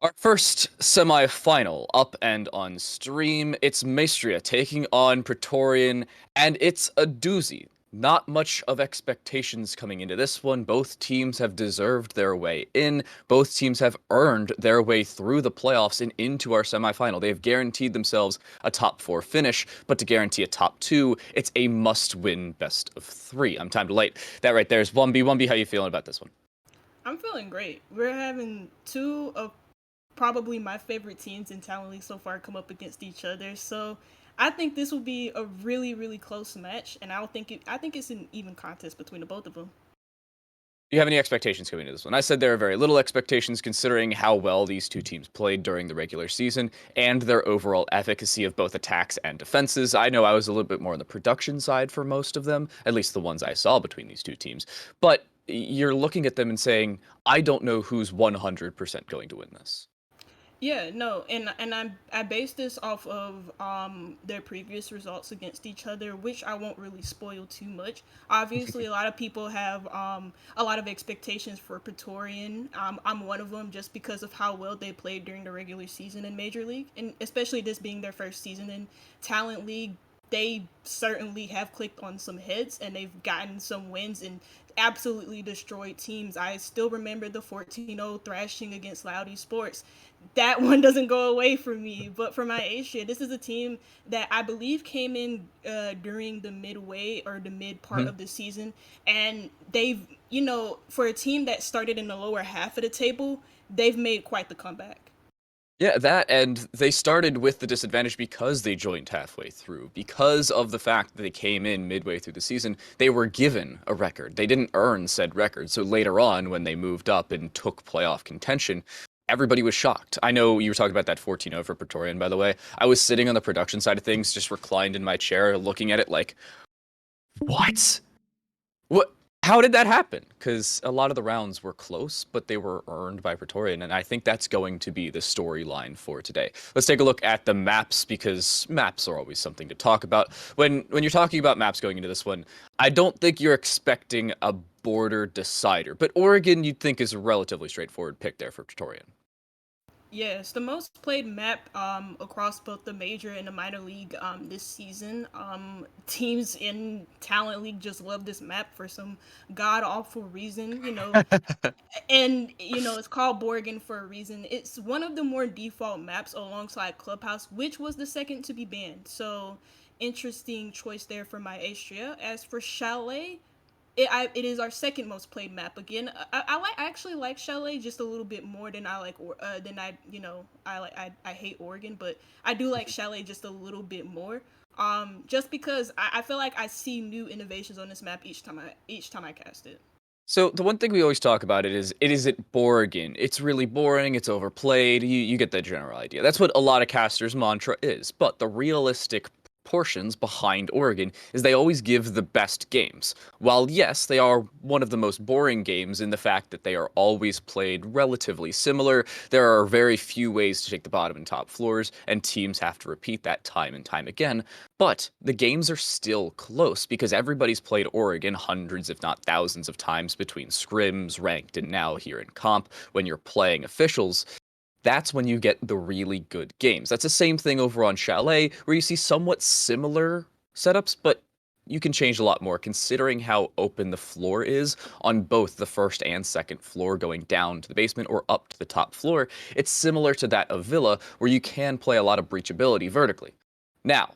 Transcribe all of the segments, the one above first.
Our first semi-final up and on stream. It's Maestria taking on Pretorian, and it's a doozy. Not much of expectations coming into this one. Both teams have deserved their way in. Both teams have earned their way through the playoffs and into our semifinal. They have guaranteed themselves a top four finish, but to guarantee a top two, it's a must-win best of three. I'm time to late. That right there is 1B. 1B, how you feeling about this one? I'm feeling great. We're having two of probably my favorite teams in Talent League so far come up against each other. So I think this will be a really, really close match, and I think it's an even contest between the both of them. Do you have any expectations going into this one? I said there are very little expectations considering how well these two teams played during the regular season and their overall efficacy of both attacks and defenses. I know I was a little bit more on the production side for most of them, at least the ones I saw between these two teams. But you're looking at them and saying, I don't know who's 100% going to win this. Yeah, no, and I based this off of their previous results against each other, which I won't really spoil too much. Obviously, a lot of people have a lot of expectations for Pretorian. I'm one of them just because of how well they played during the regular season in Major League, and especially this being their first season in Talent League. They certainly have clicked on some hits and they've gotten some wins and absolutely destroyed teams. I still remember the 14-0 thrashing against Loud Esports. That one doesn't go away from me. But for Maestria, this is a team that I believe came in during the midway or the mid part of the season, and they've, for a team that started in the lower half of the table, they've made quite the comeback. Yeah, that, and they started with the disadvantage because they joined halfway through. Because of the fact that they came in midway through the season, they were given a record. They didn't earn said record. So later on, when they moved up and took playoff contention, everybody was shocked. I know you were talking about that 14-0 for Pretorian, by the way. I was sitting on the production side of things, just reclined in my chair, looking at it like, what? What? How did that happen? Because a lot of the rounds were close, but they were earned by Pretorian, and I think that's going to be the storyline for today. Let's take a look at the maps, because maps are always something to talk about. When you're talking about maps going into this one, I don't think you're expecting a border decider, but Oregon you'd think is a relatively straightforward pick there for Pretorian. Yes, the most played map across both the major and the minor league this season. Teams in Talent League just love this map for some god awful reason, and it's called Borgen for a reason. It's one of the more default maps alongside Clubhouse, which was the second to be banned. So interesting choice there for Maestria. As for Chalet, it is our second most played map again. I actually like Chalet just a little bit more than I hate Oregon, but I do like Chalet just a little bit more. Just because I feel like I see new innovations on this map each time I cast it. So the one thing we always talk about it is it Borgen. It's really boring, it's overplayed, you get the general idea. That's what a lot of casters' mantra is. But the realistic portions behind Oregon is they always give the best games. While yes, they are one of the most boring games in the fact that they are always played relatively similar, there are very few ways to take the bottom and top floors, and teams have to repeat that time and time again. But the games are still close because everybody's played Oregon hundreds, if not thousands, of times between scrims, ranked, and now here in comp when you're playing officials. That's when you get the really good games. That's the same thing over on Chalet, where you see somewhat similar setups, but you can change a lot more considering how open the floor is on both the first and second floor going down to the basement or up to the top floor. It's similar to that of Villa, where you can play a lot of breachability vertically. Now,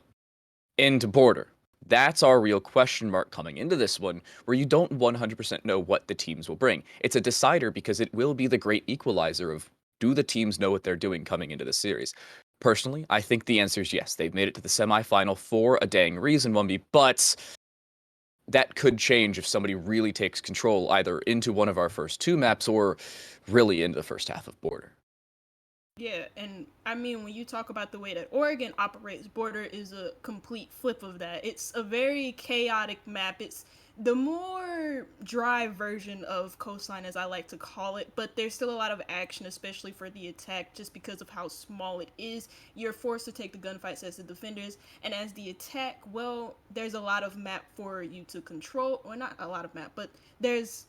into border. That's our real question mark coming into this one, where you don't 100% know what the teams will bring. It's a decider because it will be the great equalizer of do the teams know what they're doing coming into the series. Personally, I think the answer is yes. They've made it to the semifinal for a dang reason, 1B, but that could change if somebody really takes control either into one of our first two maps or really into the first half of border. Yeah, and I mean, when you talk about the way that Oregon operates, Border is a complete flip of that. It's a very chaotic map. It's the more dry version of Coastline, as I like to call it, but there's still a lot of action, especially for the attack, just because of how small it is. You're forced to take the gunfights as the defenders, and as the attack, well, there's a lot of map for you to control, or not a lot of map, but there's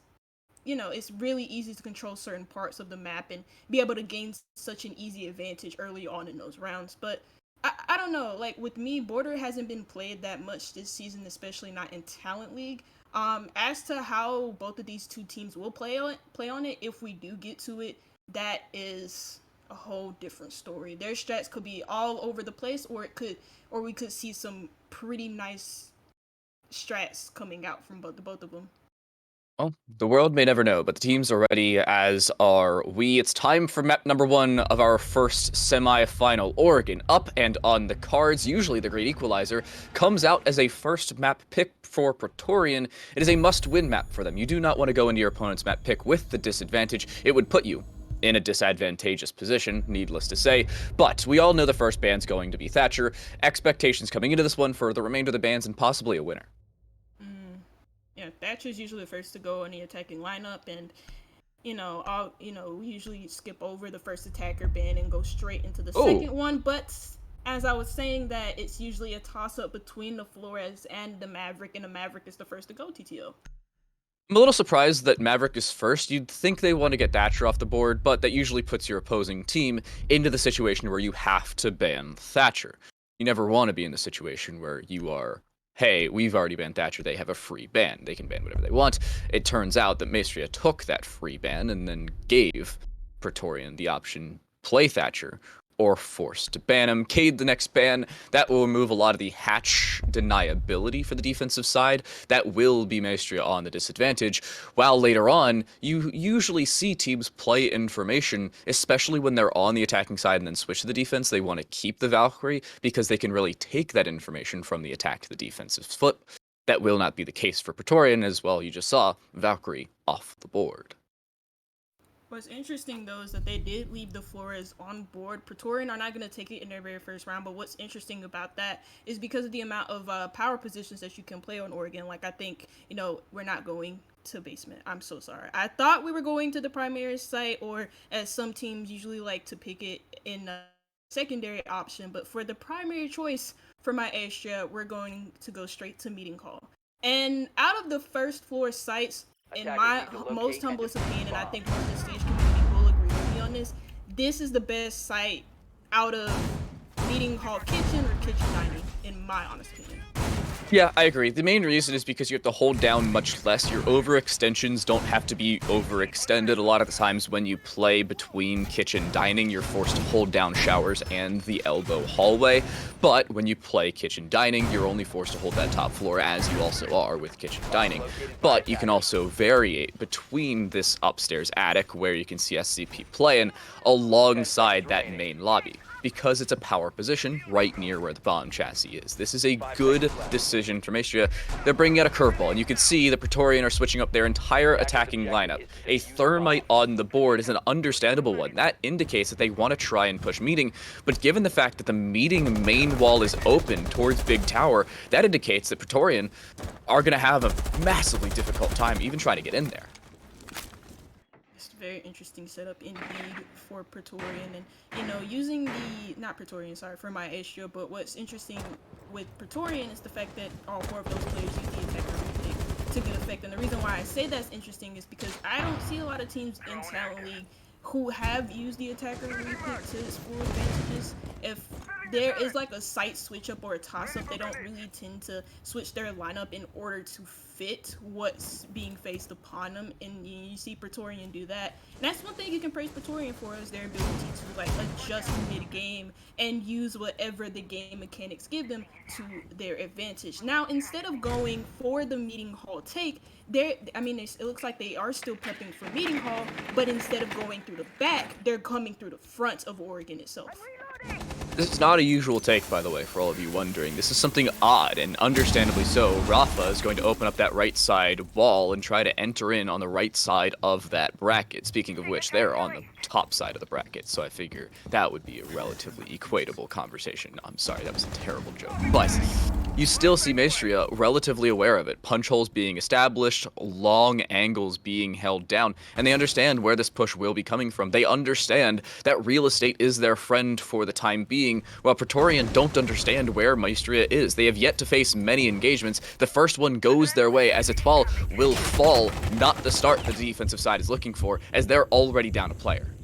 it's really easy to control certain parts of the map and be able to gain such an easy advantage early on in those rounds. But I don't know, like with me, Border hasn't been played that much this season, especially not in Talent League. As to how both of these two teams will play on it, if we do get to it, that is a whole different story. Their strats could be all over the place, or we could see some pretty nice strats coming out from both of them. Well, the world may never know, but the teams are ready, as are we. It's time for map number 1 of our first semi-final. Oregon, up and on the cards. Usually the Great Equalizer comes out as a first map pick for Pretorian. It is a must-win map for them. You do not want to go into your opponent's map pick with the disadvantage. It would put you in a disadvantageous position, needless to say. But we all know the first ban's going to be Thatcher. Expectations coming into this one for the remainder of the bans and possibly a winner. Yeah, Thatcher's usually the first to go in the attacking lineup, and we usually skip over the first attacker ban and go straight into the second one. But as I was saying, that it's usually a toss-up between the Flores and the Maverick, and the Maverick is the first to go, TTO. I'm a little surprised that Maverick is first. You'd think they want to get Thatcher off the board, but that usually puts your opposing team into the situation where you have to ban Thatcher. You never want to be in the situation where you are, hey, we've already banned Thatcher, they have a free ban. They can ban whatever they want. It turns out that Maestria took that free ban and then gave Pretorian the option play Thatcher or forced to ban him. Cade the next ban. That will remove a lot of the hatch deniability for the defensive side. That will be Maestria on the disadvantage. While later on, you usually see teams play information, especially when they're on the attacking side and then switch to the defense. They want to keep the Valkyrie because they can really take that information from the attack to the defensive flip. That will not be the case for Pretorian, as well you just saw Valkyrie off the board. What's interesting, though, is that they did leave the Flores on board. Pretorian are not going to take it in their very first round, but what's interesting about that is because of the amount of power positions that you can play on Oregon. Like, I think, we're not going to basement. I'm so sorry. I thought we were going to the primary site, or as some teams usually like to pick it in a secondary option, but for the primary choice for Maestria, we're going to go straight to meeting hall. And out of the first floor sites, in my most humblest opinion, and I think most of the stage community will agree with me on this is the best site out of meeting hall kitchen or kitchen dining, in my honest opinion. Yeah, I agree. The main reason is because you have to hold down much less. Your overextensions don't have to be overextended. A lot of the times when you play between kitchen dining, you're forced to hold down showers and the elbow hallway. But when you play kitchen dining, you're only forced to hold that top floor, as you also are with kitchen dining. But you can also variate between this upstairs attic, where you can see SCP playing, alongside that main lobby, because it's a power position right near where the bomb chassis is. This is a good decision for Maestria. They're bringing out a curveball, and you can see the Pretorian are switching up their entire attacking lineup. A thermite on the board is an understandable one. That indicates that they want to try and push meeting, but given the fact that the meeting main wall is open towards Big Tower, that indicates that Pretorian are going to have a massively difficult time even trying to get in there. Very interesting setup indeed for Pretorian, and using for Maestria. But what's interesting with Pretorian is the fact that all 4 of those players use the attacker repick to good effect. And the reason why I say that's interesting is because I don't see a lot of teams in Talent League who have used the attacker repick to its full advantages. If there is like a site switch up or a toss up, they don't really tend to switch their lineup in order to fit what's being faced upon them, and you see Pretorian do that. And that's one thing you can praise Pretorian for, is their ability to like adjust mid-game and use whatever the game mechanics give them to their advantage. Now, instead of going for the meeting hall take, it looks like they are still prepping for meeting hall, but instead of going through the back, they're coming through the front of Oregon itself. This is not a usual take, by the way, for all of you wondering. This is something odd, and understandably so. Rafa is going to open up that right side wall and try to enter in on the right side of that bracket. Speaking of which, they're on the top side of the bracket, so I figure that would be a relatively equatable conversation. I'm sorry, that was a terrible joke. But you still see Maestria relatively aware of it. Punch holes being established, long angles being held down, and they understand where this push will be coming from. They understand that real estate is their friend for the time being, while Pretorian don't understand where Maestria is. They have yet to face many engagements. The first one goes their way as its ball will fall, not the start the defensive side is looking for, as they're already down a player.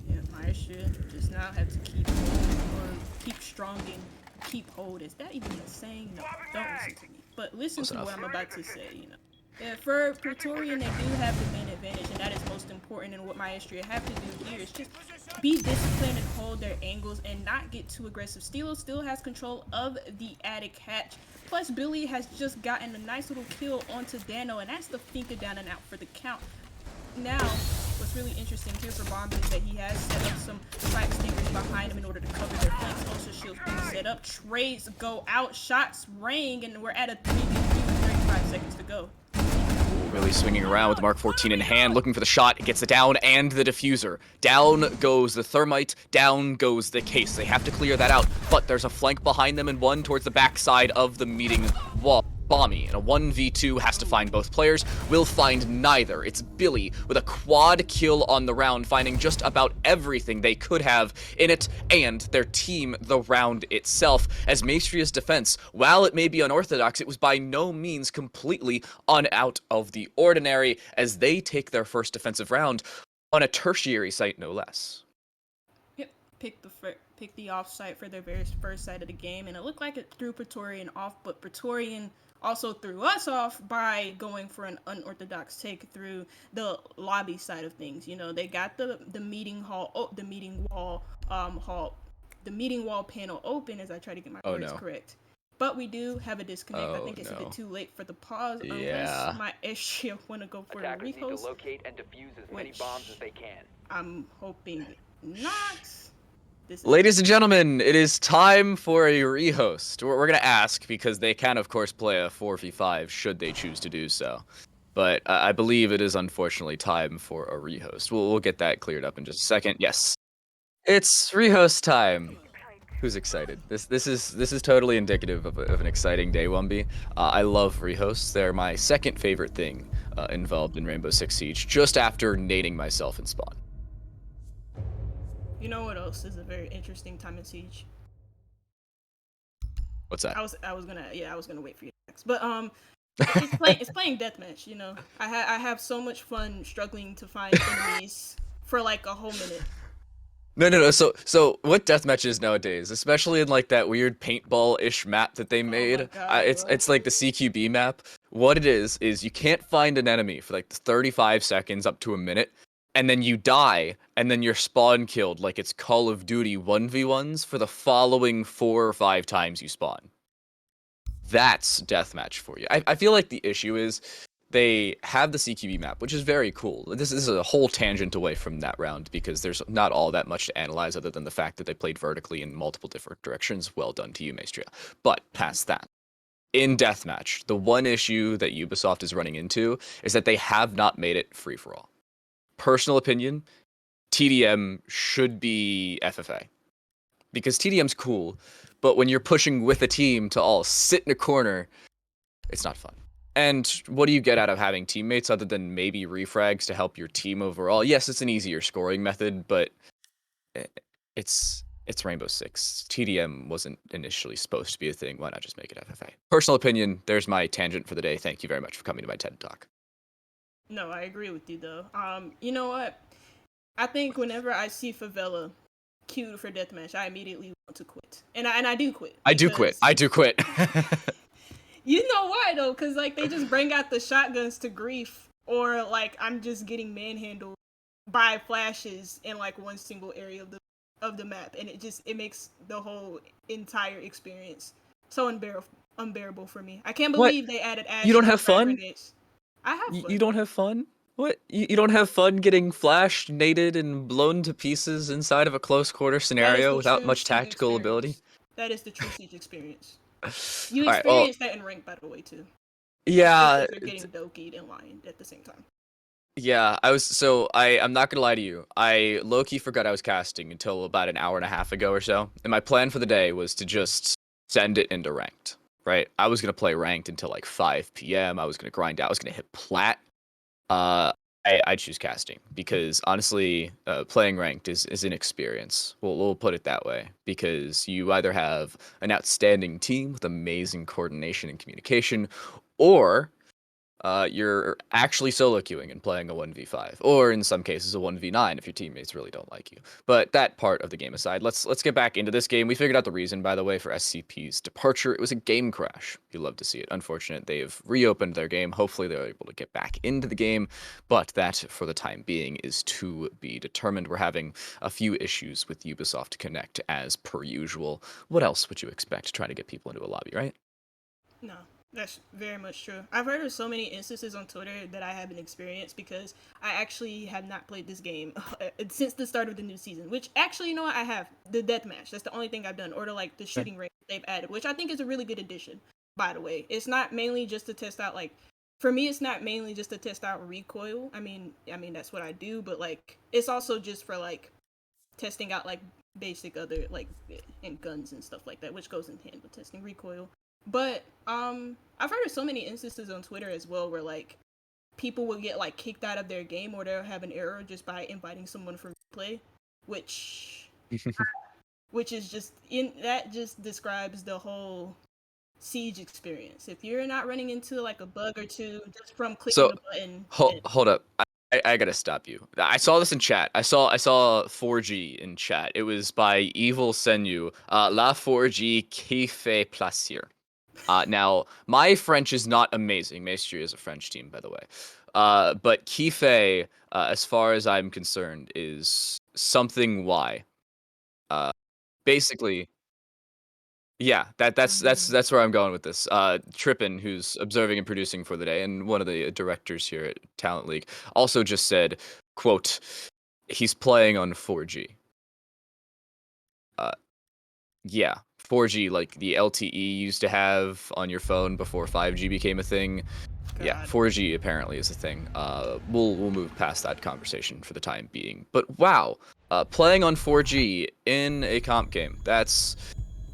Yeah, Maestria just now have to keep or keep strong and keep hold. Is that even a saying? No, don't listen to me. But listen Close to enough. what I'm about to say, you know. Yeah, for Pretorian, they do have the main advantage, and that is most important. And what Maestria have to do here is just be disciplined and hold their angles and not get too aggressive. Stilo still has control of the attic hatch. Plus, Billy has just gotten a nice little kill onto Dano, and that's the Finka down and out for the count. Now, what's really interesting here for Bomb is that he has set up some flag stingers behind him in order to cover their flanks. Also, shields being set up. Trades go out, shots ring, and we're at a 3v3 with 35 seconds to go. Really swinging around with the Mark 14 in hand, looking for the shot. It gets it down and the diffuser. Down goes the thermite, down goes the case. They have to clear that out, but there's a flank behind them and one towards the backside of the meeting wall. Bomby, and a 1v2 has to find both players, will find neither. It's Billy with a quad kill on the round, finding just about everything they could have in it, and their team the round itself. As Maestria's defense, while it may be unorthodox, it was by no means completely out of the ordinary, as they take their first defensive round on a tertiary site, no less. Yep, pick the off site for their very first site of the game, and it looked like it threw Pretorian off, but Pretorian also threw us off by going for an unorthodox take through the lobby side of things. You know, they got the meeting hall, the meeting wall panel open as I try to get my words correct. But we do have a disconnect. I think it's a bit too late for the pause unless my Maestria want to go for the rehost. Need to locate and defuse as many bombs as they can. I'm hoping not. Ladies and gentlemen, it is time for a rehost. We're going to ask because they can, of course, play a 4v5 should they choose to do so. But I believe it is unfortunately time for a rehost. We'll get that cleared up in just a second. Yes, it's rehost time. Who's excited? This is totally indicative of an exciting day, 1B. I love rehosts. They're my second favorite thing involved in Rainbow Six Siege, just after nading myself in spawn. You know what else is a very interesting time in Siege? What's that? I was gonna wait for you next, but it's playing deathmatch. You know, I have so much fun struggling to find enemies for like a whole minute. No. So what deathmatch is nowadays, especially in like that weird paintball-ish map that they made, it's like the CQB map. What it is you can't find an enemy for like 35 seconds up to a minute. And then you die, and then you're spawn killed like it's Call of Duty 1v1s for the following 4 or 5 times you spawn. That's deathmatch for you. I feel like the issue is they have the CQB map, which is very cool. This is a whole tangent away from that round because there's not all that much to analyze other than the fact that they played vertically in multiple different directions. Well done to you, Maestria. But past that, in deathmatch, the one issue that Ubisoft is running into is that they have not made it free-for-all. Personal opinion, TDM should be FFA. Because TDM's cool, but when you're pushing with a team to all sit in a corner, it's not fun. And what do you get out of having teammates other than maybe refrags to help your team overall? Yes, it's an easier scoring method, but it's Rainbow Six. TDM wasn't initially supposed to be a thing. Why not just make it FFA? Personal opinion, there's my tangent for the day. Thank you very much for coming to my TED Talk. No, I agree with you though. You know what? I think whenever I see Favela queued for deathmatch, I immediately want to quit, and I do quit. I do quit. You know why though? Cause like they just bring out the shotguns to grief, or like I'm just getting manhandled by flashes in like one single area of the map, and it makes the whole entire experience so unbearable for me. I can't believe they added ash. You don't have fun? Grenades. I have fun. You don't have fun? What? You don't have fun getting flashed, naded, and blown to pieces inside of a close quarter scenario without much tactical ability? That is the true Siege experience. You experience that in rank, by the way, too. Yeah. You're getting dokied and lying at the same time. Yeah, I'm not gonna lie to you. I low-key forgot I was casting until about an hour and a half ago or so. And my plan for the day was to just send it into ranked, right? I was gonna play ranked until like 5 p.m. I was gonna grind out. I was gonna hit plat. Uh, I choose casting because honestly, playing ranked is an experience. We'll put it that way because you either have an outstanding team with amazing coordination and communication, or you're actually solo queuing and playing a 1v5, or in some cases a 1v9 if your teammates really don't like you. But that part of the game aside, let's get back into this game. We figured out the reason, by the way, for SCP's departure. It was a game crash. You love to see it. Unfortunate, they've reopened their game. Hopefully they're able to get back into the game, but that, for the time being, is to be determined. We're having a few issues with Ubisoft Connect, as per usual. What else would you expect trying to get people into a lobby, right? No, that's very much true. I've heard of so many instances on Twitter that I haven't experienced because I actually have not played this game since the start of the new season. Which actually, you know what? I have the deathmatch. That's the only thing I've done, or the shooting range they've added, which I think is a really good addition. By the way, it's not mainly just to test out for me, it's not mainly just to test out recoil. I mean that's what I do, but it's also just for testing out basic other and guns and stuff like that, which goes in hand with testing recoil. But I've heard of so many instances on Twitter as well where people will get kicked out of their game, or they'll have an error just by inviting someone for play, which is just describes the whole Siege experience. If you're not running into a bug or two just from clicking So, the button, hold up. I gotta stop you. I saw this in chat. I saw 4G in chat. It was by Evil Senyu. La 4G qui fait plaisir. Now, my French is not amazing. Maestria is a French team, by the way. But kiffe, as far as I'm concerned, is something Y. Basically, yeah, that's where I'm going with this. Trippin, who's observing and producing for the day, and one of the directors here at Talent League, also just said, "quote He's playing on 4G." Uh, yeah, 4G, like the LTE you used to have on your phone before 5G became a thing. Yeah, 4G apparently is a thing. We'll move past that conversation for the time being. But wow, playing on 4G in a comp game, that's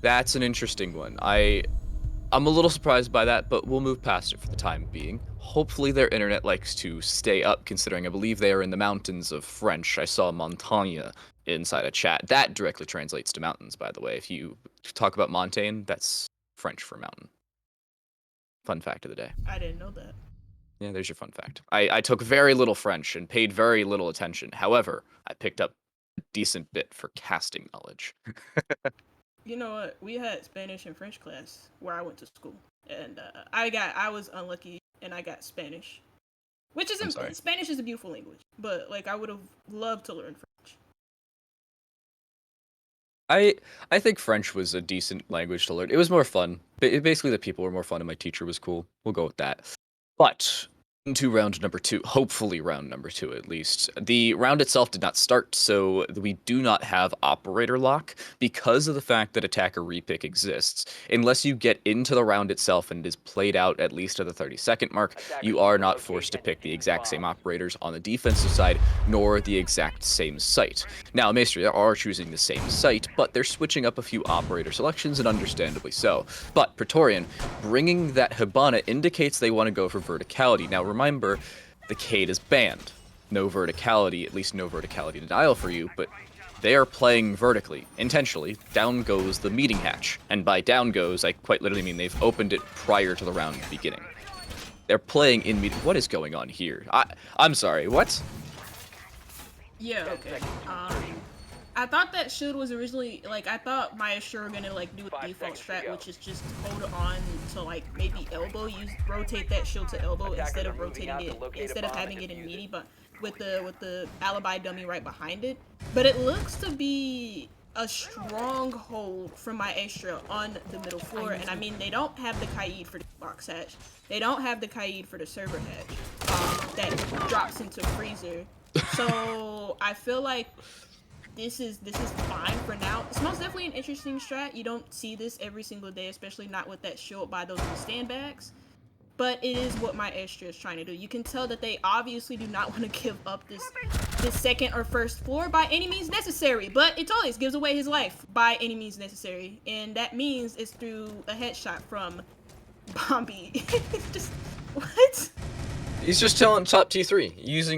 an interesting one. I'm a little surprised by that, but we'll move past it for the time being. Hopefully their internet likes to stay up, considering I believe they are in the mountains of French. I saw montagne inside a chat. That directly translates to mountains, by the way. If you talk about montagne, that's French for mountain. Fun fact of the day. I didn't know that. Yeah, there's your fun fact. I took very little French and paid very little attention. However, I picked up a decent bit for casting knowledge. You know what? We had Spanish and French class where I went to school, and I was unlucky and I got Spanish, which is Spanish is a beautiful language, but I would have loved to learn French. I think French was a decent language to learn. It was more fun. Basically, the people were more fun, and my teacher was cool. We'll go with that. But into round number 2, hopefully round number 2 at least. The round itself did not start, so we do not have operator lock because of the fact that attacker repick exists. Unless you get into the round itself and it is played out at least at the 30-second mark, you are not forced to pick the exact same operators on the defensive side, nor the exact same site. Now, Maestria are choosing the same site, but they're switching up a few operator selections, and understandably so. But Pretorian, bringing that Hibana indicates they want to go for verticality. Now, remember, the Cade is banned. No verticality, at least no verticality denial for you, but they are playing vertically, intentionally. Down goes the meeting hatch. And by down goes, I quite literally mean they've opened it prior to the round beginning. They're playing in meeting. What is going on here? I'm sorry, what? Yeah, okay. I thought that shield was originally I thought Maestria were gonna do a default strat, which is just hold on to maybe elbow. You rotate that shield to elbow instead of having it in meaty, but with the alibi dummy right behind it. But it looks to be a stronghold from Maestria on the middle floor, and I mean they don't have the Kaid for the box hatch. They don't have the Kaid for the server hatch that drops into freezer. So I feel like this is fine for now. It's most definitely an interesting strat. You don't see this every single day, especially not with that shield by those stand bags. but it is what Maestria is trying to do. You can tell that they obviously do not want to give up this second or first floor by any means necessary, but it always gives away his life by any means necessary, and that means it's through a headshot from Bombi. It's just, what? He's just telling top T3,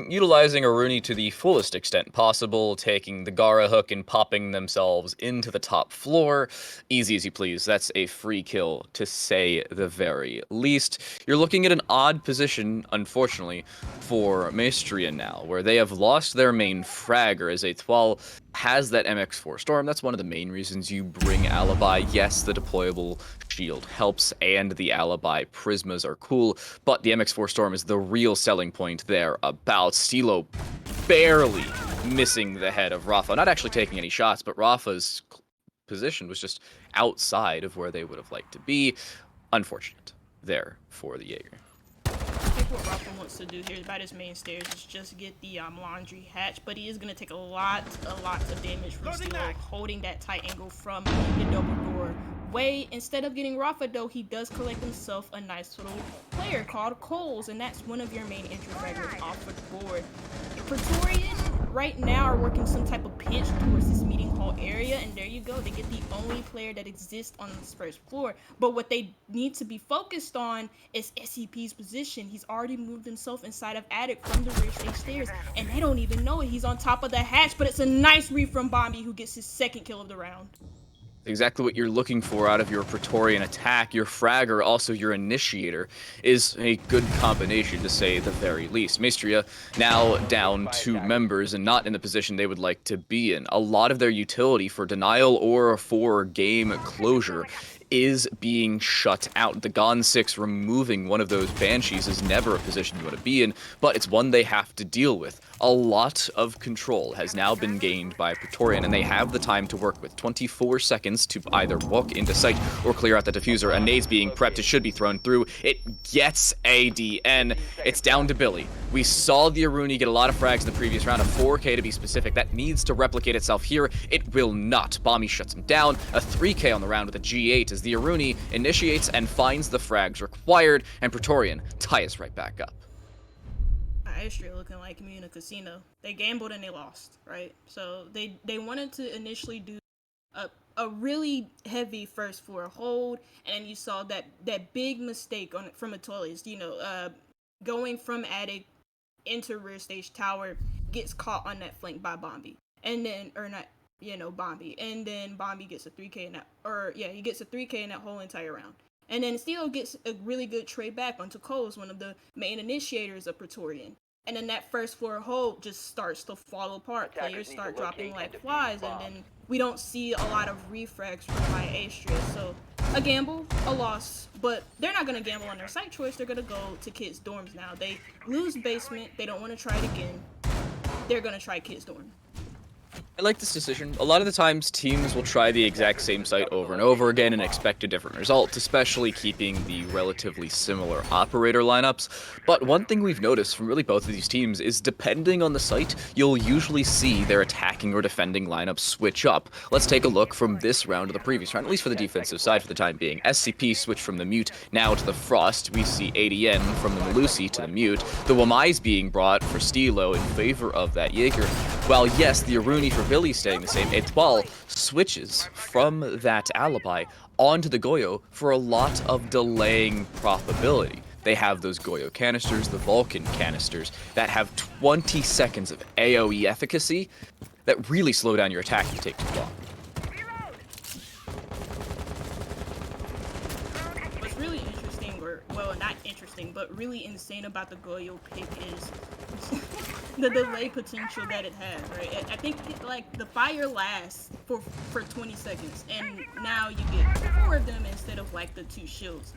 utilizing Aruni to the fullest extent possible, taking the Gara hook and popping themselves into the top floor. Easy as you please. That's a free kill, to say the very least. You're looking at an odd position, unfortunately, for Maestria now, where they have lost their main fragger as Etoile has that MX4 Storm. That's one of the main reasons you bring Alibi. Yes, the deployable shield helps, and the Alibi Prismas are cool, but the MX4 Storm is the real selling point there about Stilo barely missing the head of Rafa. Not actually taking any shots, but Rafa's position was just outside of where they would have liked to be. Unfortunate there for the Jaeger. I think what Rafa wants to do here by his main stairs is just get the laundry hatch, but he is going to take a lot of damage from Stilo holding that tight angle from the double door way. Instead of getting Rafa though, he does collect himself a nice little player called Coles, and that's one of your main entry fraggers off the board. Pretorian right now are working some type of pinch towards this meeting hall area, and there you go, they get the only player that exists on this first floor. But what they need to be focused on is SCP's position. He's already moved himself inside of Attic from the rear stage stairs, and they don't even know it. He's on top of the hatch, but it's a nice read from Bombi, who gets his second kill of the round. Exactly what you're looking for out of your Pretorian attack. Your fragger, also your initiator, is a good combination, to say the very least. Maestria now down 2 members and not in the position they would like to be in. A lot of their utility for denial or for game closure is being shut out. The Gon 6 removing one of those Banshees is never a position you want to be in, but it's one they have to deal with. A lot of control has now been gained by Pretorian, and they have the time to work with. 24 seconds to either walk into sight or clear out the diffuser. A nade's being prepped. It should be thrown through. It gets ADN. It's down to Billy. We saw the Aruni get a lot of frags in the previous round, a 4K to be specific. That needs to replicate itself here. It will not. Bombi shuts him down. A 3K on the round with a G8 as the Aruni initiates and finds the frags required, and Pretorian ties right back up. Maestria looking like me in a casino. They gambled and they lost, right? So they wanted to initially do a really heavy first floor hold, and you saw that big mistake from Etoile's, going from Attic into rear stage tower, gets caught on that flank by Bombi, and then Bombi, and then Bombi gets a 3K in that, he gets a 3K in that whole entire round. And then Steel gets a really good trade back onto Coles, one of the main initiators of Pretorian. And then that first floor hold just starts to fall apart. Players start dropping like flies, and then we don't see a lot of refrags from Maestria. So a gamble, a loss, but they're not going to gamble on their site choice. They're going to go to kids' dorms now. They lose basement. They don't want to try it again. They're going to try kids' dorm. I like this decision. A lot of the times, teams will try the exact same site over and over again and expect a different result, especially keeping the relatively similar operator lineups. But one thing we've noticed from really both of these teams is, depending on the site, you'll usually see their attacking or defending lineups switch up. Let's take a look from this round to the previous round, at least for the defensive side for the time being. SCP switched from the Mute now to the Frost. We see ADN from the Melusi to the Mute. The Wamai's being brought for Stilo in favor of that Jaeger. While yes, the Aruni for Billy staying the same, Etoile switches from that Alibi onto the Goyo for a lot of delaying probability. They have those Goyo canisters, the Vulcan canisters, that have 20 seconds of AoE efficacy that really slow down your attack if you take too long. What's really interesting, not interesting, but really insane about the Goyo pick is the delay potential that it has, right? I think the fire lasts for 20 seconds, and now you get 4 of them instead of the 2 shields.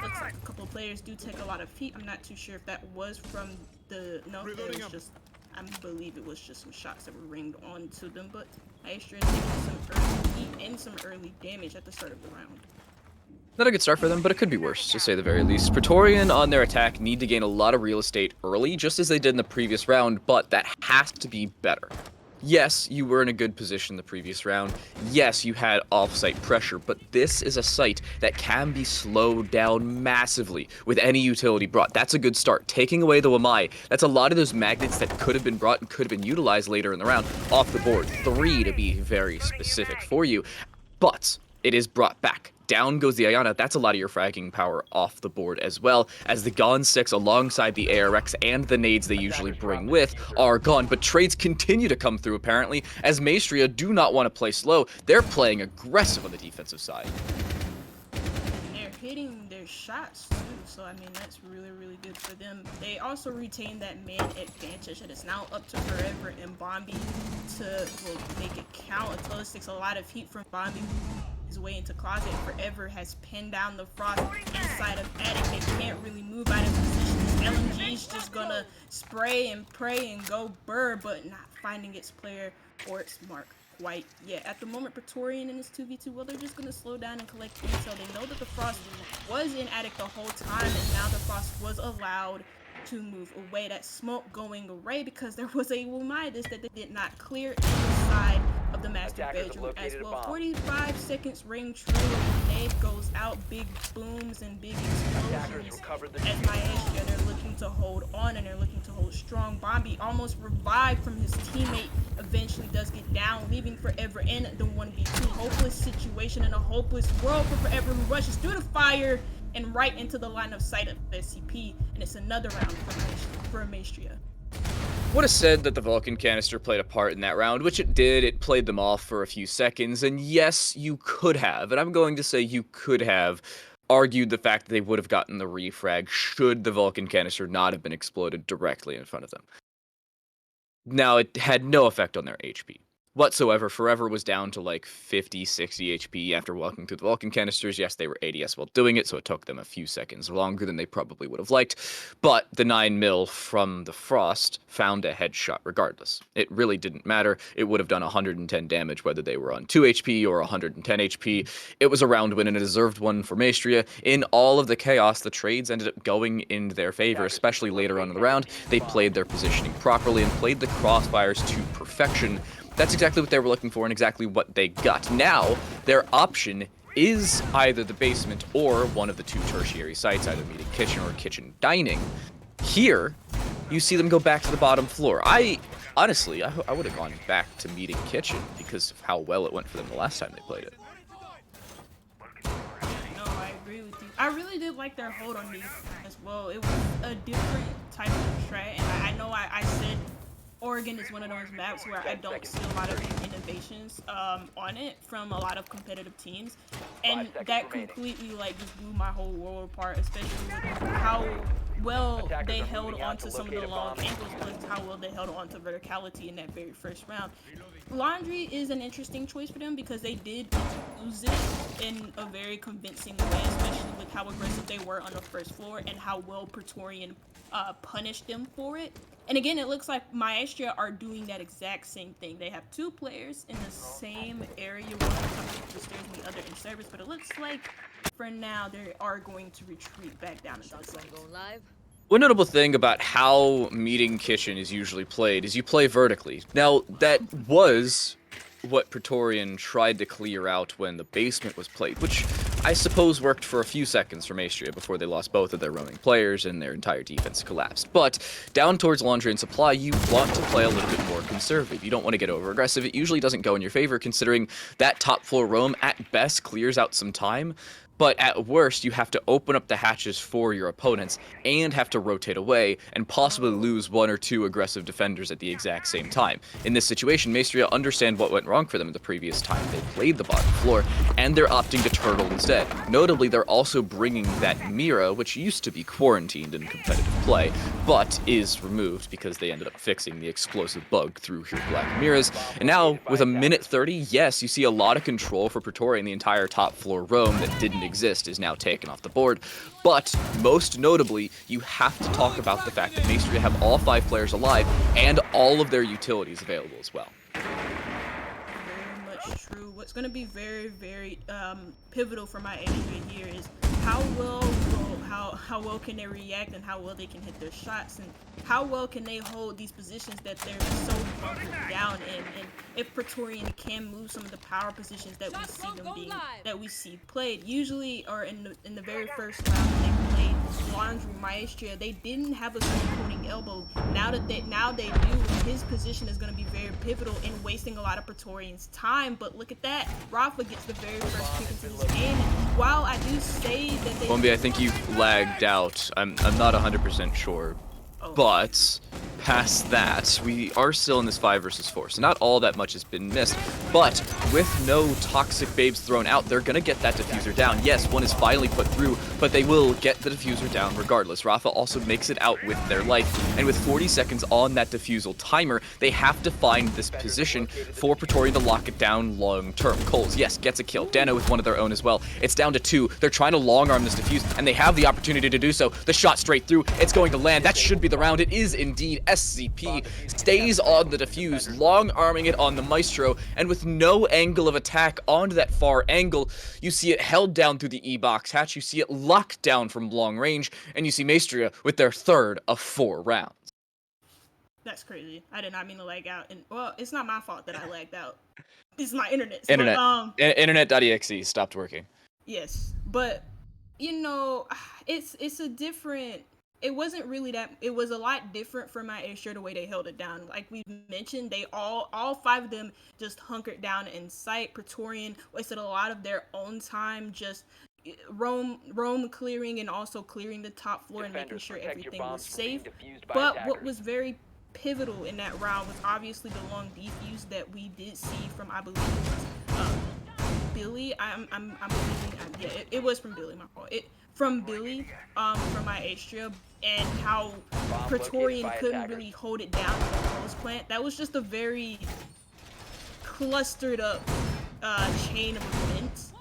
Looks like a couple players do take a lot of heat. I'm not too sure if that was from it was just, I believe it was just some shots that were ringed onto them, but Maestria taking some early heat and some early damage at the start of the round. Not a good start for them, but it could be worse, to say the very least. Pretorian on their attack need to gain a lot of real estate early, just as they did in the previous round, but that has to be better. Yes, you were in a good position the previous round. Yes, you had off-site pressure, but this is a site that can be slowed down massively with any utility brought. That's a good start. Taking away the Wamai, that's a lot of those magnets that could have been brought and could have been utilized later in the round off the board. 3 to be very specific for you. But it is brought back. Down goes the Ayana. That's a lot of your fragging power off the board as well, as the Gon 6 alongside the ARX and the nades they usually bring with are gone. But trades continue to come through, apparently, as Maestria do not want to play slow. They're playing aggressive on the defensive side. They're hitting their shots too, so I mean that's really, really good for them. They also retain that man advantage, and it's now up to Forever and Bombi to make it count until it takes a lot of heat from Bombi his way into closet. Forever has pinned down the Frost inside of Attic. They can't really move out of position. This LMG is just gonna spray and pray and go burr, but not finding its player or its mark quite yet. At the moment, Pretorian in this 2v2, well, they're just gonna slow down and collect intel. They know that the Frost was in Attic the whole time, and now the Frost was allowed to move away. That smoke going away because there was a Wumidus that they did not clear inside of the master bedroom as well. 45 seconds ring true. Nade goes out, big booms and big explosions. As Maestria, they're looking to hold on and they're looking to hold strong. Bombi almost revived from his teammate, eventually does get down, leaving Forever in the 1v2. Hopeless situation in a hopeless world for Forever, who rushes through the fire and right into the line of sight of SCP, and it's another round for Maestria. Would have said that the Vulcan canister played a part in that round, which it did. It played them off for a few seconds, and yes, you could have, and I'm going to say you could have, argued the fact that they would have gotten the refrag should the Vulcan canister not have been exploded directly in front of them. Now, it had no effect on their HP whatsoever. Forever was down to like 50, 60 HP after walking through the Vulcan canisters. Yes, they were ADS while doing it, so it took them a few seconds longer than they probably would have liked. But the 9 mil from the Frost found a headshot regardless. It really didn't matter. It would have done 110 damage whether they were on 2 HP or 110 HP. It was a round win and a deserved one for Maestria. In all of the chaos, the trades ended up going in their favor, especially later on in the round. They played their positioning properly and played the crossfires to perfection. That's exactly what they were looking for and exactly what they got. Now, their option is either the basement or one of the 2 tertiary sites, either meeting kitchen or kitchen dining. Here, you see them go back to the bottom floor. Honestly, I would have gone back to meeting kitchen because of how well it went for them the last time they played it. No, I agree with you. I really did like their hold on me as well. It was a different type of strat, and I know I said Oregon is one of those maps where I don't see a lot of innovations on it from a lot of competitive teams, and that completely like just blew my whole world apart, especially with how well they held on to some of the long angles, plus how well they held on to verticality in that very first round. Laundry is an interesting choice for them because they did use it in a very convincing way, especially with how aggressive they were on the first floor and how well Pretorian punished them for it. And again, it looks like Maestria are doing that exact same thing. They have 2 players in the same area, one coming up the stairs and the other in service, but it looks like for now they are going to retreat back down into the site. One notable thing about how meeting kitchen is usually played is you play vertically. Now, that was what Pretorian tried to clear out when the basement was played, which I suppose worked for a few seconds for Maestria before they lost both of their roaming players and their entire defense collapsed. But down towards laundry and supply, you want to play a little bit more conservative. You don't want to get over aggressive. It usually doesn't go in your favor considering that top floor roam at best clears out some time. But at worst, you have to open up the hatches for your opponents and have to rotate away and possibly lose 1 or 2 aggressive defenders at the exact same time. In this situation, Maestria understand what went wrong for them the previous time they played the bottom floor, and they're opting to turtle instead. Notably, they're also bringing that Mira, which used to be quarantined in competitive play, but is removed because they ended up fixing the explosive bug through your Black Miras. And now, with a minute 30, yes, you see a lot of control for Pretorian. The entire top floor roam that didn't exist is now taken off the board. But most notably, you have to talk about the fact that Maestria have all 5 players alive and all of their utilities available as well. Very much true. What's going to be very, very pivotal for Maestria here is how well can they react and how well they can hit their shots, and how well can they hold these positions that they're so bunkered down in. if Pretorian can move some of the power positions that we see played. Usually, or in the very first round when they played Laundry Maestria, they didn't have a supporting elbow. Now they do. And his position is going to be very pivotal in wasting a lot of Pretorian's time. But look at that, Rafa gets the very first pick into this game. And while I do say that they, Wombi, I think you've lagged out. I'm not 100% sure, but past that, we are still in this 5 versus 4, so not all that much has been missed, but with no toxic babes thrown out, they're gonna get that diffuser down. Yes, one is finally put through, but they will get the diffuser down regardless. Rafa also makes it out with their life, and with 40 seconds on that diffusal timer, they have to find this position for Pretorian to lock it down long term. Coles, yes, gets a kill. Dano with one of their own as well. It's down to 2. They're trying to long arm this diffuse, and they have the opportunity to do so. The shot straight through, it's going to land. That should be the round. It is indeed. SCP stays on the diffuse, long arming it on the Maestro, and with no angle of attack onto that far angle, you see it held down through the E-box hatch, you see it locked down from long range, and you see Maestria with their 3rd of 4 rounds. That's crazy. I did not mean to lag out, and well, it's not my fault that I lagged out. It's my internet. Internet.exe stopped working. Yes, but you know, it's a different. It wasn't really that. It was a lot different for Maestria the way they held it down. Like we mentioned, they all 5 of them just hunkered down in sight. Pretorian wasted a lot of their own time just roam clearing and also clearing the top floor and making sure everything was safe. But what was very pivotal in that round was obviously the long defuse that we did see from, I believe it was Billy. I'm believing, it was from Billy, my fault. From Billy, from Maestria, and how Pretorian couldn't really hold it down in the post plant. That was just a very clustered up chain of events,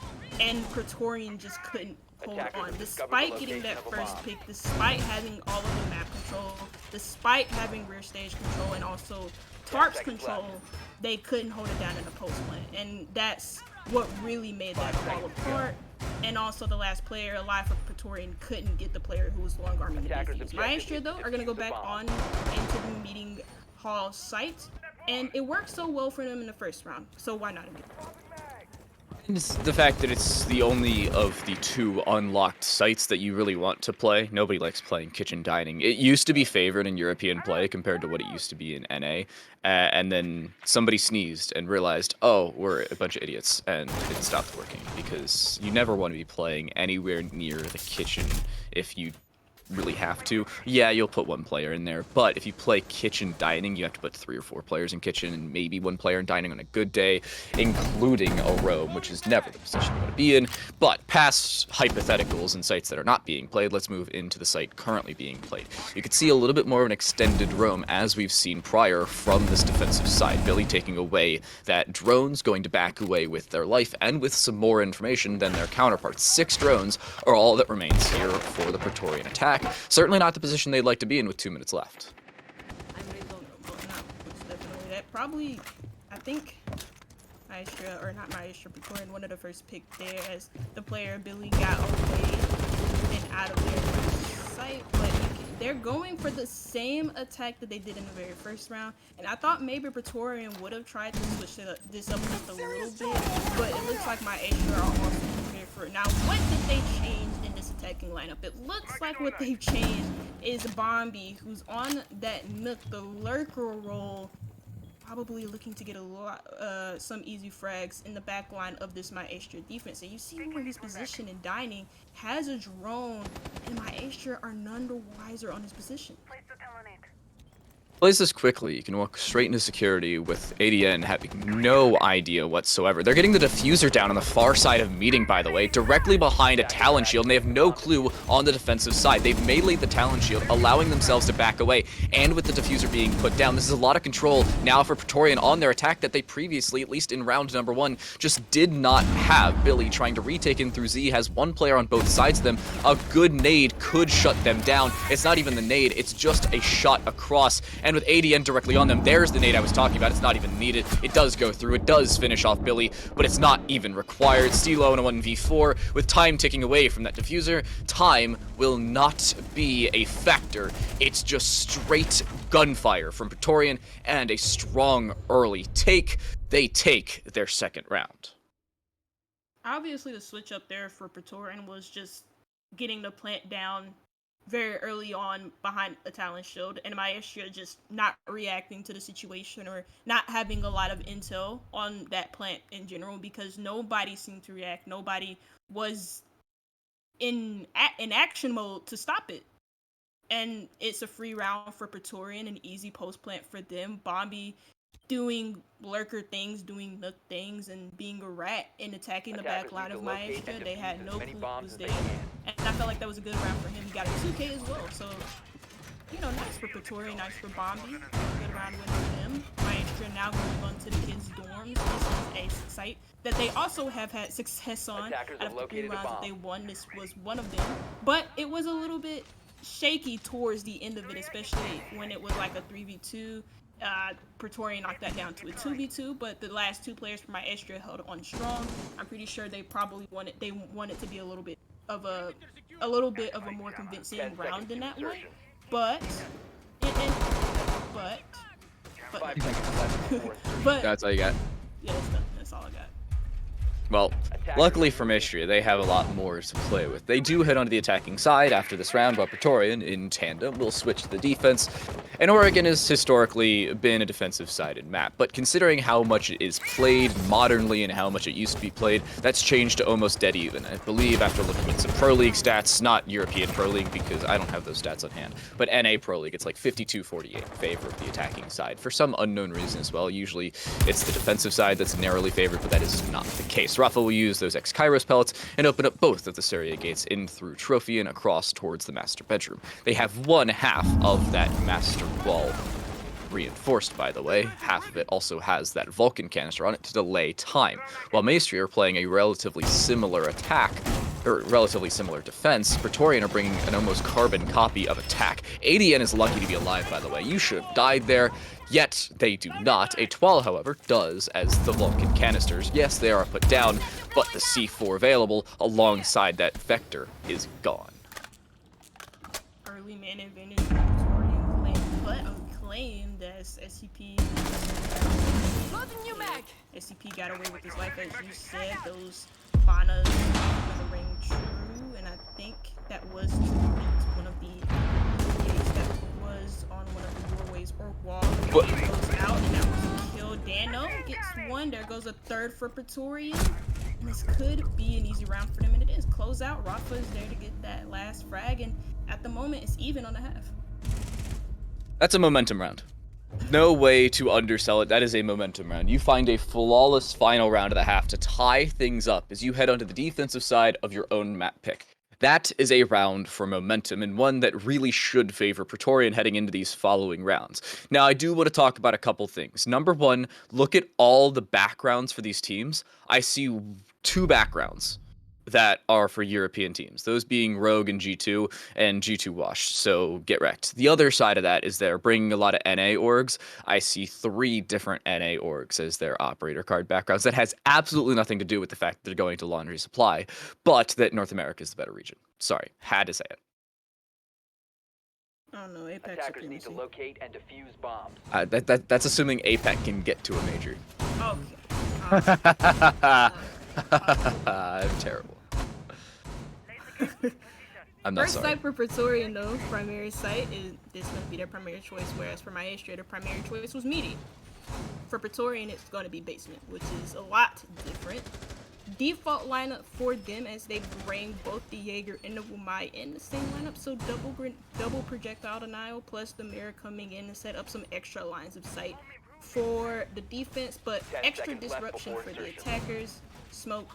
and Pretorian just couldn't hold on. Despite getting that first pick, despite having all of the map control, despite having rear stage control and also Tarp's control, they couldn't hold it down in the post plant. And that's what really made that fall apart. And also the last player alive for Pretorian couldn't get the player who was long arming the defuse. Maestria though are gonna go back on into the meeting hall site, and it worked so well for them in the first round, so why not again? It's the fact that it's the only of the 2 unlocked sites that you really want to play. Nobody likes playing kitchen dining. It used to be favored in European play compared to what it used to be in NA. And then somebody sneezed and realized, oh, we're a bunch of idiots, and it stopped working, because you never want to be playing anywhere near the kitchen if you really have to. Yeah, you'll put 1 player in there, but if you play kitchen dining, you have to put 3 or 4 players in kitchen and maybe 1 player in dining on a good day, including a roam, which is never the position you want to be in. But past hypotheticals and sites that are not being played, let's move into the site currently being played. You can see a little bit more of an extended roam as we've seen prior from this defensive side. Billy taking away that drones, going to back away with their life and with some more information than their counterparts. 6 drones are all that remains here for the Pretorian attack. Certainly not the position they'd like to be in with 2 minutes left. I really don't know, but not definitely that. Probably, I think Maestria, or not Maestria, Pretorian, one of the first pick there as the player Billy got away and out of their sight, but they're going for the same attack that they did in the very first round, and I thought maybe Pretorian would have tried to switch this up just a little bit, but it looks like Maestria are also prepared for it. Now, what did they change in this attacking lineup? It looks like what they've changed is Bombi, who's on that Nook, the lurker role, probably looking to get a lot, some easy frags in the back line of this Maestria defense. And you see where his position in dining has a drone, and Maestria are none the wiser on his position. Plays this quickly. You can walk straight into security with ADN having no idea whatsoever. They're getting the diffuser down on the far side of meeting, by the way, directly behind a Talon shield, and they have no clue on the defensive side. They've meleeed the Talon shield, allowing themselves to back away, and with the diffuser being put down, this is a lot of control now for Pretorian on their attack that they previously, at least in round number 1, just did not have. Billy trying to retake in through Z, has 1 player on both sides of them. A good nade could shut them down. It's not even the nade, it's just a shot across, and with ADN directly on them, there's the nade I was talking about. It's not even needed. It does go through. It does finish off Billy, but it's not even required. Stilo in a 1v4 with time ticking away from that diffuser. Time will not be a factor. It's just straight gunfire from Pretorian and a strong early take. They take their second round. Obviously, the switch up there for Pretorian was just getting the plant down very early on behind a talent shield, and Maestria just not reacting to the situation or not having a lot of intel on that plant in general, because nobody seemed to react. Nobody was in action mode to stop it. And it's a free round for Pretorian, an easy post plant for them. Bombi doing lurker things, doing nook things, and being a rat and attacking the back line of Maestria. They had no clue it was there. And I felt like that was a good round for him. He got a 2K as well. So, you know, nice for Pretorian, nice for Bombi. Good round win for them. Maestria now going on to the kids' dorms. This is a site that they also have had success on. Out of the 3 rounds that they won, this was one of them. But it was a little bit shaky towards the end of it, especially when it was like a 3v2. Pretorian knocked that down to a 2v2, but the last 2 players from Maestria held on strong. I'm pretty sure they probably wanted to be a little bit of a more convincing round than that one. But That's all you got. Yeah, that's done. That's all I got. Well, luckily for Maestria, they have a lot more to play with. They do head onto the attacking side after this round, while Pretorian, in tandem, will switch to the defense. And Oregon has historically been a defensive-sided map, but considering how much it is played modernly and how much it used to be played, that's changed to almost dead even. I believe after looking at some Pro League stats, not European Pro League because I don't have those stats on hand, but NA Pro League, it's like 52-48 in favor of the attacking side. For some unknown reason as well, usually it's the defensive side that's narrowly favored, but that is not the case. Rafa will use those X-Kairos pellets and open up both of the Syria gates in through Trophy and across towards the master bedroom. They have one half of that master wall reinforced, by the way. Half of it also has that Vulcan canister on it to delay time. While Maestria are playing a relatively similar attack, or relatively similar defense, Pretorian are bringing an almost carbon copy of attack. ADN is lucky to be alive, by the way. You should have died there. Yet, they do not. Etoile, however, does, as the Vulcan canisters. Yes, they are put down, but the C4 available alongside that vector is gone. Early man advantage for Pretorian claimed, but unclaimed as SCP. SCP got away with his life, as you said. Those Fanas gonna ring true, and I think that was one of the gates that was on one of the doorways or wall. It goes out, and that was a kill. Dano gets one. There goes a third for Pretorian. And this could be an easy round for them, and it is. Close out. Rafa is there to get that last frag, and at the moment, it's even on the half. That's a momentum round. No way to undersell it. That is a momentum round. You find a flawless final round of the half to tie things up as you head onto the defensive side of your own map pick. That is a round for momentum, and one that really should favor Pretorian heading into these following rounds. Now, I do want to talk about a couple things. Number one, look at all the backgrounds for these teams. I see 2 backgrounds that are for European teams, those being Rogue and G2 and G2 Wash, so get wrecked. The other side of that is they're bringing a lot of NA orgs. I see 3 different NA orgs as their operator card backgrounds. That has absolutely nothing to do with the fact that they're going to Laundry Supply, but that North America is the better region. Sorry, had to say it. I don't know, Apex Attackers need to supremacy. locate and defuse bombs. That's assuming APEC can get to a major. Okay. I'm terrible. I'm not First sorry. site for Pretorian, though, primary site, is this going to be their primary choice, whereas for Maestria, their primary choice was meaty. For Pretorian, it's going to be basement, which is a lot different. Default lineup for them as they bring both the Jaeger and the Wumai in the same lineup, so double projectile denial plus the mirror coming in and set up some extra lines of sight for the defense, but extra disruption for the attackers. Smoke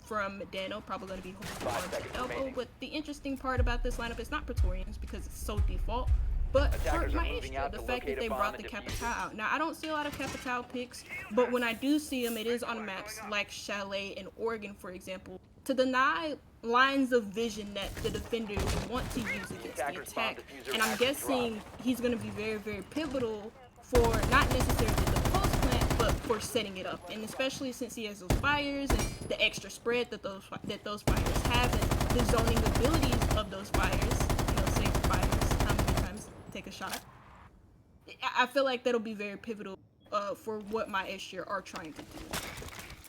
from Dano, probably going to be holding on to elbow, but the interesting part about this lineup is not Pretorians because it's so default, but for Maestria, the fact that they brought the Capital out. Now, I don't see a lot of Capital picks, but when I do see them, it is on maps like Chalet and Oregon, for example, to deny lines of vision that the defenders want to use against the attack. And I'm guessing he's going to be very, very pivotal for not necessarily the post plant, but for setting it up. And especially since he has those fires and the extra spread that those fires have, and the zoning abilities of those fires, save the fires, how many times take a shot. I feel like that'll be very pivotal for what Maestria are trying to do.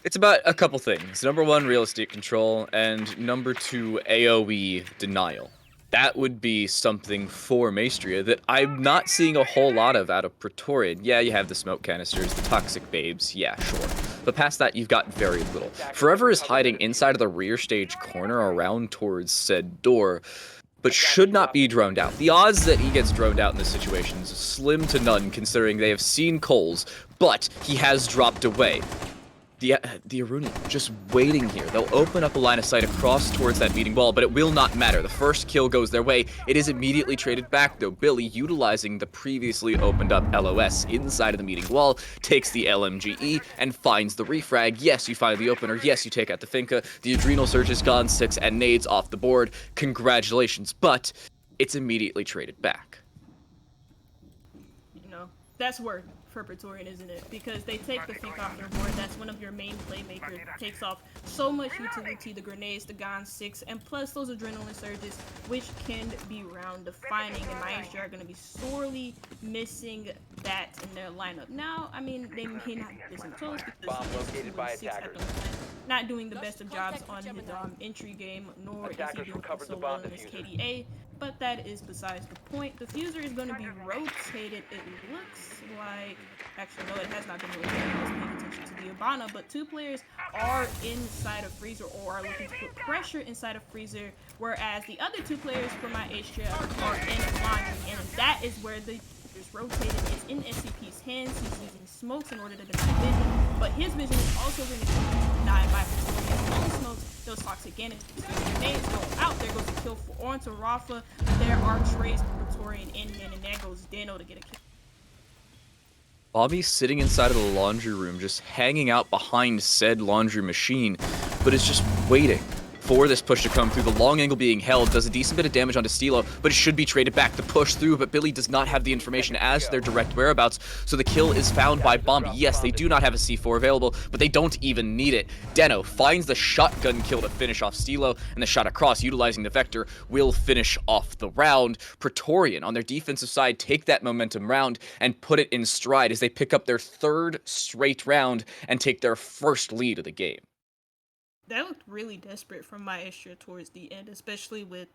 It's about a couple things. Number one, real estate control, and number two, AoE denial. That would be something for Maestria that I'm not seeing a whole lot of out of Pretorian. Yeah, you have the smoke canisters, the toxic babes, yeah, sure. But past that, you've got very little. Forever is hiding inside of the rear stage corner around towards said door, but should not be droned out. The odds that he gets droned out in this situation is slim to none, considering they have seen Coles, but he has dropped away. The Aruni just waiting here. They'll open up a line of sight across towards that meeting wall, but it will not matter. The first kill goes their way. It is immediately traded back, though. Billy, utilizing the previously opened up LOS inside of the meeting wall, takes the LMGE and finds the refrag. Yes, you find the opener. Yes, you take out the Finca. The Adrenal Surge is gone, 6 and nades off the board. Congratulations, but it's immediately traded back. That's work for Pretorian, isn't it? Because they take the Fink off their board. That's one of your main playmakers. Takes off so much utility, the grenades, the Gon 6, and plus those adrenaline surges, which can be round defining, and Maestria are going to be sorely missing that in their lineup. Now, I mean, they may not be missing close because he's 6 at the moment, not doing the best of jobs on his entry game, nor is he doing so well in his KDA. But that is besides the point. The fuser is going to be rotated, it looks like. Actually, no, it has not been rotated. I was paying attention to the Ibana, but 2 players are inside of Freezer or are looking to put pressure inside of Freezer, whereas the other 2 players for Maestria are in Laundry, and that is where the is rotated. It's in SCP's hands. He's using smokes in order to deny vision, but his vision is also going to be denied by Pretorian's own smokes. Those toxic grenades go out. There goes a kill onto Rafa. There are trades for Pretorian in, and there goes Dano to get a kill. Bobby's sitting inside of the laundry room, just hanging out behind said laundry machine, but is just waiting for this push to come through. The long angle being held does a decent bit of damage onto Stilo, but it should be traded back. The push through, but Billy does not have the information as to their direct whereabouts, so the kill is found by Bombi. Yes, they do not have a C4 available, but they don't even need it. Deno finds the shotgun kill to finish off Stilo, and the shot across, utilizing the Vector, will finish off the round. Pretorian, on their defensive side, take that momentum round and put it in stride as they pick up their 3rd straight round and take their first lead of the game. That looked really desperate from Maestria towards the end, especially with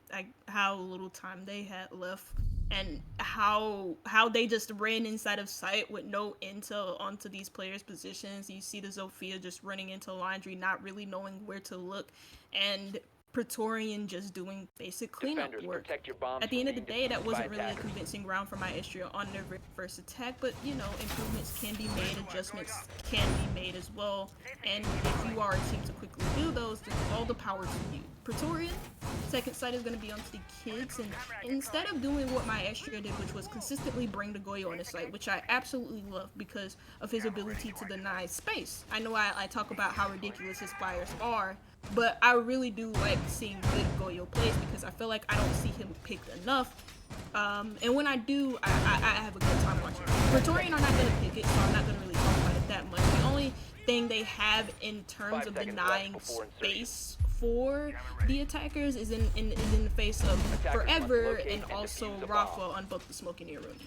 how little time they had left and how they just ran inside of sight with no intel onto these players' positions. You see the Zofia just running into Laundry, not really knowing where to look, and Pretorian just doing basic cleanup work. At the end of the day, that wasn't really a convincing round for Maestria on their first attack, but improvements can be made, adjustments can be made as well, and if you are a team to quickly do those, then all the power to you. Pretorian, second side is going to be onto the kids, and instead of doing what Maestria did, which was consistently bring the Goyo on the site, which I absolutely love because of his ability to deny space. I know I talk about how ridiculous his flyers are, but I really do like seeing good Goyo plays because I feel like I don't see him picked enough. And when I do, I have a good time watching. Pretorian are not going to pick it, so I'm not going to really talk about it that much. The only thing they have in terms of denying space for the attackers is in the face of Forever and also Rafa on both the Smoke and the Aruni.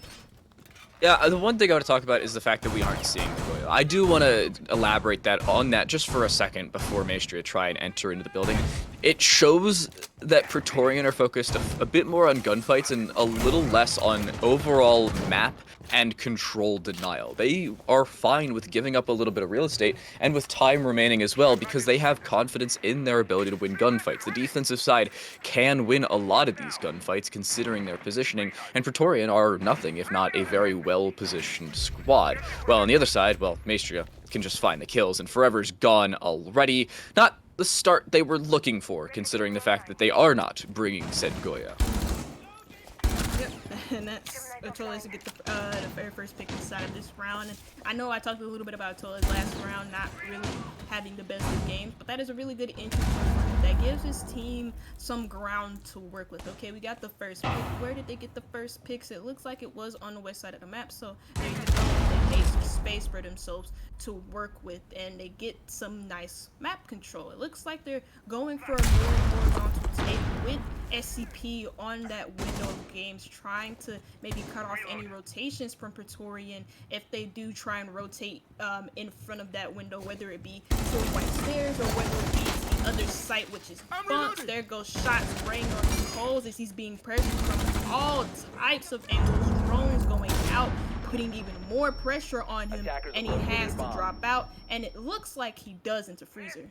Yeah, the one thing I want to talk about is the fact that we aren't seeing the Goyo. I do want to elaborate on that just for a second before Maestria try and enter into the building. It shows that Pretorian are focused a bit more on gunfights and a little less on overall map and control denial. They are fine with giving up a little bit of real estate and with time remaining as well because they have confidence in their ability to win gunfights. The defensive side can win a lot of these gunfights considering their positioning, and Pretorian are nothing if not a very well-positioned squad. Well, on the other side, well, Maestria can just find the kills, and Forever's gone already. Not the start they were looking for, considering the fact that they are not bringing said Goya. Yep, And that's Atolas to get the very first pick inside of this round. And I know I talked a little bit about Atolas last round, not really having the best of games, but that is a really good entry point for him. That gives his team some ground to work with. Okay, we got the first pick. Where did they get the first picks? It looks like it was on the west side of the map, so they made some space for themselves to work with, and they get some nice map control. It looks like they're going for a more horizontal take with SCP on that window of games, trying to maybe cut off any rotations from Pretorian if they do try and rotate in front of that window, whether it be to the white stairs or whether it be to the other site, which is bumps. There goes shots spraying on Coles as he's being pressured from all types of angles, drones going out, putting even more pressure on him, and he has to drop out, and it looks like he does into freezer.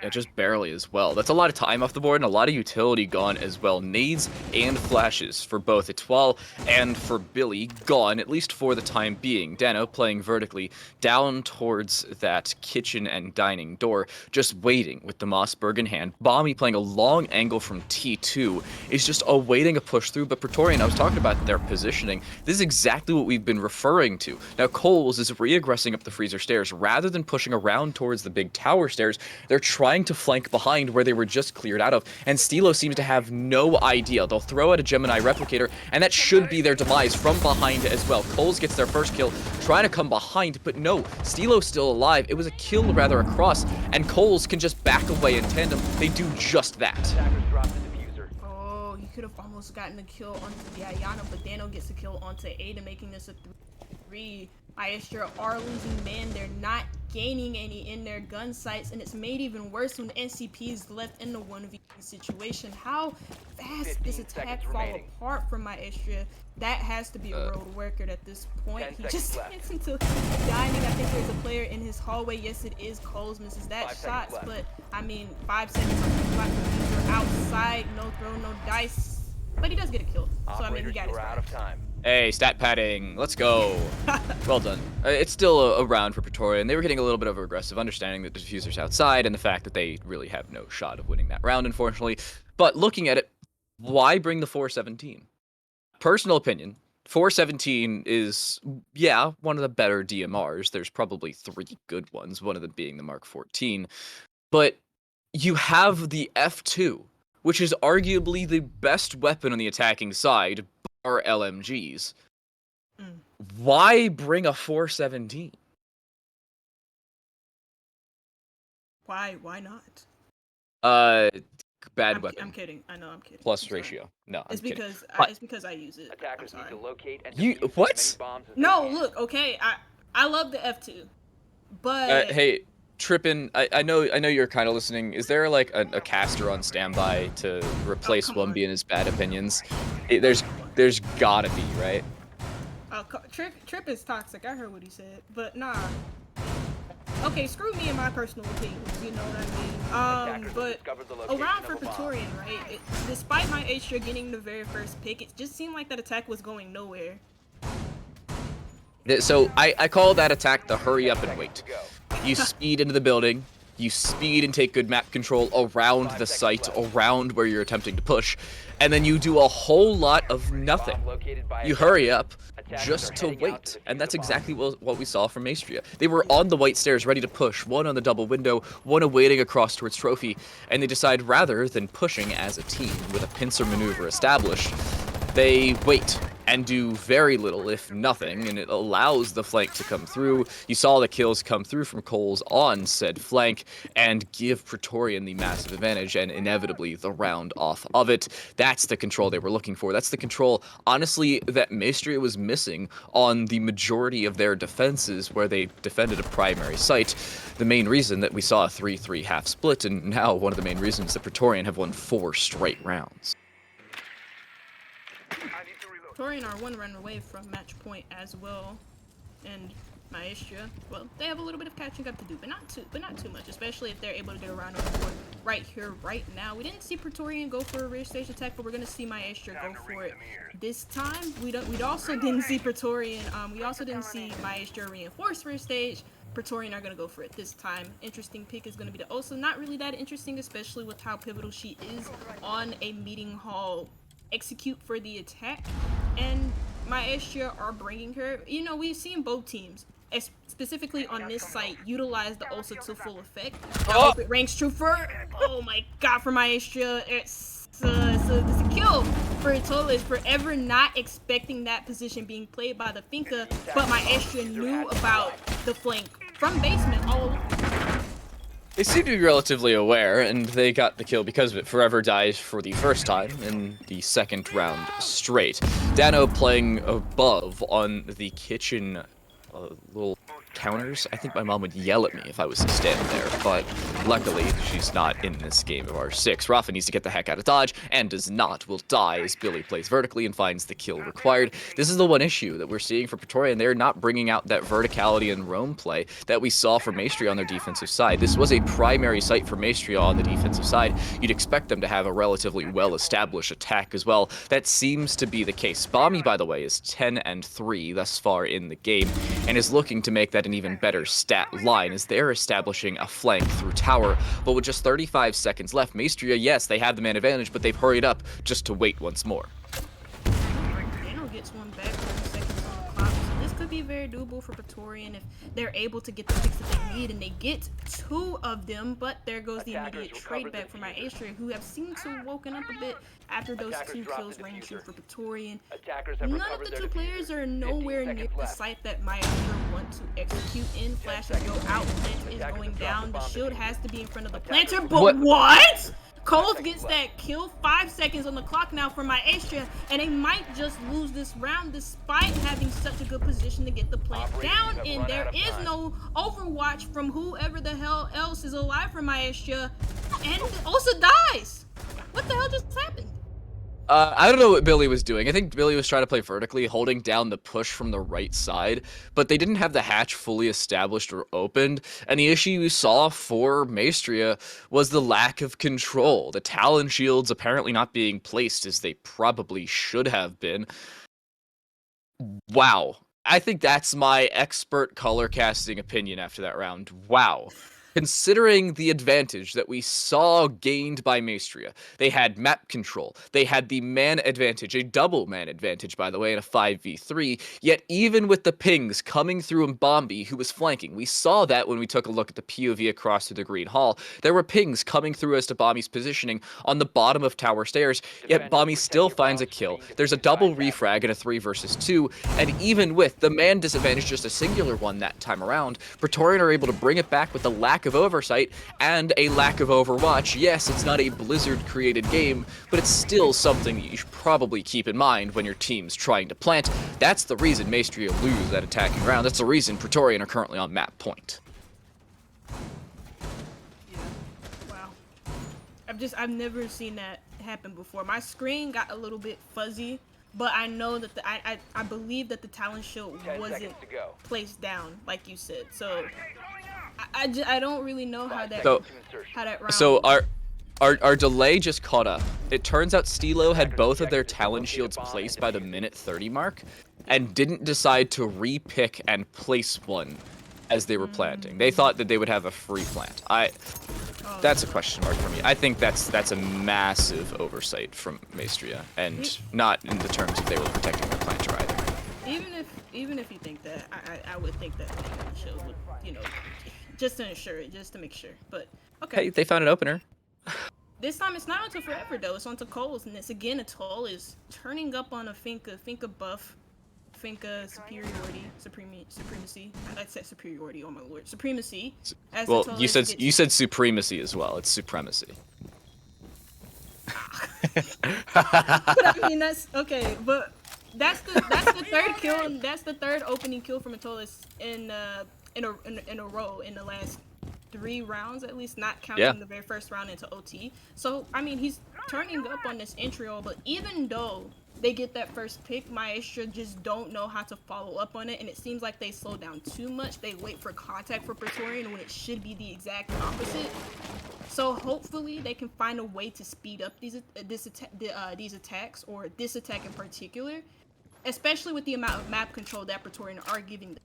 Yeah, just barely as well. That's a lot of time off the board and a lot of utility gone as well. Nades and flashes for both Etoile and for Billy gone, at least for the time being. Dano playing vertically down towards that kitchen and dining door, just waiting with the Mossberg in hand. Bomby playing a long angle from T2 is just awaiting a push through, but Pretorian, I was talking about their positioning. This is exactly what we've been referring to. Now Coles is re-aggressing up the freezer stairs. Rather than pushing around towards the big tower stairs, they're trying to flank behind where they were just cleared out of, and Stilo seems to have no idea. They'll throw out a Gemini replicator, and that should be their demise from behind as well. Coles gets their first kill, trying to come behind, but no, Stilo's still alive. It was a kill rather across, and Coles can just back away in tandem. They do just that. Oh, he could have almost gotten a kill onto the Ayana, but Dano gets a kill onto Ada, making this a 3. Maestria are losing man. They're not gaining any in their gun sights, and it's made even worse when NCP is left in the 1v situation. How fast this attack fall apart from Maestria. That has to be a road worker at this point. He just gets into dining. I think there's a player in his hallway. Yes, it is. Coles misses that shots, but I mean, 5 seconds outside, no throw, no dice. But he does get a kill, so I mean, he got his out of time. Hey, stat padding, let's go. Well done. It's still a round for Pretorian. They were getting a little bit of aggressive, understanding that the diffuser's outside and the fact that they really have no shot of winning that round, unfortunately. But looking at it, why bring the 417? Personal opinion, 417 is, yeah, one of the better DMRs. There's probably 3 good ones, one of them being the Mark 14. But you have the F2, which is arguably the best weapon on the attacking side, bar LMGs. Why bring a 417? Why not? Bad weapon. I'm kidding. I know I'm kidding. Plus ratio. No, it's I'm because kidding. it's because I use it. Attackers need to locate and You defuse what? as many bombs as No, they can. look, okay, I love the F2, but Hey, Trippin, I know you're kind of listening. Is there like a caster on standby to replace Wumby and his bad opinions? There's gotta be, right? Trip is toxic. I heard what he said, but nah. Okay, screw me and my personal opinions, you know what I mean? But around for Pretorian, right? Despite my Maestria getting the very first pick, it just seemed like that attack was going nowhere. So I call that attack the hurry up and wait. You speed into the building, you speed and take good map control around the site, around where you're attempting to push, and then you do a whole lot of nothing. You hurry up just to wait, and that's exactly what we saw from Maestria. They were on the white stairs ready to push, one on the double window, one awaiting across towards Trophy, and they decide rather than pushing as a team with a pincer maneuver established, they wait and do very little, if nothing, and it allows the flank to come through. You saw the kills come through from Coles on said flank and give Pretorian the massive advantage and inevitably the round off of it. That's the control they were looking for. That's the control, honestly, that Maestria was missing on the majority of their defenses where they defended a primary site. The main reason that we saw a 3-3 half split, and now one of the main reasons that Pretorian have won 4 straight rounds. Pretorian are 1 run away from match point as well, and Maestria, well, they have a little bit of catching up to do, but not too much, especially if they're able to get around on the board right here, right now. We didn't see Pretorian go for a rear stage attack, but we're gonna see Maestria go for it this time. We also didn't see Pretorian. We also didn't see Maestria reinforce rear stage. Pretorian are gonna go for it this time. Interesting pick is gonna be the Osa. Not really that interesting, especially with how pivotal she is on a meeting hall execute for the attack. and Maestria are bringing her. You know, we've seen both teams, specifically on this site, utilize the Osa to full effect. I hope it ranks true for. Oh my god, for Maestria, it's a kill for Itola is forever not expecting that position being played by the Finka, but Maestria knew about the flank from basement all along. They seem to be relatively aware, and they got the kill because of it. Forever dies for the first time in the second round straight. Dano playing above on the kitchen little counters. I think my mom would yell at me if I was to stand there, but luckily she's not in this game of R6. Rafa needs to get the heck out of dodge, and does not. Will die as Billy plays vertically and finds the kill required. This is the one issue that we're seeing for Pretorian. They're not bringing out that verticality and roam play that we saw for Maestria on their defensive side. This was a primary site for Maestria on the defensive side. You'd expect them to have a relatively well-established attack as well. That seems to be the case. Bomby, by the way, is 10-3 thus far in the game, and is looking to make that an even better stat line as they're establishing a flank through tower. But with just 35 seconds left, Maestria, yes, they have the man advantage, but they've hurried up just to wait once more. Dano gets one back 30 seconds on the clock, so this could be very doable for Pretorian if they're able to get the picks that they need, and they get 2 of them, but there goes the immediate trade back for Maestria, who have seemed to have woken up a bit after those 2 kills rang true for Pretorian. None of the 2 players are nowhere near the site that Maestria want to execute in. Flashes go out, Plant is going down, the shield has to be in front of the planter, but what? Coles gets that kill, 5 seconds on the clock now for Maestria, and they might just lose this round despite having such a good position to get the plant down, and there is no overwatch from whoever the hell else is alive for Maestria, and Osa dies. What the hell just happened? I don't know what Billy was doing. I think Billy was trying to play vertically, holding down the push from the right side, but they didn't have the hatch fully established or opened, and the issue you saw for Maestria was the lack of control. The Talon shields apparently not being placed as they probably should have been. Wow. I think that's my expert color casting opinion after that round. Wow. Considering the advantage that we saw gained by Maestria, they had map control, they had the man advantage, a double man advantage, by the way, in a 5v3, yet even with the pings coming through Mbombi, who was flanking, we saw that when we took a look at the POV across through the Green Hall, there were pings coming through as to Bombi's positioning on the bottom of tower stairs, yet Bombi still finds a kill. There's a double refrag in a 3 versus 2, and even with the man disadvantage, just a singular one that time around, Pretorian are able to bring it back with the lack of oversight and a lack of overwatch. Yes, it's not a Blizzard-created game, but it's still something that you should probably keep in mind when your team's trying to plant. That's the reason Maestria lose that attacking round. That's the reason Pretorian are currently on map point. Yeah. Wow. I've never seen that happen before. My screen got a little bit fuzzy, but I know that I believe that the Talon shield wasn't placed down like you said. So I don't really know how that round. So our delay just caught up. It turns out Stilo had both of their Talon shields placed by the minute 30 mark, and didn't decide to re-pick and place one as they were planting. They thought that they would have a free plant. That's a question mark for me. I think that's a massive oversight from Maestria, and not in the terms of they were protecting their planter either. Even if you think that, I would think that the show would, you know, just to ensure it, just to make sure. But okay. Hey, they found an opener. This time it's not onto Forever though. It's onto Coles, and it's again a Toll is turning up on a Finka buff, Finka supremacy. I said superiority. Oh my lord, supremacy. Well, you said supremacy as well. It's supremacy. But I mean that's okay, but that's the third kill, and that's the third opening kill from Atolis in a row in the last 3 rounds, at least, not counting the very first round into OT. So I mean, he's turning up on this entry roll, but even though they get that first pick, Maestria just don't know how to follow up on it, and it seems like they slow down too much. They wait for contact for Pretorian when it should be the exact opposite. So hopefully they can find a way to speed up these attacks, or this attack in particular, especially with the amount of map control that Pretorian are giving them.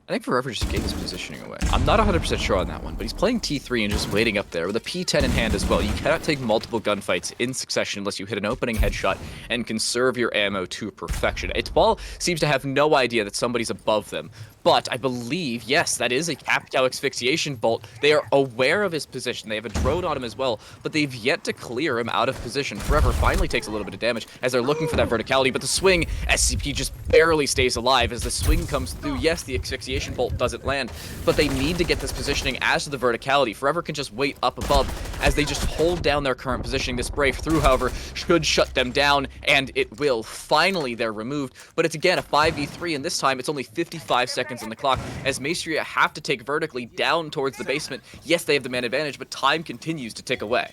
I think Forever just gave his positioning away. I'm not 100% sure on that one, but he's playing T3 and just waiting up there with a P10 in hand as well. You cannot take multiple gunfights in succession unless you hit an opening headshot and conserve your ammo to perfection. Itball seems to have no idea that somebody's above them, but I believe, yes, that is a capped out asphyxiation bolt. They are aware of his position. They have a drone on him as well, but they've yet to clear him out of position. Forever finally takes a little bit of damage as they're looking for that verticality, but the swing, SCP just barely stays alive as the swing comes through. Yes, the asphyxiation bolt doesn't land, but they need to get this positioning as to the verticality. Forever can just wait up above as they just hold down their current positioning. This brave through, however, should shut them down, and it will. Finally, they're removed, but it's again a 5v3, and this time it's only 55 seconds on the clock as Maestria have to take vertically down towards the basement. Yes, they have the man advantage, but time continues to tick away.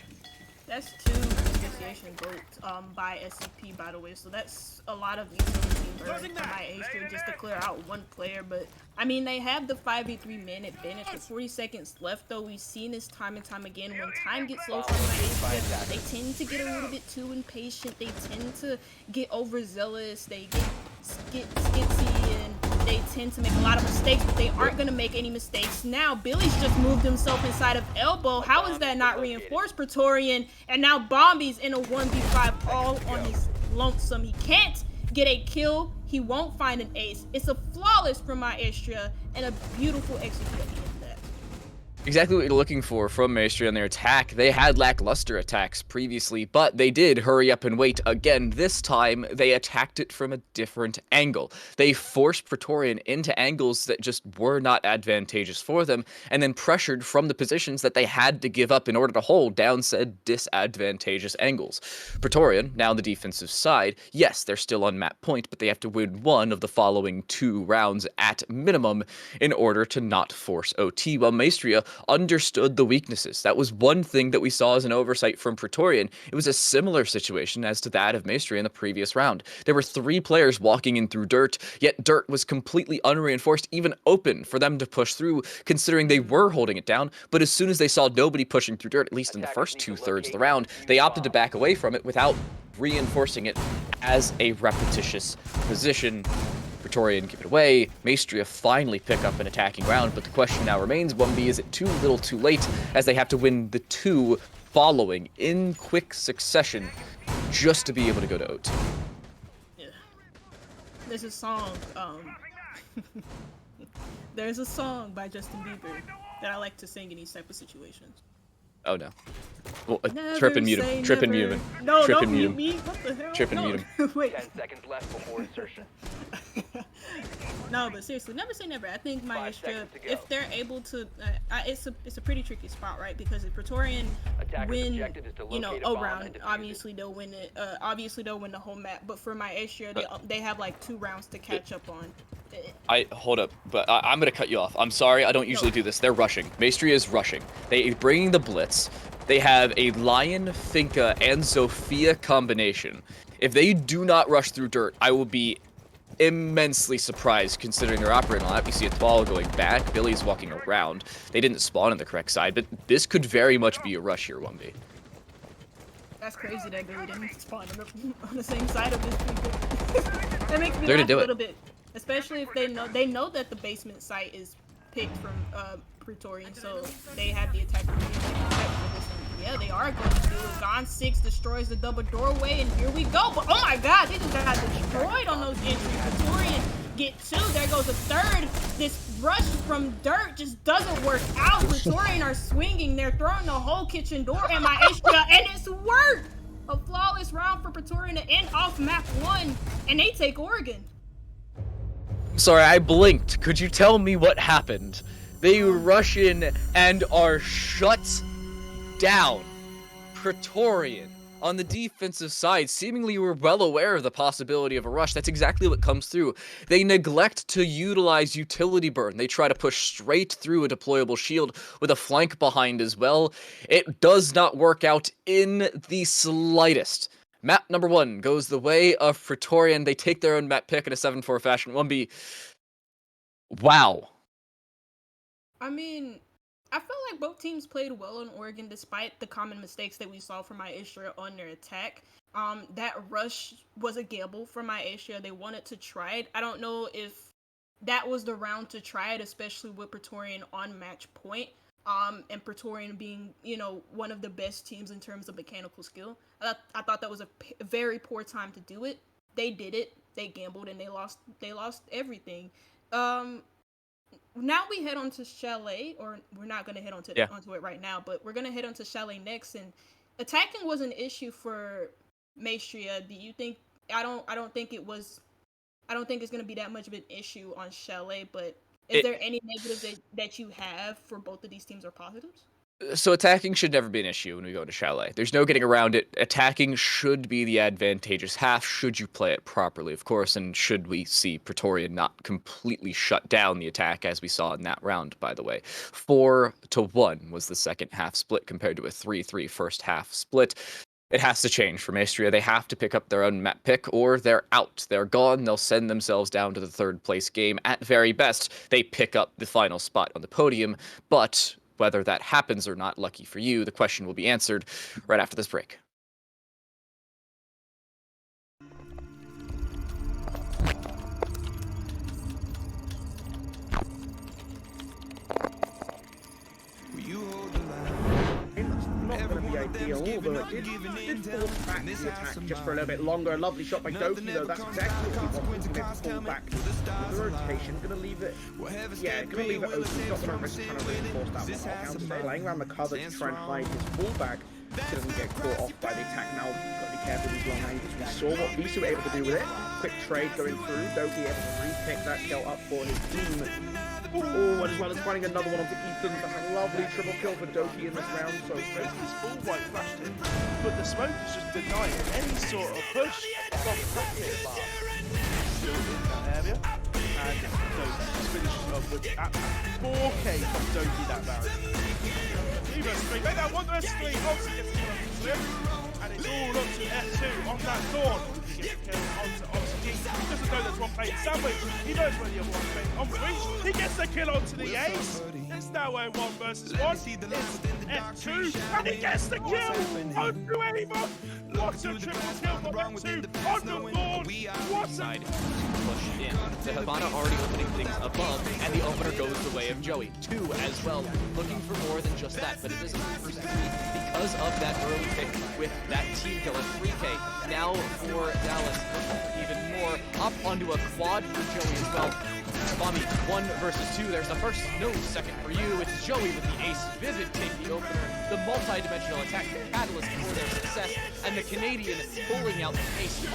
That's 2 asphyxiation bolts by SCP, by the way, so that's a lot of utility burn for my Maestria just to clear out one player. But I mean, they have the 5v3 man advantage with 40 seconds left, though. We've seen this time and time again. When time gets low for my Maestria, they tend to get a little bit too impatient. They tend to get overzealous. They get skitsy, and they tend to make a lot of mistakes, but they aren't going to make any mistakes now. Billy's just moved himself inside of Elbow. How is that not reinforced? Pretorian, and now Bombi's in a 1v5 all on his lonesome. He can't get a kill. He won't find an ace. It's a flawless from Maestria and a beautiful execute at the end of that. Exactly what you're looking for from Maestria in their attack. They had lackluster attacks previously, but they did hurry up and wait again. This time, they attacked it from a different angle. They forced Pretorian into angles that just were not advantageous for them, and then pressured from the positions that they had to give up in order to hold down said disadvantageous angles. Pretorian, now on the defensive side, yes, they're still on map point, but they have to win one of the following 2 rounds at minimum in order to not force OT, while Maestria understood the weaknesses. That was one thing that we saw as an oversight from Pretorian. It was a similar situation as to that of Maestria in the previous round. There were 3 players walking in through dirt, yet dirt was completely unreinforced, even open for them to push through, considering they were holding it down. But as soon as they saw nobody pushing through dirt, at least in the first 2/3 of the round, they opted to back away from it without reinforcing it as a repetitious position. Pretorian give it away. Maestria finally pick up an attacking round, but the question now remains, 1B, is it too little too late, as they have to win the 2 following in quick succession just to be able to go to OT? Yeah. There's a song, there's a song by Justin Bieber that I like to sing in these type of situations. Oh no. Well, trip and mute him. Trip and mute him. No, Trip don't and mute mute him. me. What the hell? Trip and no. mute him. Wait. 10 seconds left before insertion. No, but seriously, never say never. I think Maestria, seconds to go. if they're able to, it's a pretty tricky spot, right? Because if Pretorian Attacker's win, objective is to you know, locate a a bomb round, and defuse obviously they'll win it. Obviously they'll win the whole map. But for Maestria, they have like 2 rounds to catch up on. Hold up, but I'm gonna cut you off. I'm sorry, I don't usually do this. They're rushing. Maestria is rushing. They bringing the blitz. They have a Lion, Finka, and Zofia combination. If they do not rush through dirt, I will be immensely surprised considering they're operating on that. We see a ball going back. Billy's walking around. They didn't spawn on the correct side, but this could very much be a rush here, 1B. That's crazy that Billy didn't spawn on the same side of his people. That makes me They're laugh to do a it. little bit, especially if they know that the basement site is picked from Pretorian, so they have the attacker. Yeah, they are going to do it. Gone 6 destroys the double doorway, and here we go. But oh my God, they just got destroyed on those entries. Pretorian get 2. There goes a 3rd. This rush from dirt just doesn't work out. Pretorian are swinging. They're throwing the whole kitchen door at Maestria, and it's worked. A flawless round for Pretorian to end off map 1, and they take Oregon. Sorry, I blinked. Could you tell me what happened? They rush in and are shut down. Pretorian on the defensive side seemingly were well aware of the possibility of a rush. That's exactly what comes through. They neglect to utilize utility burn. They try to push straight through a deployable shield with a flank behind as well. It does not work out in the slightest. Map number 1 goes the way of Pretorian. They take their own map pick in a 7-4 fashion. 1B. Wow. I mean, I feel like both teams played well in Oregon despite the common mistakes that we saw from Maestria on their attack. That rush was a gamble for Maestria. They wanted to try it. I don't know if that was the round to try it, especially with Pretorian on match point. And Pretorian being, one of the best teams in terms of mechanical skill. I thought that was a very poor time to do it. They did it. They gambled and they lost. They lost everything. Now we head on to Chalet, or we're not gonna head onto it right now, but we're gonna head on to Chalet next. And attacking was an issue for Maestria. Do you think? I don't think it was. I don't think it's gonna be that much of an issue on Chalet, but is there any negatives that you have for both of these teams or positives? So attacking should never be an issue when we go to Chalet. There's no getting around it. Attacking should be the advantageous half, should you play it properly, of course, and should we see Pretorian not completely shut down the attack as we saw in that round, by the way. 4-1 was the second half split compared to a 3-3 first half split. It has to change for Maestria. They have to pick up their own map pick, or they're out. They're gone. They'll send themselves down to the third place game. At very best, they pick up the final spot on the podium, but whether that happens or not, lucky for you, the question will be answered right after this break. Not going to be ideal, although it did force back the attack just for a little bit longer. A lovely shot by Doki, though. That's exactly what he wanted to get pull back the rotation. Going to leave it, going to leave it open. He's not going to risk trying to reinforce that one off. Counter playing around the cover to try and hide his fullback so he doesn't get caught off by the attack. Now, you've got to be careful with these long angles. We saw what Visu were able to do with it. Quick trade going through. Doki able to re-pick that kill up for his team. Oh, and as well as finding another one onto Ethan. That's a lovely triple kill for Doki in this round. So Doki's full white flashed him, but the smoke is just denying any sort of push from the cockpit bar. Still in that area, and Doki finishes off with 4K from Doki that round. 3 make that 1 versus 3. Obviously gets the kill on the slip, and it's all up to F2 on that Thorn. He gets the kill onto Oxygen. He doesn't know there's one playing sandwich. He knows where the other one's playing on breach. He gets the kill onto the ace. It's now a 1 versus 1. It's F2, and he gets the kill onto Ava. What a triple kill from F2 on the Thorn. What a push in. The Havana already opening things above, and the opener goes the way of Joey. 2 as well, looking for more than just that, but it is a 3 versus 3 because of that early pick with that team kill at 3K. Now for Dallas, even more, up onto a quad for Joey as well. Bobby, 1 versus 2. There's the first, no second for you. It's Joey with the ace. Vivid take the opener. The multi-dimensional attack, the catalyst for their success, and the Canadian pulling out the ace.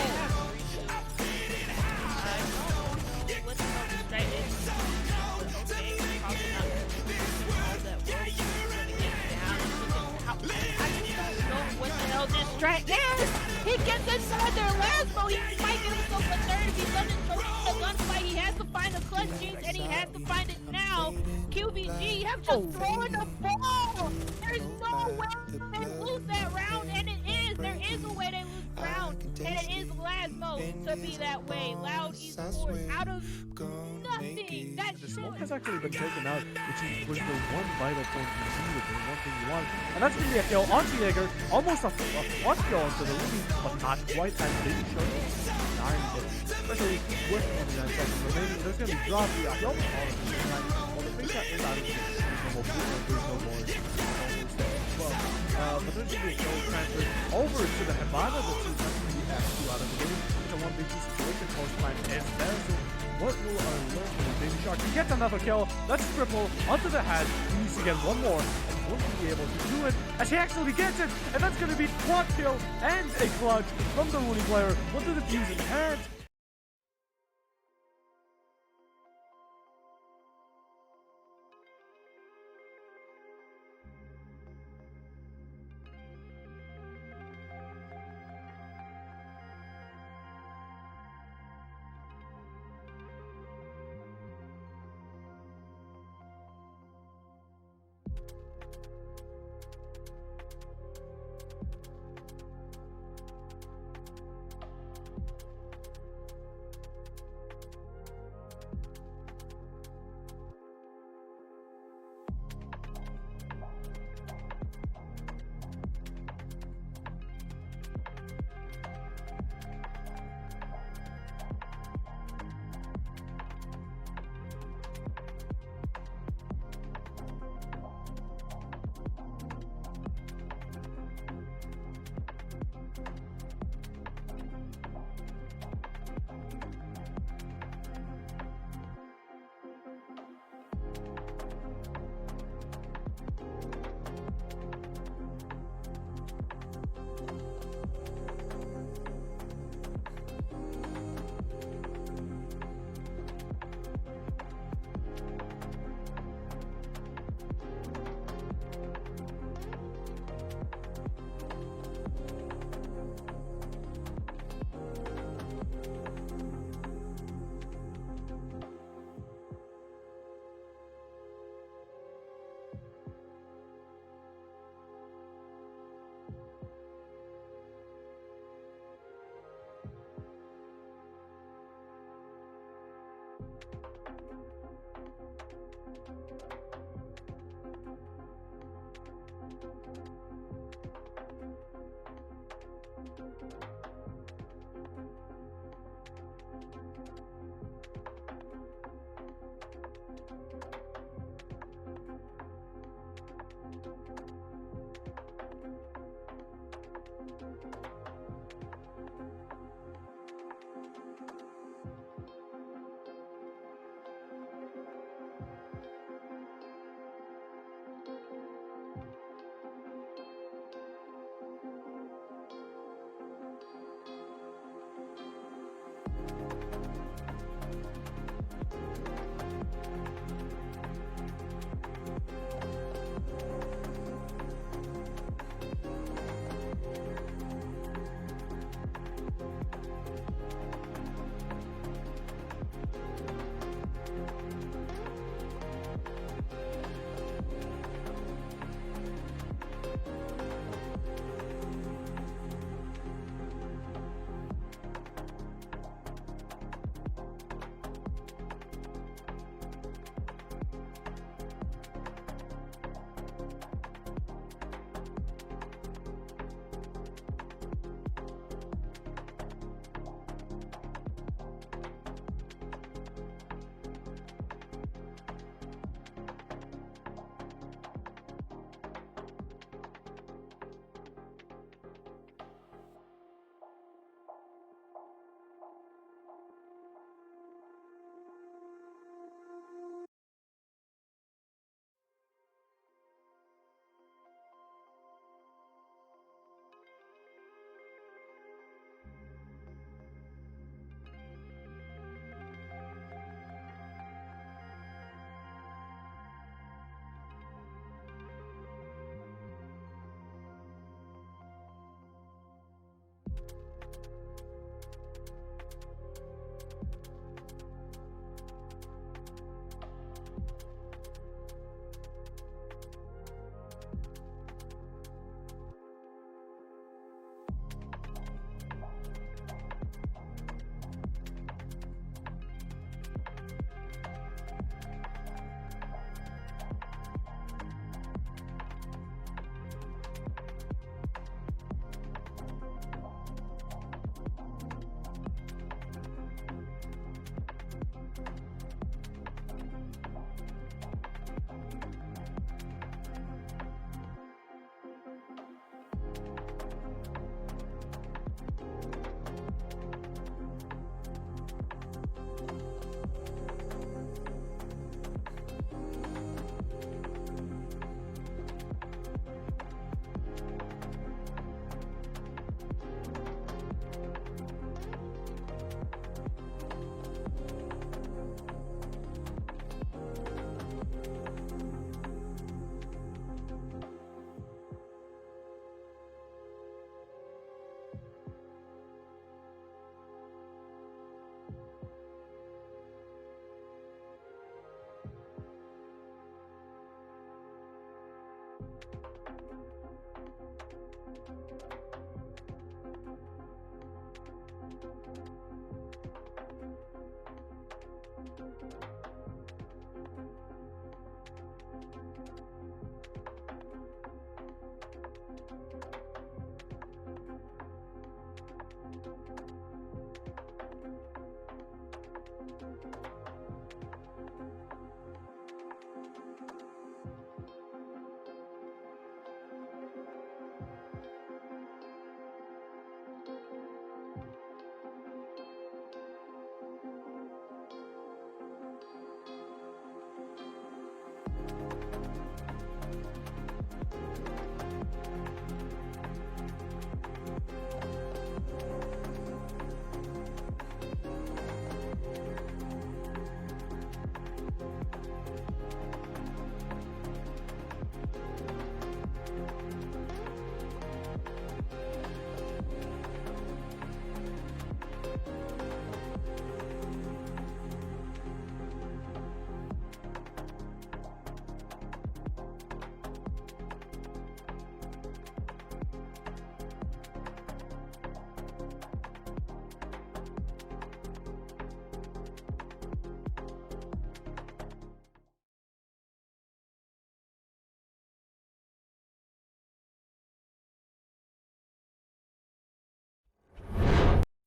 What the hell this strike? Yes! He gets inside their Lasmo. He might get himself a third if he doesn't choke the gunfight. He has to find the clutch juice, and he has to find it now. QVG have just thrown the ball. There's no way they lose that round, and it is. There is a way they lose the round, and it is Lasmo to be that way. Loud Esports out of nothing. That the smoke has actually been taken out, which was the one vital point you needed, the one thing you want. And that's going to be a kill onto Jaeger, almost a flush kill onto the Ruby, but not quite as big show. 9 hits, especially with 29 seconds remaining. There's going to be dropped the all of the time. Well, the thing that is out of the normal blue and there's no more. But there's going to be a kill transfer over to the Havana, the two has to be F2 out of the game. It's a 1v2 situation, post time is there. So what will our learn from the Baby Shark? He gets another kill. That's triple onto the head. He needs to get one more. And won't be able to do it as he actually gets it. And that's going to be quad kill and a clutch from the Rooney player. What the defuse in hand.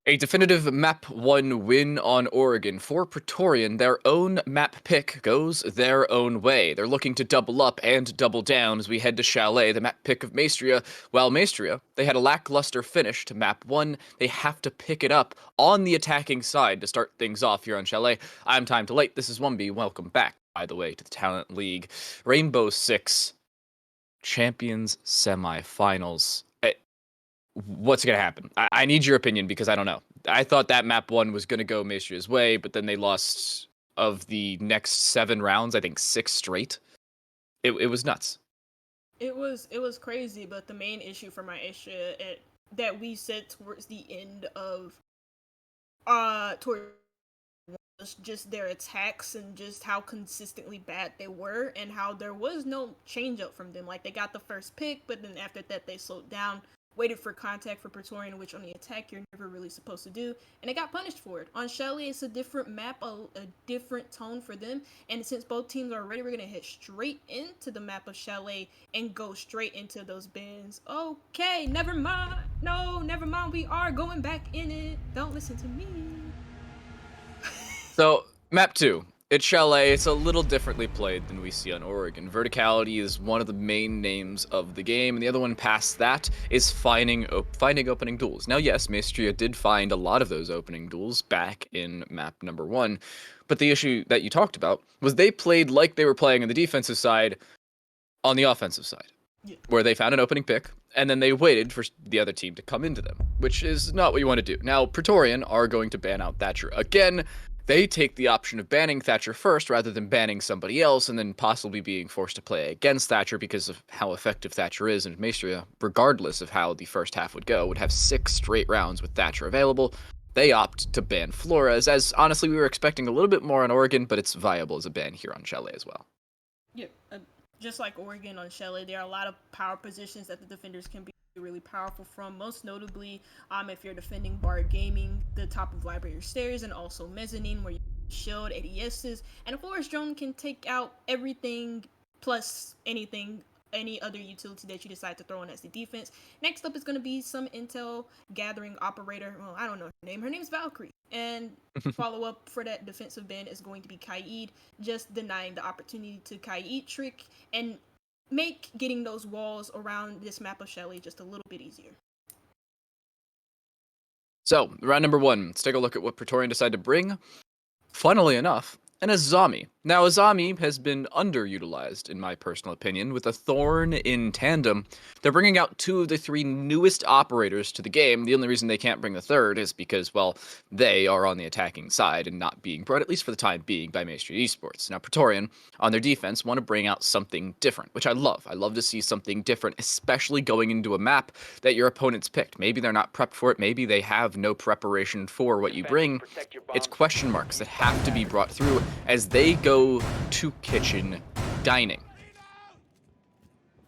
A definitive Map 1 win on Oregon. For Pretorian, their own map pick goes their own way. They're looking to double up and double down as we head to Chalet, the map pick of Maestria. While Maestria, they had a lackluster finish to Map 1. They have to pick it up on the attacking side to start things off here on Chalet. I'm Time to Late. This is 1B. Welcome back, by the way, to the Talent League. Rainbow Six Champions Semifinals. What's going to happen? I need your opinion because I don't know. I thought that map 1 was going to go Maestria's way, but then they lost of the next 7 rounds, I think 6 straight. It was nuts. It was crazy, but the main issue for Maestria that we said towards the end of towards was just their attacks and just how consistently bad they were and how there was no change up from them. Like, they got the first pick, but then after that they slowed down, waited for contact for Pretorian, which on the attack you're never really supposed to do, and they got punished for it. On Chalet, it's a different map, a different tone for them, and since both teams are ready, we're going to head straight into the map of Chalet and go straight into those bins. Okay, never mind. No, never mind. We are going back in it. Don't listen to me. So, map 2. It's Chalet. It's a little differently played than we see on Oregon. Verticality is one of the main names of the game, and the other one past that is finding opening duels. Now, yes, Maestria did find a lot of those opening duels back in map number 1, but the issue that you talked about was they played like they were playing on the defensive side on the offensive side, where they found an opening pick, and then they waited for the other team to come into them, which is not what you want to do. Now, Pretorian are going to ban out Thatcher again. They take the option of banning Thatcher first rather than banning somebody else and then possibly being forced to play against Thatcher because of how effective Thatcher is. And Maestria, regardless of how the first half would go, would have 6 straight rounds with Thatcher available. They opt to ban Flores, as honestly we were expecting a little bit more on Oregon, but it's viable as a ban here on Chalet as well. Yeah, just like Oregon on Chalet, there are a lot of power positions that the defenders can be really powerful from, most notably if you're defending Bard Gaming, the top of Library Stairs, and also Mezzanine, where you shield ADSs, and a Flores drone can take out everything plus anything, any other utility that you decide to throw in as the defense. Next up is going to be some intel gathering operator. Well, I don't know her name. Her name's Valkyrie. And follow up for that defensive ban is going to be Kaid, just denying the opportunity to Kaid trick and make getting those walls around this map of Chalet just a little bit easier. So, round number 1. Let's take a look at what Pretorian decided to bring. Funnily enough, an Azami. Now, Azami has been underutilized, in my personal opinion, with a Thorn in tandem. They're bringing out 2 of the 3 newest operators to the game. The only reason they can't bring the third is because, well, they are on the attacking side and not being brought, at least for the time being, by Maestria Esports. Now, Pretorian, on their defense, want to bring out something different, which I love. I love to see something different, especially going into a map that your opponent's picked. Maybe they're not prepped for it. Maybe they have no preparation for what you bring. It's question marks that have to be brought through as they go to kitchen dining.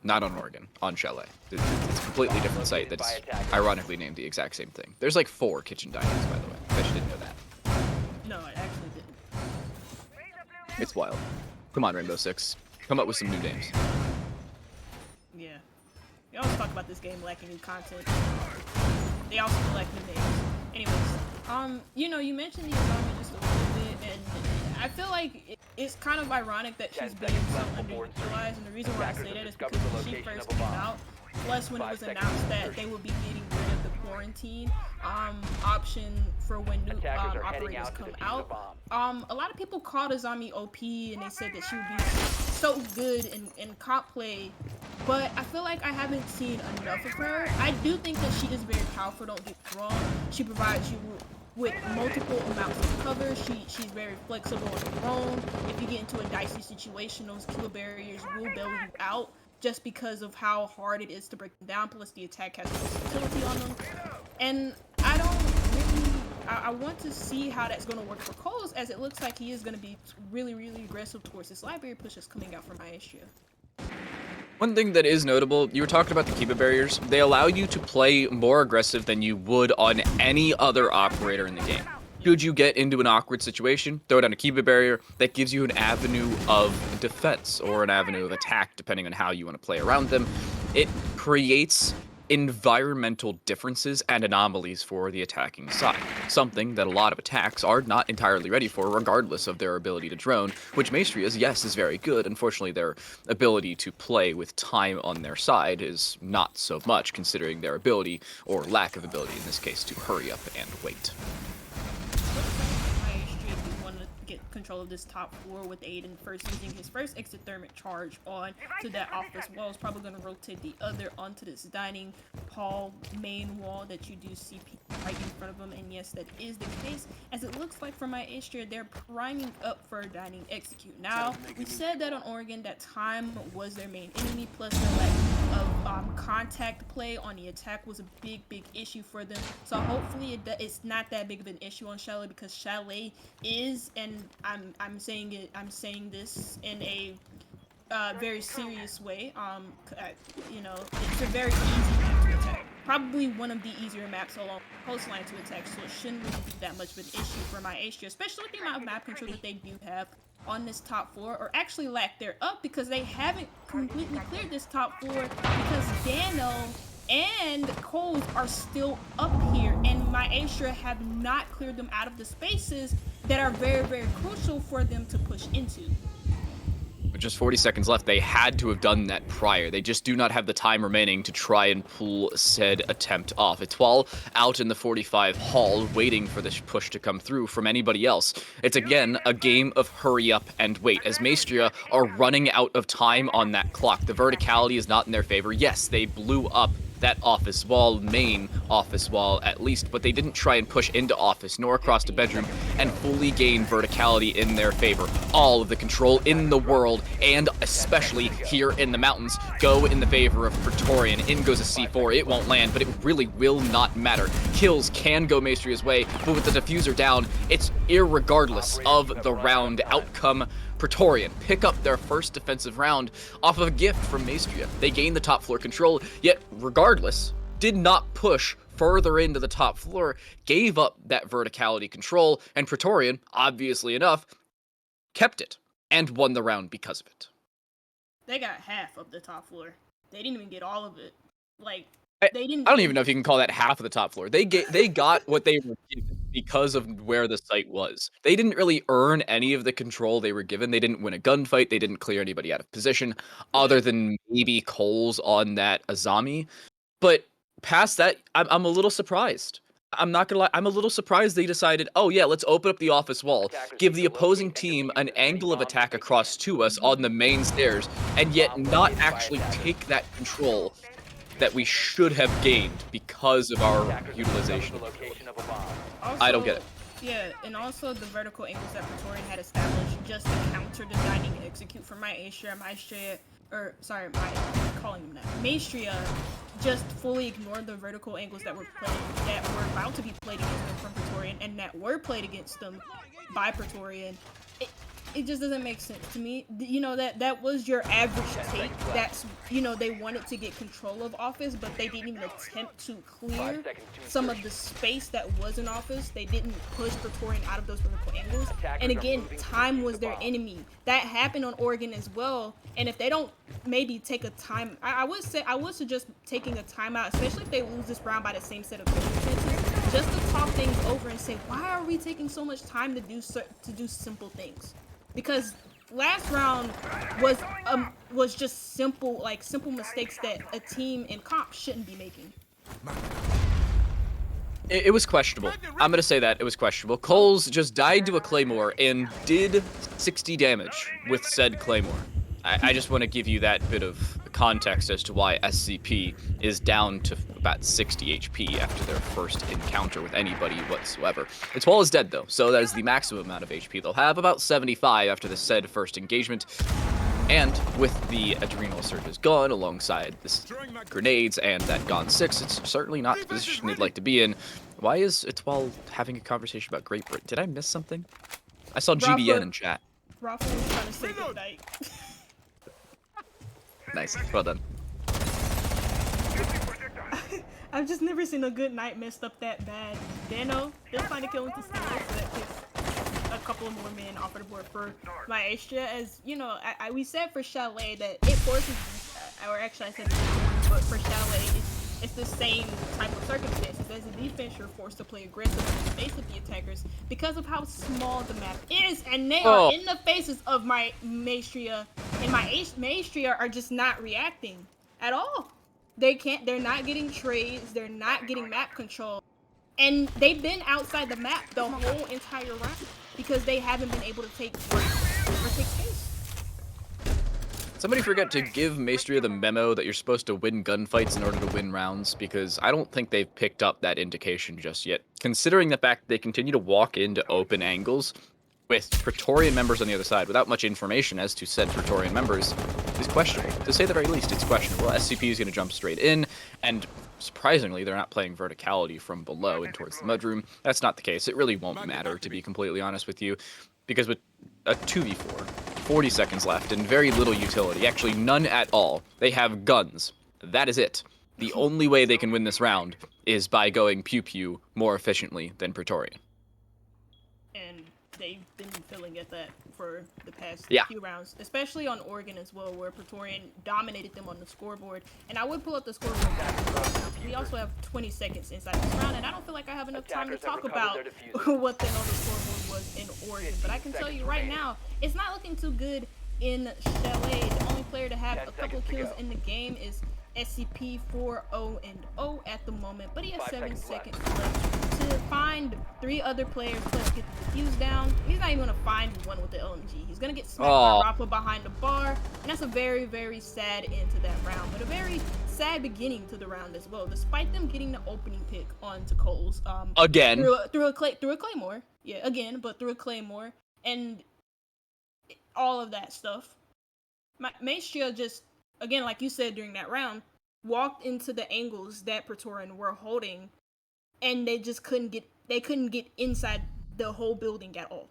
Not on Oregon, on Chalet. It's a completely different site that's ironically named the exact same thing. There's like 4 kitchen dinings, by the way. I bet you didn't know that. No, I actually didn't. It's wild. Come on, Rainbow Six. Come up with some new names. Yeah. We always talk about this game lacking new content. They also lack new names. Anyways, you know, you mentioned the Azami just a little bit, and I feel like it's kind of ironic that she's being so underutilized, and the reason why I say that is because when she first came out, plus when it was announced that they would be getting rid of the quarantine option for when new operators come out, a lot of people called Azami OP, and they said that she would be so good in comp play, but I feel like I haven't seen enough of her. I do think that she is very powerful, don't get me wrong. She provides you with multiple amounts of cover. She's very flexible on her own. If you get into a dicey situation, those kill barriers will bail you out just because of how hard it is to break them down, plus the attack has versatility on them. And I don't really, I want to see how that's going to work for Coles, as it looks like he is going to be really, really aggressive towards his library pushes coming out from Maestria. One thing that is notable, you were talking about the Kiba barriers. They allow you to play more aggressive than you would on any other operator in the game. Should you get into an awkward situation, throw down a Kiba barrier, that gives you an avenue of defense or an avenue of attack, depending on how you want to play around them. It creates environmental differences and anomalies for the attacking side, something that a lot of attacks are not entirely ready for, regardless of their ability to drone, which Maestria's, yes, is very good. Unfortunately, their ability to play with time on their side is not so much, considering their ability, or lack of ability in this case, to hurry up and wait. Control of this top floor with Aiden first using his first exothermic charge on to that office wall. Is probably going to rotate the other onto this dining hall main wall that you do see right in front of them, and yes, that is the case, as it looks like for Maestria they're priming up for a dining execute. Now, we said that on Oregon that time was their main enemy, plus their lack of contact play on the attack was a big issue for them, so hopefully it's not that big of an issue on Chalet, because Chalet is, and I'm saying this in a very serious way, you know, it's a very easy map to attack, probably one of the easier maps along the coastline to attack, so it shouldn't really be that much of an issue for Maestria, especially with the amount of map control that they do have on this top floor, or actually lack thereof, because they haven't completely cleared this top floor, because Dano and Coles are still up here, and Maestria have not cleared them out of the spaces that are very crucial for them to push into. With just 40 seconds left, they had to have done that prior. They just do not have the time remaining to try and pull said attempt off. It's while out in the 45 hall, waiting for this push to come through from anybody else. It's again a game of hurry up and wait, as Maestria are running out of time on that clock. The verticality is not in their favor. Yes, they blew up that office wall, main office wall at least, but they didn't try and push into office nor across the bedroom and fully gain verticality in their favor. All of the control in the world, and especially here in the mountains, go in the favor of Pretorian. In goes a C4, it won't land, but it really will not matter. Kills can go Maestria's way, but with the diffuser down, it's irregardless of the round outcome. Pretorian pick up their first defensive round off of a gift from Maestria. They gain the top floor control, yet regardless, did not push further into the top floor, gave up that verticality control, and Pretorian, obviously enough, kept it and won the round because of it. They got half of the top floor. They didn't even get all of it. Like, they didn't. I don't even know if you can call that half of the top floor. They got what they were given because of where the site was. They didn't really earn any of the control they were given. They didn't win a gunfight. They didn't clear anybody out of position, other than maybe Coles on that Azami. But past that, I'm a little surprised. I'm not gonna lie, I'm a little surprised they decided, oh yeah, let's open up the office wall, give the opposing team an angle of attack across to us on the main stairs, and yet not actually take that control that we should have gained because of our utilization. Also, I don't get it. Yeah, and also the vertical angles that Pretorian had established just to counter the dining execute for Maestria, Maestria just fully ignored the vertical angles that were about to be played against them from Pretorian, and that were played against them by Pretorian. it just doesn't make sense to me. You know, that was your average take. That's, you know, they wanted to get control of Office, but they didn't even attempt to clear some of the space that was in Office. They didn't push Pretorian out of those vertical angles. And again, time was their enemy. That happened on Oregon as well. And if they don't maybe take a time, I would suggest taking a timeout, especially if they lose this round by the same set of circumstances, just to talk things over and say, why are we taking so much time to do simple things? Because last round was just simple mistakes that a team in comp shouldn't be making. It was questionable. I'm gonna say that it was questionable. Coles just died to a Claymore and did 60 damage with said Claymore. I just want to give you that bit of context as to why SCP is down to about 60 HP after their first encounter with anybody whatsoever. Its wall is dead though, so that is the maximum amount of HP they'll have, about 75 after the said first engagement. And with the adrenal surges gone alongside this grenades and that Gone 6, it's certainly not the position they'd like to be in. Why is Etoile having a conversation about Great Britain? Did I miss something? I saw GBN in chat. Rafa was trying to say goodnight. Nice, well done. I've just never seen a good night messed up that bad. Dano, he'll find a kill into steal, so that puts a couple more men off of the board for Maestria. As you know, we said for Chalet that it forces, or actually I said, but for Chalet, it's the same type of circumstances. As a defense, you're forced to play aggressive in the face of the attackers because of how small the map is, and they are in the faces of my Maestria, and my Maestria are just not reacting at all. They're not getting trades, they're not getting map control, and they've been outside the map the whole entire round because they haven't been able to take space. Somebody forget to give Maestria the memo that you're supposed to win gunfights in order to win rounds, because I don't think they've picked up that indication just yet. Considering the fact that they continue to walk into open angles with Pretorian members on the other side without much information as to said Pretorian members is questionable. To say the very least, it's questionable. SCP is going to jump straight in, and surprisingly, they're not playing verticality from below and towards the mudroom. That's not the case. It really won't matter, to be completely honest with you, because with a 2v4, 40 seconds left, and very little utility, actually none at all. They have guns. That is it. The only way they can win this round is by going pew-pew more efficiently than Pretorian. And they've been feeling at that for the past few rounds, especially on Oregon as well, where Pretorian dominated them on the scoreboard. And I would pull up the scoreboard. We also have 20 seconds inside this round, and I don't feel like I have enough time to talk about what the scoreboard was in Oregon. But I can tell you right now, it's not looking too good in Chalet. The only player to have a couple kills in the game is SCP 4-0-0 at the moment, but he has 7 seconds left to find 3 other players to get the defuse down. He's not even going to find one with the LMG. He's going to get smacked by Rafa behind the bar, and that's a very, very sad end to that round, but a very sad beginning to the round as well, despite them getting the opening pick onto Coles. Again. Through a Claymore. Yeah, again, but through a Claymore, and all of that stuff. Maestria just, again, like you said during that round, walked into the angles that Pretorian were holding, and they just couldn't get inside the whole building at all.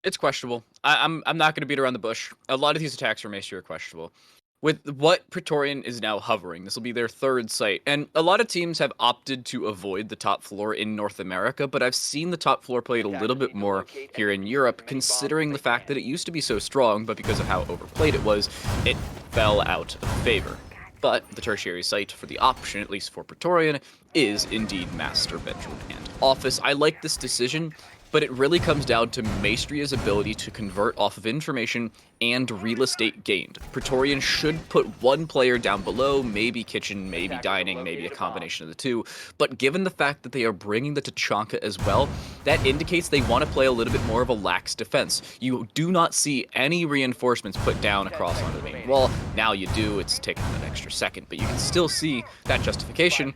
It's questionable. I'm not going to beat around the bush. A lot of these attacks from Maestria are questionable. With what Pretorian is now hovering, this will be their 3rd site, and a lot of teams have opted to avoid the top floor in North America, but I've seen the top floor played a little bit more here in Europe, considering the fact that it used to be so strong, but because of how overplayed it was, it fell out of favor. But the tertiary site for the option, at least for Pretorian, is indeed Master Bedroom and Office. I like this decision, but it really comes down to Maestria's ability to convert off of information and real estate gained. Pretorian should put one player down below, maybe kitchen, maybe dining, maybe a combination of the two, but given the fact that they are bringing the Tachanka as well, that indicates they want to play a little bit more of a lax defense. You do not see any reinforcements put down across onto the main wall. Now you do, it's taking an extra second, but you can still see that justification.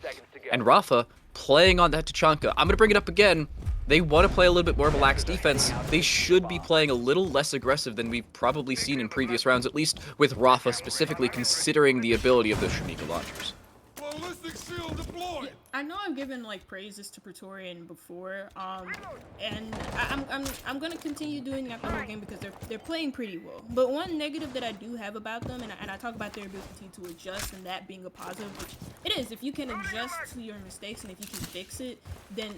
And Rafa playing on that Tachanka. I'm going to bring it up again. They want to play a little bit more of a lax defense. They should be playing a little less aggressive than we've probably seen in previous rounds, at least with Rafa specifically, considering the ability of those Shamika launchers. I know I've given like praises to Pretorian before, and I'm gonna continue doing that the whole game because they're playing pretty well. But one negative that I do have about them, and I talk about their ability to adjust and that being a positive, which it is. If you can adjust to your mistakes and if you can fix it, then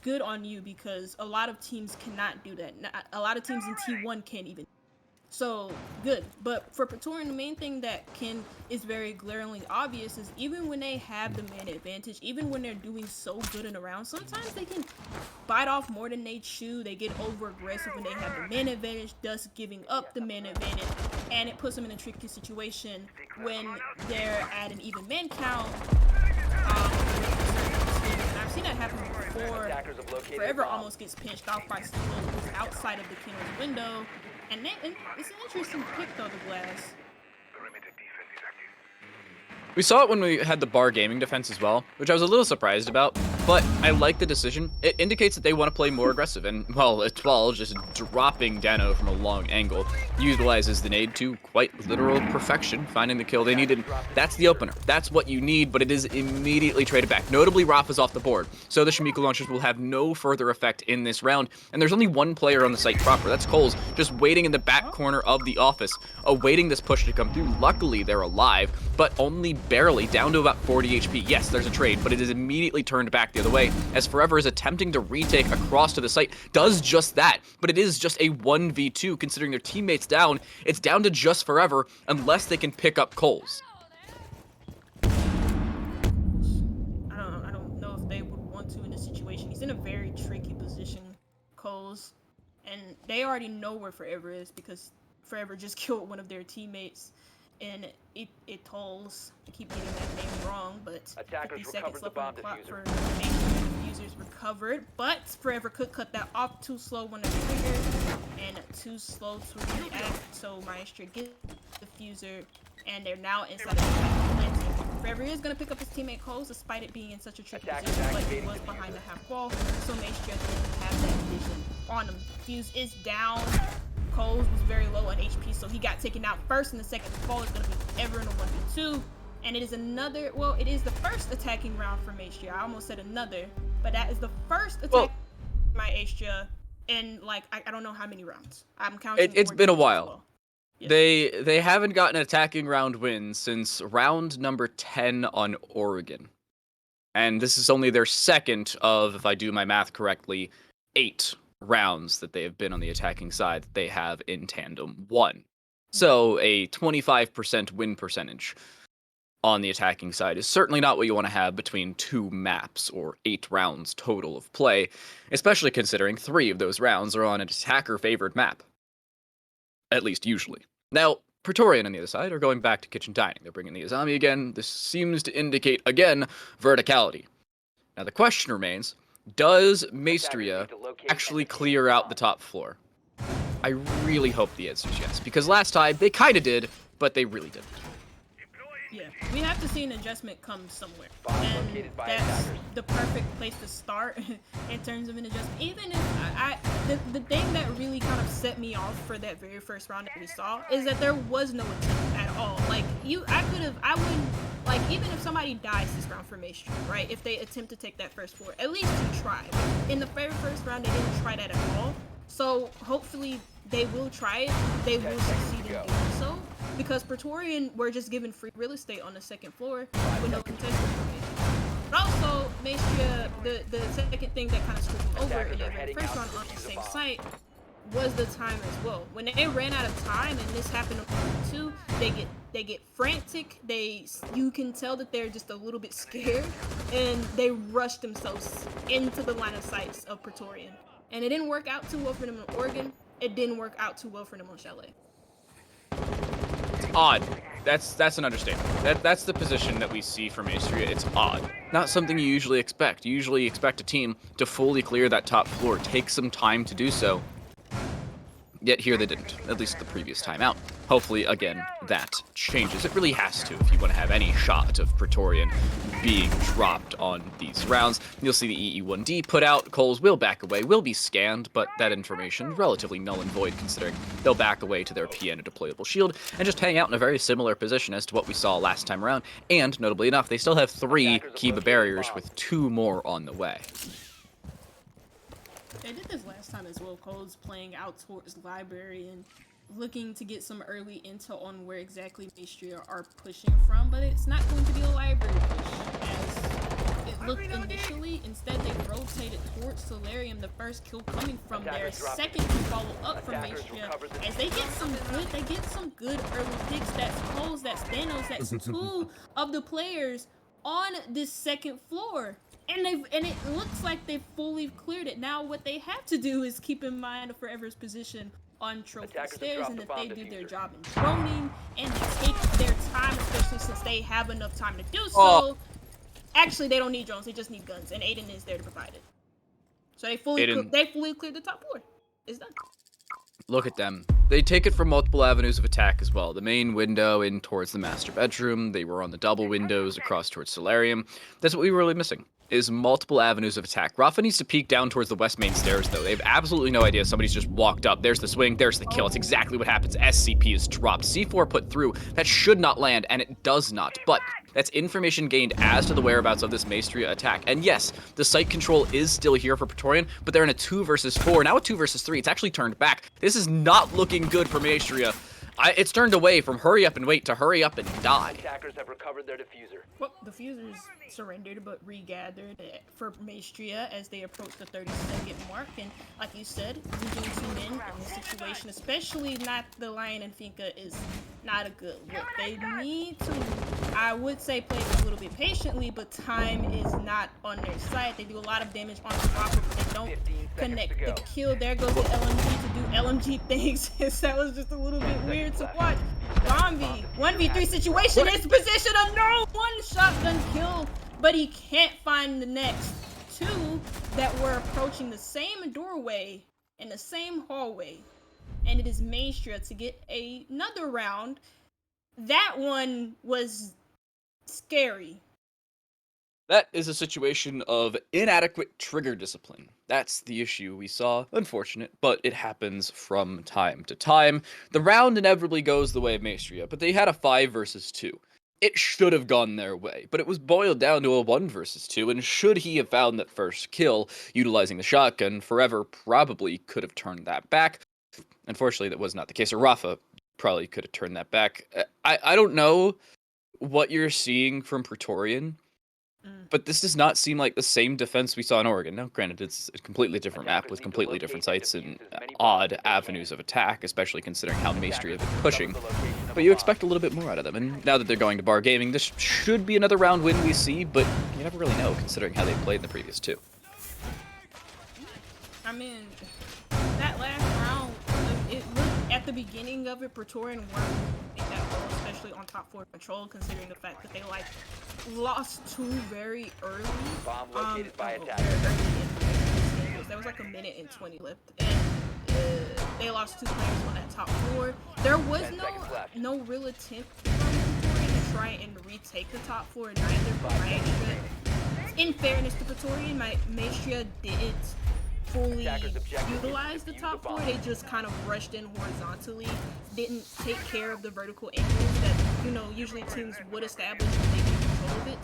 good on you, because a lot of teams cannot do that. A lot of teams in T1 can't even. So good, but for Pretorian, the main thing that is very glaringly obvious is even when they have the man advantage, even when they're doing so good in a round, sometimes they can bite off more than they chew. They get over aggressive when they have the man advantage, thus giving up the man advantage, and it puts them in a tricky situation when they're at an even man count. And I've seen that happen before. Forever almost gets pinched off by Steel, who's outside of the killer's window. And it's an interesting pick, though, the glass. We saw it when we had the bar gaming defense as well, which I was a little surprised about, but I like the decision. It indicates that they want to play more aggressive, and, well, at 12, just dropping Dano from a long angle utilizes the nade to quite literal perfection, finding the kill they needed. That's the opener. That's what you need, but it is immediately traded back. Notably, Rafa's off the board, so the Shamika launchers will have no further effect in this round, and there's only one player on the site proper. That's Coles, just waiting in the back corner of the office, awaiting this push to come through. Luckily, they're alive, but only barely, down to about 40 HP. Yes, there's a trade, but it is immediately turned back the other way, as Forever is attempting to retake across to the site, does just that, but it is just a 1v2, considering their teammates down. It's down to just Forever, unless they can pick up Coles. I don't know if they would want to in this situation. He's in a very tricky position, Coles, and they already know where Forever is because Forever just killed one of their teammates. And it tolls. I keep getting that name wrong, but 50 seconds left on the clock for diffusers recovered. But Forever could cut that off too slow when the trigger, and too slow to react. So Maestria gets the diffuser, and they're now inside of the planting. Forever is gonna pick up his teammate Coles, despite it being in such a tricky position, but he was behind the half wall, so Maestria didn't have that vision on him. Fuse is down. Coles was very low on HP, so he got taken out first, and the second fall is going to be Ever in a 1v2. And it is another, well, it is the first attacking round for Maestria. I almost said another, but that is the first attack for Maestria in, like, I don't know how many rounds. I'm counting. It's been a while. Well. Yes. They haven't gotten an attacking round win since round number 10 on Oregon. And this is only their second of, if I do my math correctly, 8 rounds that they have been on the attacking side that they have in tandem won. So a 25% win percentage on the attacking side is certainly not what you want to have between 2 maps or 8 rounds total of play, especially considering 3 of those rounds are on an attacker-favored map. At least usually. Now, Pretorian on the other side are going back to kitchen dining. They're bringing the Azami again. This seems to indicate, again, verticality. Now the question remains, does Maestria actually clear out the top floor? I really hope the answer is yes, because last time they kind of did, but they really didn't. Yeah, we have to see an adjustment come somewhere, and that's the perfect place to start in terms of an adjustment. Even if the thing that really kind of set me off for that very first round that we saw is that there was no attempt at all. Like I wouldn't, like, even if somebody dies this round for Maestria, right? If they attempt to take that first floor, at least you try. In the very first round, they didn't try that at all. So hopefully they will try it. They will succeed in doing so. Because Pretorian were just given free real estate on the second floor with no contested information. But also, Maestria, the second thing that kind of screwed them over in their very first round on the same site was the time as well. When they ran out of time, and this happened too, they get frantic. You can tell that they're just a little bit scared, and they rush themselves into the line of sights of Pretorian. And it didn't work out too well for them in Oregon. It didn't work out too well for them on Chalet. Odd. That's an understatement. That's the position that we see from Maestria. It's odd. Not something you usually expect. You usually expect a team to fully clear that top floor, take some time to do so. Yet here they didn't, at least the previous time out. Hopefully, again, that changes. It really has to if you want to have any shot of Pretorian being dropped on these rounds. You'll see the EE1D put out. Coles will back away, will be scanned, but that information relatively null and void considering they'll back away to their PN deployable shield and just hang out in a very similar position as to what we saw last time around. And, notably enough, they still have 3 Kiba barriers with 2 more on the way. They did this last time as well. Cole's playing out towards Library and looking to get some early intel on where exactly Maestria are pushing from, but it's not going to be a Library push as it looked initially. Instead, they rotated towards Solarium, the first kill coming from their second to follow up from Maestria. As they get some good early picks. That's Coles, that's Thanos, that's 2 of the players on this second floor. And it looks like they've fully cleared it. Now what they have to do is keep in mind Forever's position on Trophy Stairs, and that they do their job in droning and they take their time, especially since they have enough time to do so. Actually, they don't need drones, they just need guns, and Aiden is there to provide it. So they fully cleared the top floor. It's done. Look at them. They take it from multiple avenues of attack as well. The main window in towards the master bedroom. They were on the double windows across towards Solarium. That's what we were really missing, is multiple avenues of attack. Rafa needs to peek down towards the west main stairs, though. They have absolutely no idea somebody's just walked up. There's the swing, there's the kill. It's exactly what happens. SCP is dropped. C4 put through. That should not land, and it does not. But that's information gained as to the whereabouts of this Maestria attack. And yes, the site control is still here for Pretorian, but they're in a 2 versus 4. Now a 2 versus 3. It's actually turned back. This is not looking good for Maestria. It's turned away from hurry up and wait to hurry up and die. Attackers have recovered their diffuser. Well, diffusers surrendered but regathered for Maestria as they approach the 30-second mark. And like you said, losing 2 men in this situation, especially not the Lion and Finka, is not a good look. They need to, I would say, play a little bit patiently, but time is not on their side. They do a lot of damage on the rocket, but they don't connect the kill. There goes the LMG to do LMG things. That was just a little bit weird to watch. Zombie 1v3 situation is position of no one shotgun kill, but he can't find the next 2 that were approaching the same doorway in the same hallway, and it is Maestria to get another round. That one was scary. That is a situation of inadequate trigger discipline. That's the issue we saw. Unfortunate, but it happens from time to time. The round inevitably goes the way of Maestria, but they had a 5 versus 2. It should have gone their way, but it was boiled down to a 1 versus 2, and should he have found that first kill, utilizing the shotgun, Forever probably could have turned that back. Unfortunately, that was not the case, or Rafa probably could have turned that back. I don't know what you're seeing from Pretorian, but this does not seem like the same defense we saw in Oregon. Now, granted, it's a completely different map with completely different sites and odd avenues of attack, especially considering how Maestria have been pushing. But you expect a little bit more out of them, and now that they're going to Bar Gaming, this should be another round win we see, but you never really know considering how they played in the previous 2. I mean, that last round, it looked at the beginning of it, Pretorian weren't that well, especially on top 4 control, considering the fact that they lost 2 very early. Bomb located by attackers. There was like a minute and 20 left, and they lost 2 players on that top 4. There was no real attempt from Pretorian to try and retake the top 4 neither, but Maestria, in fairness to Pretorian, Maestria didn't fully utilize the top 4. They just kind of rushed in horizontally, didn't take care of the vertical angles that, you know, usually teams would establish when they get control of it.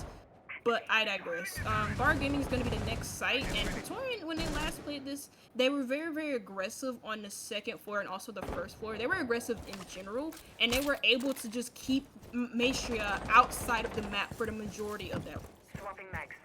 But I digress. Bar Gaming is going to be the next site, and Pretorian, when they last played this, they were very, very aggressive on the second floor and also the first floor. They were aggressive in general, and they were able to just keep Maestria outside of the map for the majority of that. Swapping mags.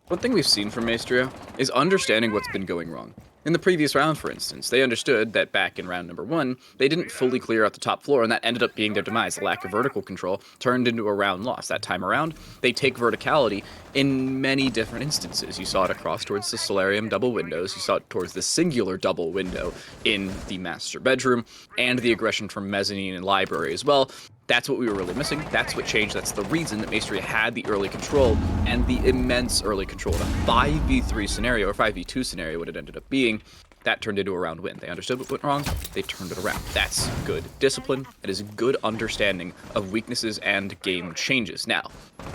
One thing we've seen from Maestria is understanding what's been going wrong. In the previous round, for instance, they understood that back in round number 1, they didn't fully clear out the top floor, and that ended up being their demise. The lack of vertical control turned into a round loss. That time around, they take verticality in many different instances. You saw it across towards the Solarium double windows, you saw it towards the singular double window in the master bedroom, and the aggression from mezzanine and library as well. That's what we were really missing. That's what changed. That's the reason that Maestria had the early control, and the immense early control. The 5v3 scenario, or 5v2 scenario, what it ended up being, That turned into a round win. They understood what went wrong, they turned it around. That's good discipline. That is a good understanding of weaknesses and game changes. Now,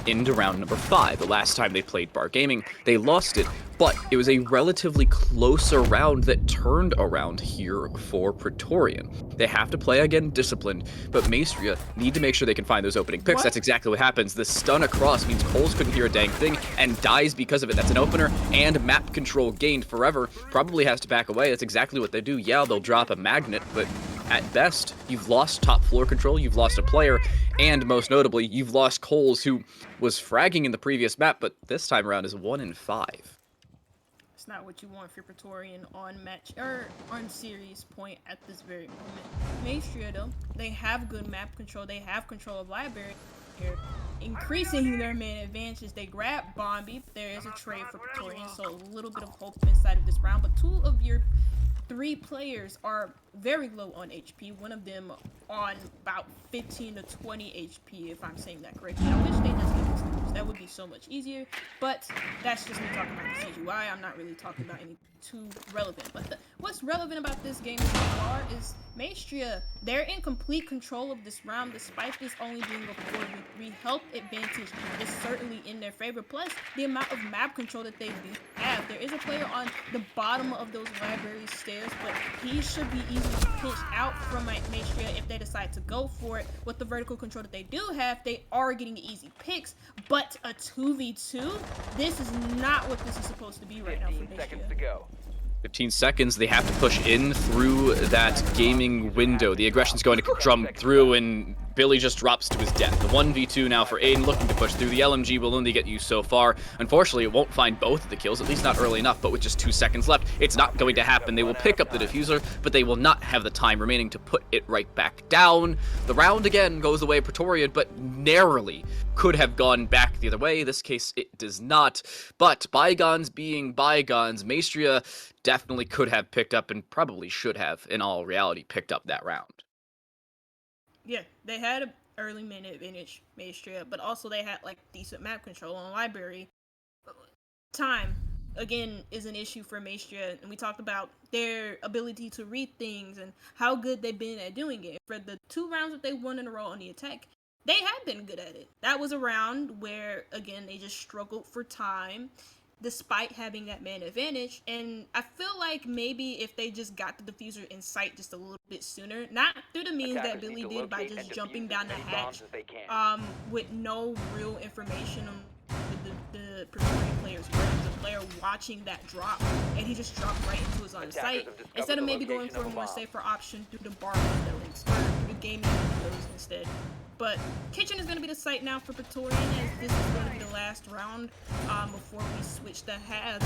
into round number 5. The last time they played Bar Gaming, they lost it, but it was a relatively closer round that turned around here for Pretorian. They have to play again disciplined, but Maestria need to make sure they can find those opening picks. That's exactly what happens. The stun across means Coles couldn't hear a dang thing and dies because of it. That's an opener and map control gained forever. Probably has to back away. That's exactly what they do. Yeah, they'll drop a magnet, but at best, you've lost top floor control, you've lost a player, and most notably, you've lost Coles, who was fragging in the previous map, but this time around is 1 in 5. It's not what you want for Pretorian on match or on series point at this very moment. Maestria though, they have good map control, they have control of library here, increasing their main advantage. They grab Bombi, there is a trade for Pretorian, so a little bit of hope inside of this round, but 2 of your 3 players are very low on HP. One of them on about 15 to 20 HP, if I'm saying that correctly. I wish they just gave us numbers. That would be so much easier. But that's just me talking about the CGY. I'm not really talking about any too relevant. But what's relevant about this game so far is Maestria, they're in complete control of this round, despite this only being a 4v3. Health advantage is certainly in their favor. Plus, the amount of map control that they do have. There is a player on the bottom of those library stairs, but he should be easily pinched out from Maestria if they decide to go for it. With the vertical control that they do have, they are getting easy picks, but a 2v2, this is not what this is supposed to be right now for 15 seconds Maestria. to go. 15 seconds, they have to push in through that gaming window. The aggression's going to drum through, and Billy just drops to his death. The 1v2 now for Aiden, looking to push through. The LMG will only get you so far. Unfortunately, it won't find both of the kills, at least not early enough, but with just 2 seconds left, it's not going to happen. They will pick up the diffuser, but they will not have the time remaining to put it right back down. The round again goes away Pretorian, but narrowly could have gone back the other way. In this case, it does not. But bygones being bygones, Maestria definitely could have picked up, and probably should have, in all reality, picked up that round. Yeah, they had an early minute advantage, Maestria, but also they had like decent map control on library. Time, again, is an issue for Maestria, and we talked about their ability to read things and how good they've been at doing it. For the 2 rounds that they won in a row on the attack, they have been good at it. That was a round where, again, they just struggled for time, despite having that man advantage. And I feel like maybe if they just got the diffuser in sight just a little bit sooner, not through the means that Billy did by just jumping down the hatch, with no real information on the Pretorian players, where the player watching that drop, and he just dropped right into his own sight, instead of maybe going for a more safer option through the bar windows, or through the gaming windows instead. But Kitchen is going to be the site now for Pretorian, as this is going to be the last round before we switch the halves.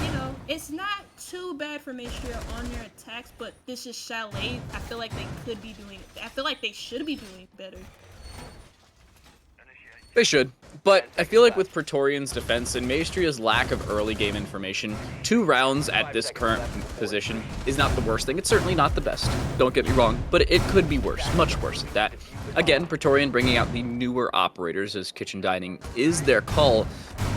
You know, it's not too bad for Maestria on their attacks, but this is Chalet. I feel like they could be doing, I feel like they should be doing better. They should, but I feel like with Pretorian's defense and Maestria's lack of early game information, 2 rounds at this current position is not the worst thing. It's certainly not the best, don't get me wrong, but it could be worse, much worse than that. Again, Pretorian bringing out the newer operators as kitchen dining is their call,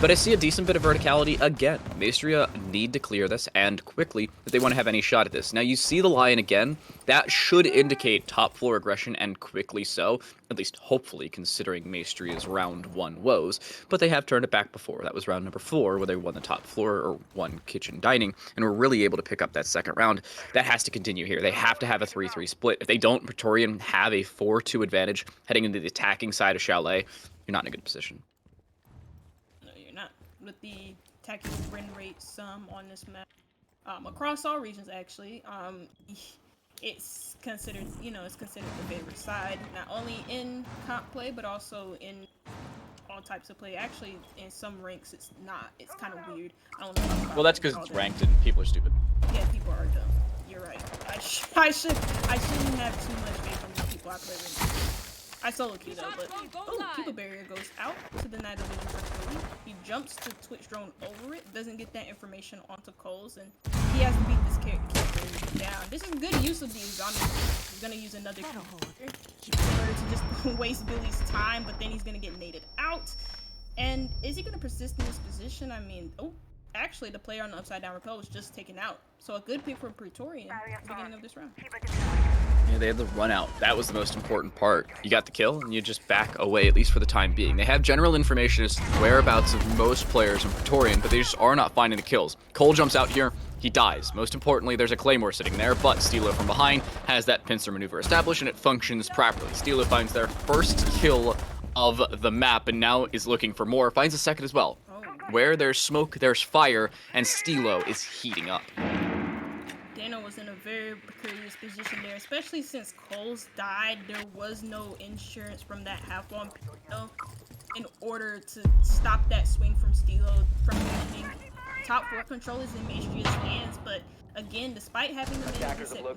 but I see a decent bit of verticality again. Maestria need to clear this, and quickly, if they want to have any shot at this. Now you see the lion again, that should indicate top floor aggression, and quickly so, at least hopefully, considering Maestria's round 1 woes, but they have turned it back before. That was round number 4, where they won the top floor, or won kitchen dining, and were really able to pick up that second round. That has to continue here. They have to have a 3-3 split. If they don't, Pretorian have a 4-2 advantage heading into the attacking side of Chalet. You're not in a good position. No, you're not. With the attacking win rate on this map, across all regions actually, it's considered, you know, it's considered the favorite side, not only in comp play, but also in all types of play. Actually, in some ranks, it's not. It's kind of weird. I don't know. Well, that's because it's ranked and people are stupid. Yeah, people are dumb. You're right. I shouldn't have too much faith in these people I play with. I solo queue though, but Keeper Barrier goes out to the Night Division vertically. He jumps to Twitch drone over it, doesn't get that information onto Coles, and he has to beat this character down. This is good use of the exotic. He's gonna use another Keeper in order to just waste Billy's time, but then he's gonna get naded out. And is he gonna persist in this position? I mean, actually, the player on the upside down repel was just taken out. So a good pick for Pretorian at the beginning of this round. Yeah, they had the run out. That was the most important part. You got the kill, and you just back away, at least for the time being. They have general information as to the whereabouts of most players in Pretorian, but they just are not finding the kills. Cole jumps out here. He dies. Most importantly, there's a Claymore sitting there, but Steelo from behind has that pincer maneuver established, and it functions properly. Steelo finds their first kill of the map, and now is looking for more. Finds a second as well. Where there's smoke, there's fire, and Steelo is heating up. Dano was in a very precarious position there, especially since Cole's died. There was no insurance from that half-on PO in order to stop that swing from Steelo from happening. Top 4 control is in Maestria's hands, but again, despite having the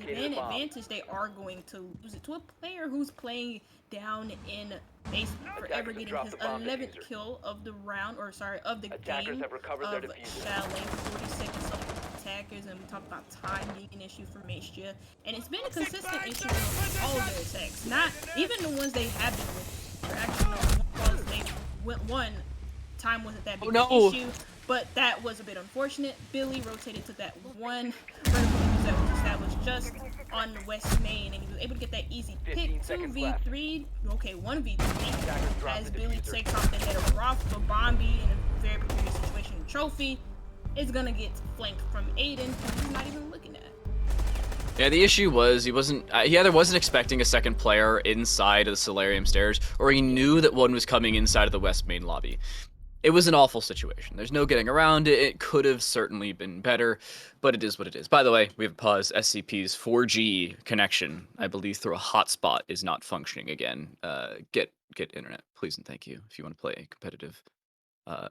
man advantage, they are going to lose it to a player who's playing down in basement, forever getting his 11th kill of the round, or sorry, of the game of Chalet. 40 seconds of attackers, and we talked about time being an issue for Maestria, and it's been a consistent issue with all of their attacks. Not even the ones they have been with. They're actually no, they went one. Time wasn't that big of an issue, but that was a bit unfortunate. Billy rotated to that one vertical that was established just on the west main, and he was able to get that easy pick. 2v3, okay, 1v3, as Billy takes off the head of Roth, but Bombi in a very precarious situation. Trophy is gonna get flanked from Aiden, who he's not even looking at. Yeah, the issue was he either wasn't expecting a second player inside of the Solarium stairs, or he knew that one was coming inside of the west main lobby. It was an awful situation. There's no getting around it. It could have certainly been better, but it is what it is. By the way, we have a pause. SCP's 4G connection, I believe through a hotspot, is not functioning again. Get internet, please and thank you, if you want to play competitive.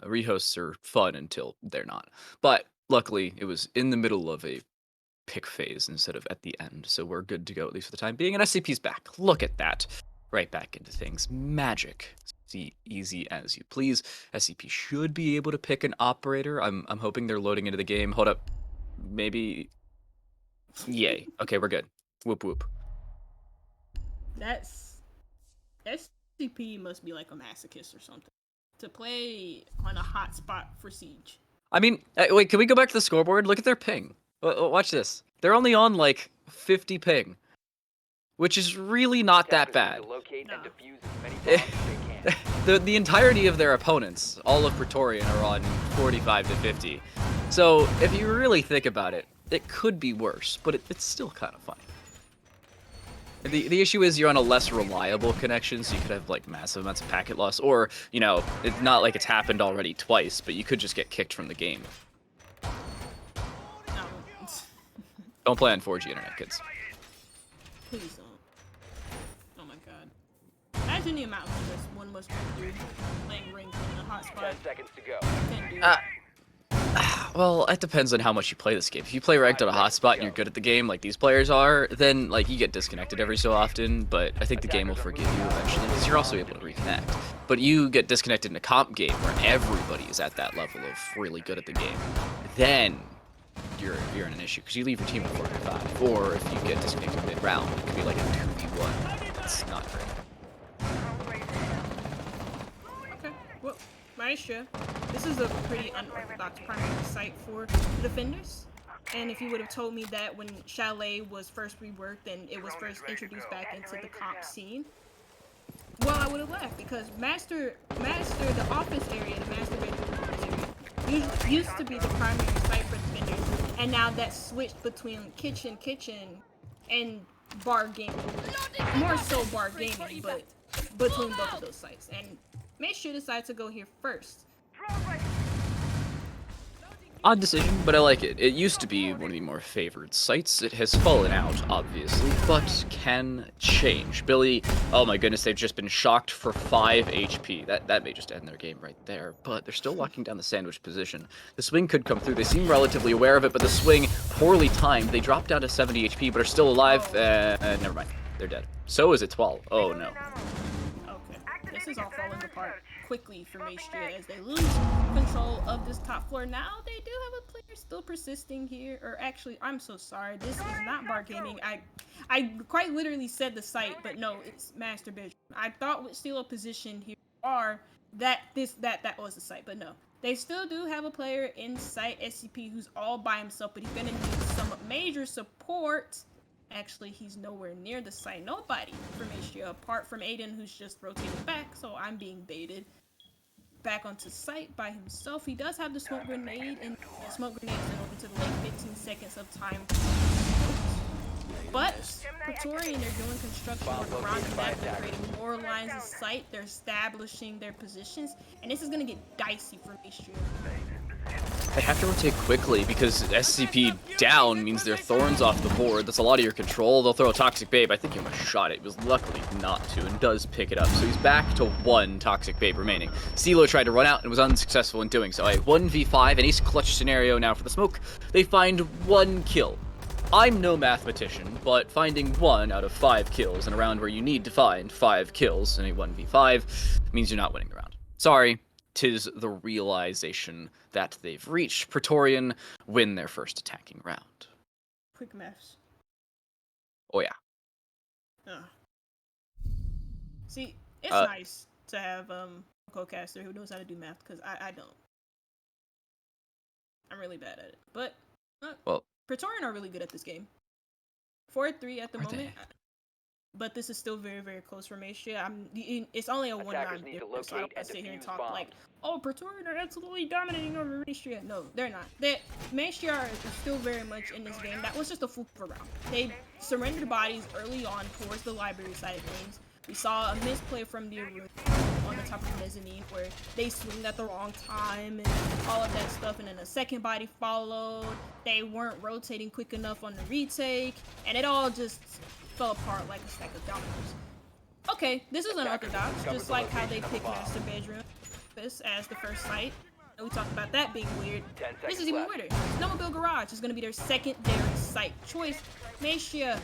Rehosts are fun until they're not. But luckily, it was in the middle of a pick phase instead of at the end, so we're good to go, at least for the time being. And SCP's back. Look at that. Right back into things. Magic. See, easy as you please. SCP should be able to pick an operator. I'm hoping they're loading into the game. Hold up. Maybe. Yay. Okay, we're good. Whoop whoop. That's SCP must be like a masochist or something to play on a hot spot for Siege. I mean, wait, can we go back to the scoreboard? Look at their ping. Watch this. They're only on like 50 ping, which is really not that bad. The entirety of their opponents, all of Pretorian, are on 45 to 50. So if you really think about it, it could be worse, but it's still kind of funny. The issue is you're on a less reliable connection, so you could have like massive amounts of packet loss, or, you know, it's not like it's happened already twice, but you could just get kicked from the game. Don't play on 4G internet, kids. Please don't. Oh my god. Imagine the amount of this one must go through playing rings in a hotspot. 10 seconds to go. Couldn't do it. Well, it depends on how much you play this game. If you play ranked on a hotspot and you're good at the game, like these players are, then like you get disconnected every so often, but I think the game will forgive you eventually, because you're also able to reconnect. But you get disconnected in a comp game where everybody is at that level of really good at the game, then you're in an issue, because you leave your team at 45, or if you get disconnected mid-round, it could be like a 2v1. It's not great. Okay, well, Maestria, this is a pretty unorthodox primary site for the defenders. And if you would have told me that when Chalet was first reworked and it was first introduced back into the comp scene, well, I would have laughed, because Master, the office area, the Master bedroom office area, used to be the primary site for defenders, and now that's switched between kitchen, and bar gaming. More so bar gaming, but between both of those sites. And Maestria decided to go here first. Odd decision, but I like it. It used to be one of the more favored sites. It has fallen out, obviously, but can change. Billy, oh my goodness, they've just been shocked for 5 HP. That may just end their game right there, but they're still locking down the sandwich position. The swing could come through. They seem relatively aware of it, but the swing, poorly timed. They dropped down to 70 HP, but are still alive. Never mind. They're dead. So is it 12. Oh, no. Okay. This is all falling apart quickly for Maestria as they lose control of this top floor. Now they do have a player still persisting here, or actually, I'm so sorry, this is not bar gaming. I quite literally said the site, but no, it's Master bedroom. I thought with Steelo position here are that was the site, but no. They still do have a player in sight, SCP, who's all by himself, but he's gonna need some major support. Actually, he's nowhere near the site. Nobody from Maestria, apart from Aiden, who's just rotating back, so I'm being baited back onto site by himself. He does have the smoke grenade, and the smoke grenade is over to the late 15 seconds of time. But Pretorian, they're doing construction work around the map. They're creating more lines of sight. They're establishing their positions, and this is gonna get dicey for Maestria. They have to rotate quickly because SCP down means their Thorns off the board. That's a lot of your control. They'll throw a Toxic Babe. I think he almost shot it. He was luckily not to and does pick it up. So he's back to 1 Toxic Babe remaining. CeeLo tried to run out and was unsuccessful in doing so. A 1v5, an ace clutch scenario now for the smoke. They find 1 kill. I'm no mathematician, but finding 1 out of 5 kills in a round where you need to find 5 kills in a 1v5 means you're not winning the round. Sorry. 'Tis the realization that they've reached. Pretorian win their first attacking round. Quick maths. Oh yeah. See, it's nice to have a co-caster who knows how to do math, because I don't. I'm really bad at it. But well, Pretorian are really good at this game. 4-3 at the moment. they? But this is still very, very close for Maestria. It's only a 1-9 difference, so I don't want to sit here and talk like, oh, Pretorian are absolutely dominating over Maestria. No, they're not. Maestria are still very much in this game. That was just a fluke of a round. They surrendered bodies early on towards the library side of things. We saw a misplay from the Aruna on the top of the mezzanine where they swinged at the wrong time and all of that stuff, and then a second body followed. They weren't rotating quick enough on the retake, and it all just fell apart like a stack of dominoes. Okay, this is unorthodox, just like how they picked Master Bedroom as the first site. And we talked about that being weird. This is even weirder. Snowmobile Garage is going to be their secondary site choice. Maestria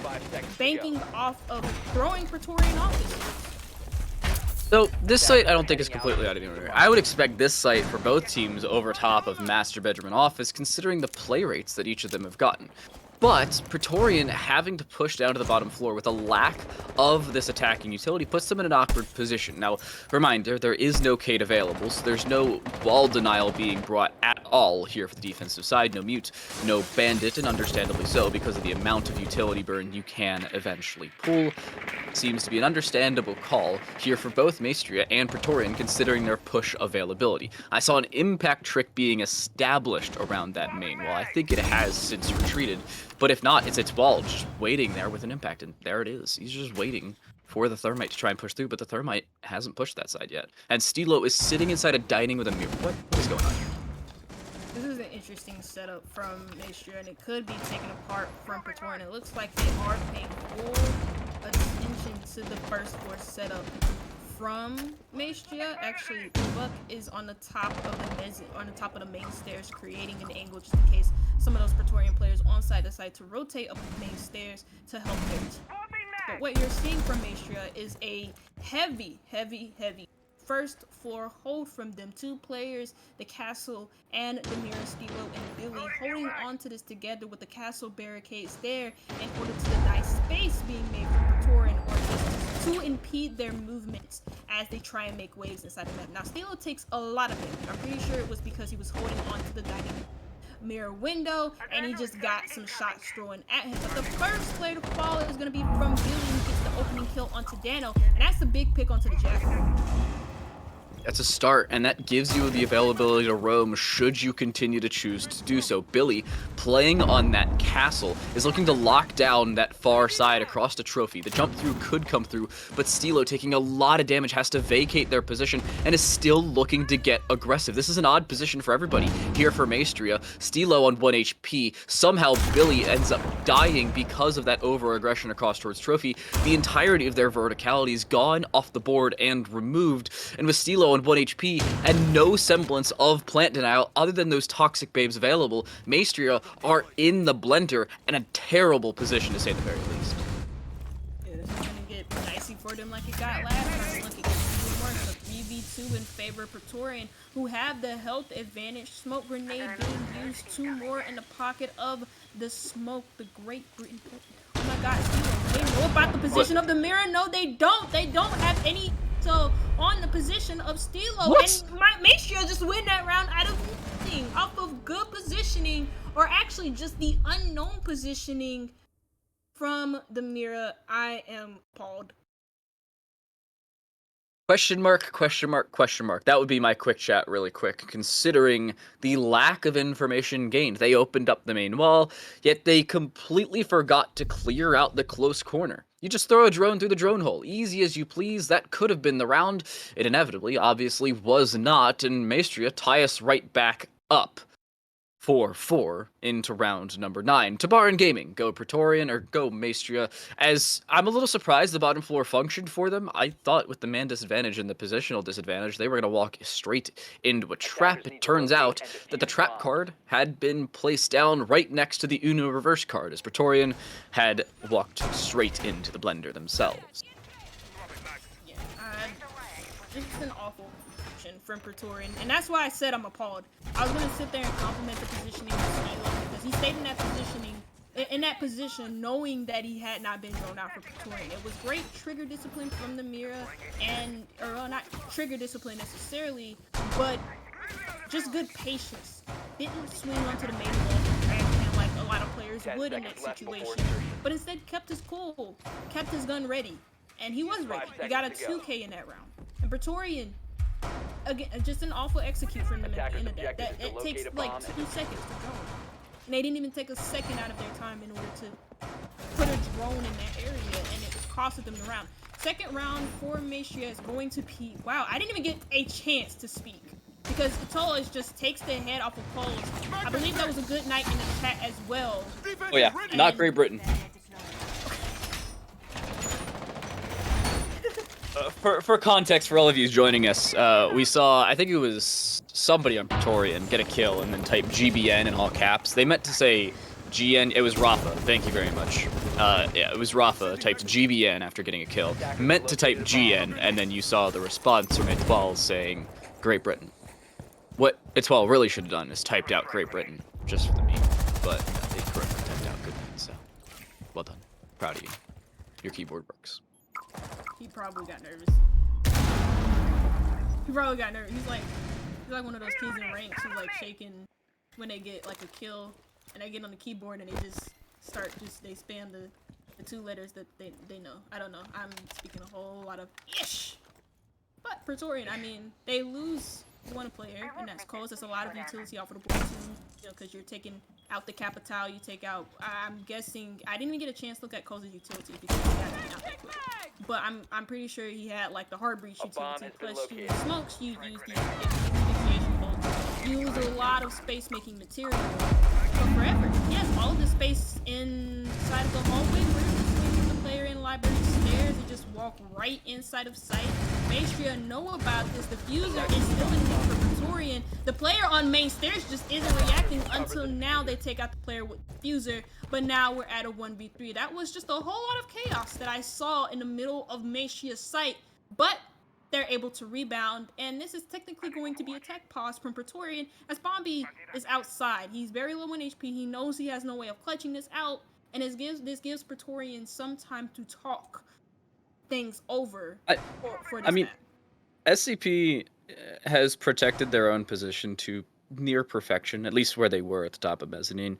banking off of throwing Pretorian off this. So this site I don't think is completely out of the ordinary. I would expect this site for both teams over top of Master Bedroom and Office, considering the play rates that each of them have gotten. But Pretorian having to push down to the bottom floor with a lack of this attacking utility puts them in an awkward position. Now, reminder, there is no Kate available, so there's no wall denial being brought at all here for the defensive side. No Mute, no Bandit, and understandably so, because of the amount of utility burn you can eventually pull. Seems to be an understandable call here for both Maestria and Pretorian, considering their push availability. I saw an impact trick being established around that main wall. I think it has since retreated. But if not, it's its wall just waiting there with an impact, and there it is. He's just waiting for the Thermite to try and push through, but the Thermite hasn't pushed that side yet. And Stilo is sitting inside a dining with a mirror. What is going on here? This is an interesting setup from Maestria, and it could be taken apart from Pretorian. It looks like they are paying full attention to the first floor setup from Maestria. Actually, Buck is on the top of the main stairs, creating an angle just in case some of those Pretorian players on side decide to rotate up the main stairs to help their team. But what you're seeing from Maestria is a heavy first floor hold from them. 2 players, the Castle and the Mirror, Stilo and Billy, holding on to this together with the Castle barricades there in order to deny space being made from Pretorian, or just to impede their movements as they try and make waves inside the map. Now, Stilo takes a lot of damage. I'm pretty sure it was because he was holding on to the dining mirror window and he just got some shots thrown at him. But the first player to fall is going to be from Billy, who gets the opening kill onto Dano, and that's a big pick onto the Jack. That's a start, and that gives you the availability to roam should you continue to choose to do so. Billy, playing on that castle, is looking to lock down that far side across the trophy. The jump through could come through, but Stilo, taking a lot of damage, has to vacate their position and is still looking to get aggressive. This is an odd position for everybody. Here for Maestria, Stilo on 1 HP. Somehow Billy ends up dying because of that over-aggression across towards trophy. The entirety of their verticality is gone off the board and removed, and with Stilo on 1 HP and no semblance of plant denial other than those toxic babes available, Maestria are in the blender in a terrible position to say the very least. Yeah, this is gonna get dicey for them like it got last time. Look, it gets more of a 3v2 in favor of Pretorian, who have the health advantage. Smoke grenade being used, 2 more in the pocket of the smoke. The Great Britain. Oh my god, Stilo, they know about the position of the mirror? No, they don't. They don't have any. So on the position of Stilo, What? and Maestria just win that round out of nothing, off of good positioning, or actually just the unknown positioning from the Mira. I am appalled. Question mark, question mark, question mark. That would be my quick chat really quick, considering the lack of information gained. They opened up the main wall, yet they completely forgot to clear out the close corner. You just throw a drone through the drone hole. Easy as you please, that could have been the round. It inevitably, obviously, was not, and Maestria tie us right back up. 4-4 into round number 9. Tabaran Gaming, go Pretorian or go Maestria. As I'm a little surprised the bottom floor functioned for them. I thought with the man disadvantage and the positional disadvantage, they were going to walk straight into a trap. It turns out that the trap card had been placed down right next to the Uno reverse card, as Pretorian had walked straight into the blender themselves. Yeah, it's an awful position from Pretorian, and that's why I said I'm appalled. I was gonna sit there and compliment the positioning of Stilo because he stayed in that position knowing that he had not been thrown out for Pretorian. It was great trigger discipline from the Mira, or not trigger discipline necessarily, but just good patience. Didn't swing onto the main wall like a lot of players would in that situation, but instead kept his cool, kept his gun ready, and he was ready. He got a 2K in that round. And Pretorian, again, just an awful execute from them at the end of that. It takes like 2 seconds to drone. And they didn't even take a second out of their time in order to put a drone in that area, and it costed them the round. Second round for Maestria is going to be, wow, I didn't even get a chance to speak because Atola just takes the head off of Coles. I believe that was a good night in the chat as well. Oh yeah, not Great Britain. For context, for all of you joining us, we saw, I think it was somebody on Pretorian get a kill and then type GBN in all caps. They meant to say GN, it was Rafa, thank you very much. Yeah, it was Rafa typed GBN after getting a kill. Meant to type GN, and then you saw the response from Etoile saying Great Britain. What Etoile really should have done is typed out Great Britain, just for the meme. But they correctly typed out good night, so well done. Proud of you. Your keyboard works. He probably got nervous. He's like one of those kids in ranks who's like shaking when they get like a kill and they get on the keyboard and they just they spam the 2 letters that they know. I don't know. I'm speaking a whole lot of ish. But Pretorian, I mean, they lose one player, and that's Coles. That's a lot of utility off of the board too, you know, because you're taking out the Capital, you take out, I'm guessing, I didn't even get a chance to look at Coles' utility because he got taken out that quick. But I'm pretty sure he had like the hard breach utility, plus you smokes, you use the asphyxiation bolts, use a lot of space making material. But forever, yes, all of the space inside of the hallway, where you swing the player in library stairs and just walk right inside of sight. Maestria know about this. The fuser is still in the for Pretorian. The player on main stairs just isn't reacting until now they take out the player with the fuser, but now we're at a 1v3. That was just a whole lot of chaos that I saw in the middle of Maestria's site, but they're able to rebound, and this is technically going to be a tech pause from Pretorian as Bombi is outside. He's very low in HP. He knows he has no way of clutching this out, and this gives Pretorian some time to talk things over for this map. SCP has protected their own position to near perfection, at least where they were at the top of Mezzanine.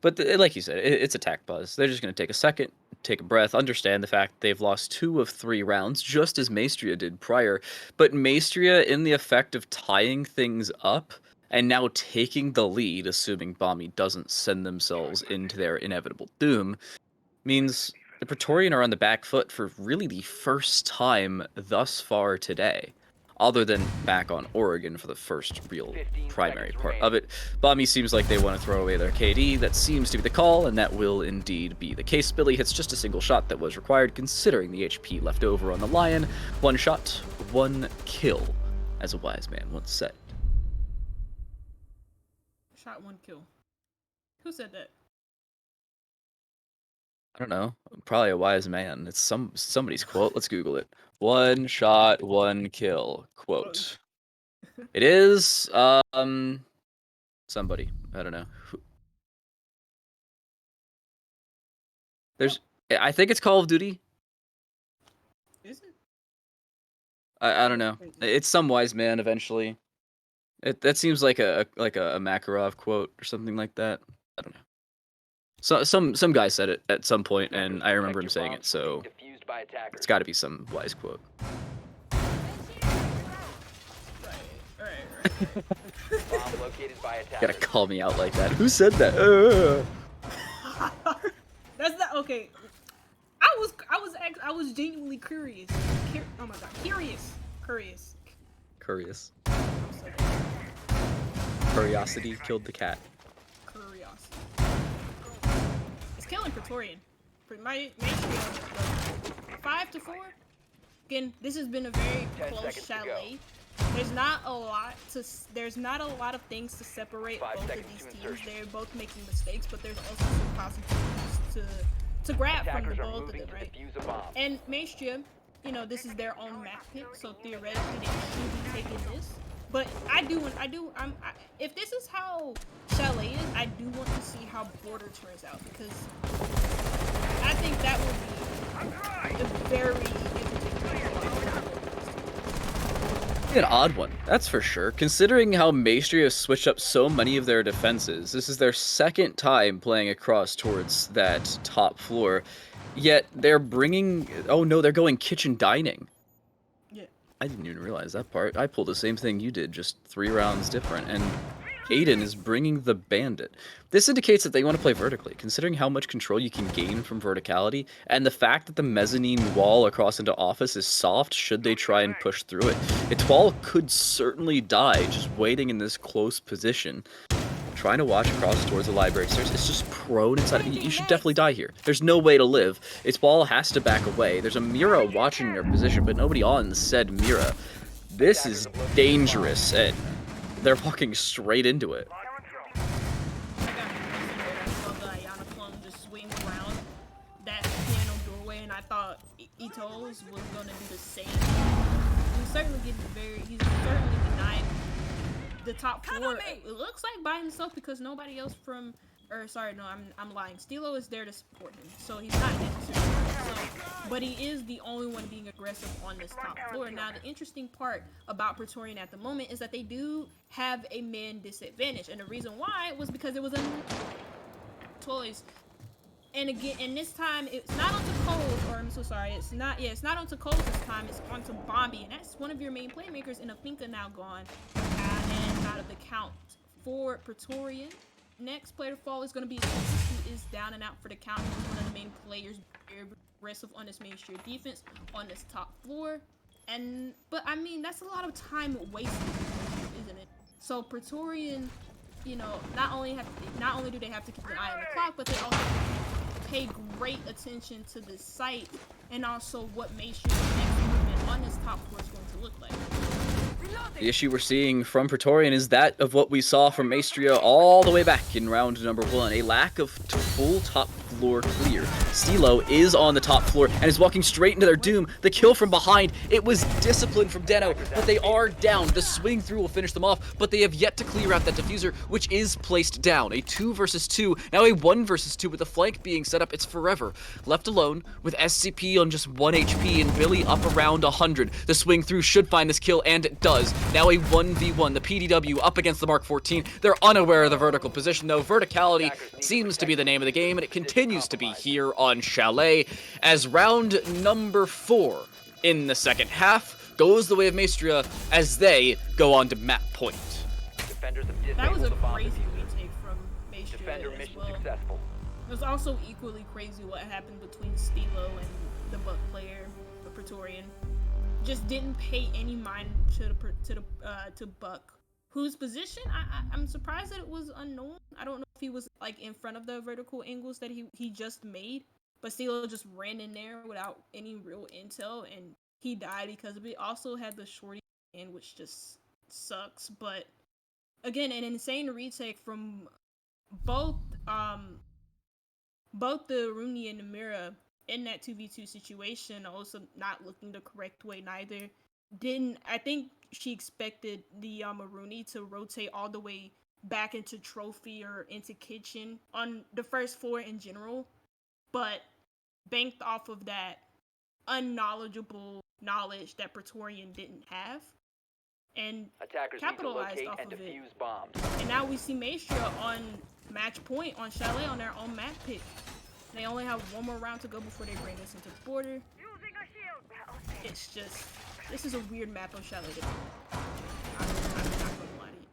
But like you said, it's a tack buzz. They're just going to take a second, take a breath, understand the fact they've lost 2 of 3 rounds, just as Maestria did prior. But Maestria, in the effect of tying things up and now taking the lead, assuming Bombi doesn't send themselves into their inevitable doom, means the Pretorian are on the back foot for really the first time thus far today, other than back on Oregon for the first real primary part of it. Bombi seems like they want to throw away their KD. That seems to be the call, and that will indeed be the case. Billy hits just a single shot that was required, considering the HP left over on the Lion. 1 shot, 1 kill, as a wise man once said. Shot, 1 kill. Who said that? I don't know. Probably a wise man. It's somebody's quote. Let's Google it. 1 shot, 1 kill quote. It is somebody. I don't know. I think it's Call of Duty. Is it? I don't know. It's some wise man eventually. That seems like a Makarov quote or something like that. I don't know. So some guy said it at some point, and I remember him saying it. So Defused by attackers. it's got to be some wise quote. Bomb located by Gotta attackers. call me out like that. Who said that? That's not okay. I was genuinely curious. Oh my god, curious. Curious. Curiosity killed the cat. Curiosity. It's killing Pretorian. My Maestria, 5-4. Again, this has been a very 10 close seconds to go. chalet. There's not a lot of things to separate 5 both of seconds these to teams. insertion. They're both making mistakes, but there's also some possibilities to grab from Attackers the are both of moving them, to right? defuse a bomb. And Maestria, you know, this is their own map pick, so theoretically they should be taking this. But if this is how Chalet is, I do want to see how Border turns out, because I think that would be a very interesting. An odd one, that's for sure. Considering how Maestria has switched up so many of their defenses, this is their second time playing across towards that top floor. Yet they're bringing. Oh no, they're going kitchen dining. Yeah. I didn't even realize that part. I pulled the same thing you did, just 3 rounds different. And Aiden is bringing the bandit. This indicates that they want to play vertically, considering how much control you can gain from verticality, and the fact that the mezzanine wall across into office is soft should they try and push through it. Etoile could certainly die just waiting in this close position. Trying to watch across towards the library stairs. It's just prone inside. You should definitely die here. There's no way to live. Its ball has to back away. There's a Mira watching your position, but nobody on said Mira. This is dangerous, and they're walking straight into it. I saw the Ayana clone just swing around that piano doorway, and I thought Ito's was gonna do the same. He's certainly denying the top floor. It looks like by himself, because nobody else from, or sorry, no, I'm lying. Stilo is there to support him, so he's not necessarily by himself, but he is the only one being aggressive on this top floor. Now, the interesting part about Pretorian at the moment is that they do have a man disadvantage, and the reason why was because it was a toys. And again, and this time it's not onto Coles, or I'm so sorry, it's not onto Coles this time, it's onto Bombi, and that's one of your main playmakers, and Afinka now gone and out of the count for Pretorian. Next player to fall is going to be who is down and out for the count. He's one of the main players, very aggressive on this Maestria defense on this top floor. But I mean, that's a lot of time wasted, isn't it? So Pretorian, you know, not only do they have to keep an eye on the clock, but they also pay great attention to the site and also what Maestria's next movement on this top floor is going to look like. The issue we're seeing from Pretorian is that of what we saw from Maestria all the way back in round number 1. A lack of full top floor clear. Stilo is on the top floor and is walking straight into their doom. The kill from behind, it was discipline from Deno, but they are down. The swing through will finish them off, but they have yet to clear out that diffuser, which is placed down. A 2 versus 2, now a 1 versus 2 with the flank being set up. It's forever. Left alone with SCP on just 1 HP and Billy up around 100. The swing through should find this kill, and it does. Now a 1v1, the PDW up against the Mark 14. They're unaware of the vertical position, though. Verticality seems to be the name of the game, and it continues to be here on Chalet, as round number 4 in the second half goes the way of Maestria as they go on to map point. Defenders have That was disabled a the bomb crazy diffuser. retake from Maestria Defender as mission well. successful. It was also equally crazy what happened between Stilo and the Buck player, the Pretorian. Just didn't pay any mind to Buck, whose position I'm surprised that it was unknown. I don't know if he was like in front of the vertical angles that he just made, but Stilo just ran in there without any real intel, and he died because of it. Also had the shorty in, which just sucks. But again, an insane retake from both the Rooney and the Mira in that 2v2 situation, also not looking the correct way neither. I think she expected the Rooney to rotate all the way back into trophy or into kitchen on the first floor in general, but banked off of that unknowledgeable knowledge that Pretorian didn't have, and Attackers need to capitalized locate off and of it. defuse bombs. And now we see Maestria on match point on Chalet on their own map pick. They only have one more round to go before they bring this into the border. It's just, this is a weird map on Chalet to me. I'm not gonna lie to you.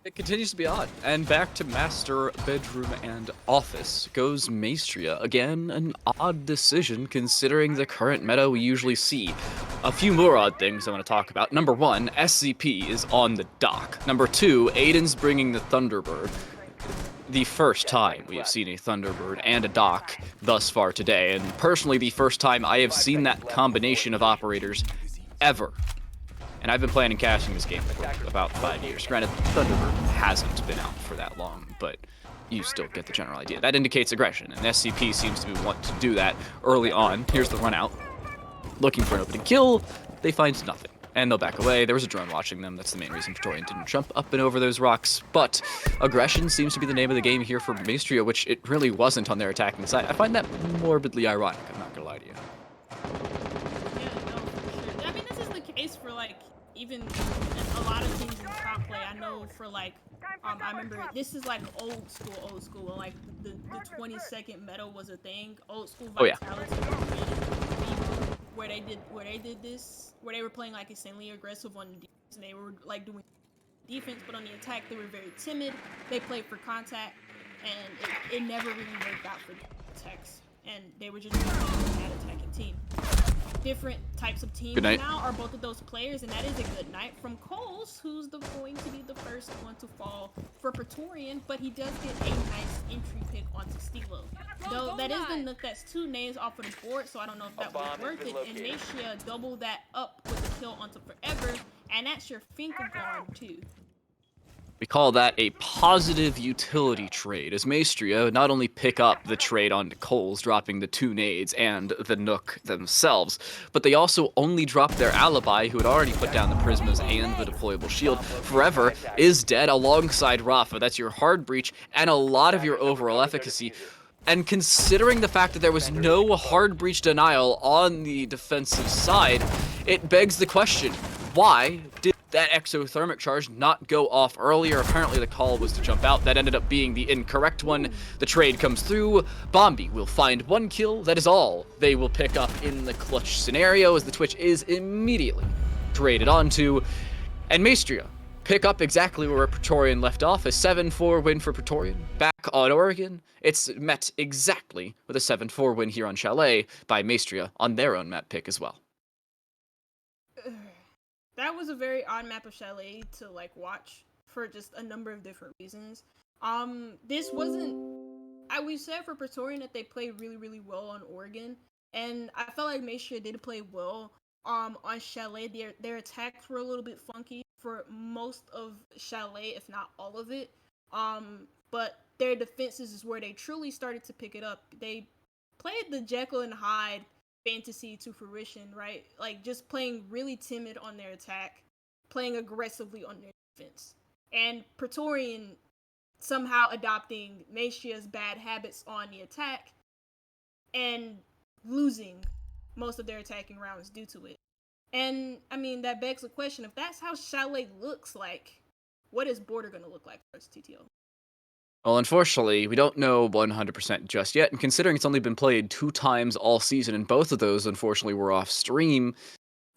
It continues to be odd. And back to master bedroom and office goes Maestria. Again, an odd decision considering the current meta we usually see. A few more odd things I want to talk about. Number one, SCP is on the dock. Number two, Aiden's bringing the Thunderbird. The first time we have seen a Thunderbird and a dock thus far today, and personally the first time I have seen that combination of operators ever. And I've been playing and casting this game for about 5 years. Granted, Thunderbird hasn't been out for that long, but you still get the general idea. That indicates aggression, and SCP seems to want to do that early on. Here's the run out. Looking for an opening kill, they find nothing. And they'll back away. There was a drone watching them. That's the main reason Pretorian didn't jump up and over those rocks. But aggression seems to be the name of the game here for Maestria, which it really wasn't on their attacking side. I find that morbidly ironic, I'm not gonna lie to you. Yeah, no, for sure. I mean, this is the case for, like, even a lot of teams in top play. I know for, like, I remember this is like old school. Like the 20-second meta was a thing. Old school Vitality where they did this, where they were playing like insanely aggressive on defense, and they were like doing defense, but on the attack they were very timid. They played for contact, and it never really worked out for the attacks, and they were just a bad attacking team. Different types of teams now are both of those players, and that is a good night from Coles, who's going to be the first one to fall for Pretorian, but he does get a nice entry pick onto Stilo. Though that is the nook that's 2 names off of the board, so I don't know if that was worth it. And Maestria double that up with a kill onto Forever, and that's your Finkelgarn too. We call that a positive utility trade, as Maestria not only pick up the trade onto Coles, dropping the 2 nades and the Nook themselves, but they also only drop their Alibi, who had already put down the Prismas and the deployable shield. Forever is dead alongside Rafa. That's your hard breach and a lot of your overall efficacy. And considering the fact that there was no hard breach denial on the defensive side, it begs the question, why did that exothermic charge not go off earlier? Apparently the call was to jump out. That ended up being the incorrect one. The trade comes through. Bombi will find 1 kill. That is all they will pick up in the clutch scenario, as the Twitch is immediately traded onto. And Maestria pick up exactly where Pretorian left off. A 7-4 win for Pretorian. Back on Oregon, it's met exactly with a 7-4 win here on Chalet by Maestria on their own map pick as well. That was a very odd map of Chalet to like watch for just a number of different reasons. This wasn't, we said for Pretorian that they played really, really well on Oregon, and I felt like Maestria did play well on Chalet. Their attacks were a little bit funky for most of Chalet, if not all of it. But their defenses is where they truly started to pick it up. They played the Jekyll and Hyde fantasy to fruition, right? Like just playing really timid on their attack, playing aggressively on their defense, and Pretorian somehow adopting Maestria's bad habits on the attack and losing most of their attacking rounds due to it. And I mean, that begs the question, if that's how Chalet looks like, what is Border gonna look like for its TTO? Well, unfortunately, we don't know 100% just yet, and considering it's only been played 2 times all season, and both of those, unfortunately, were off stream,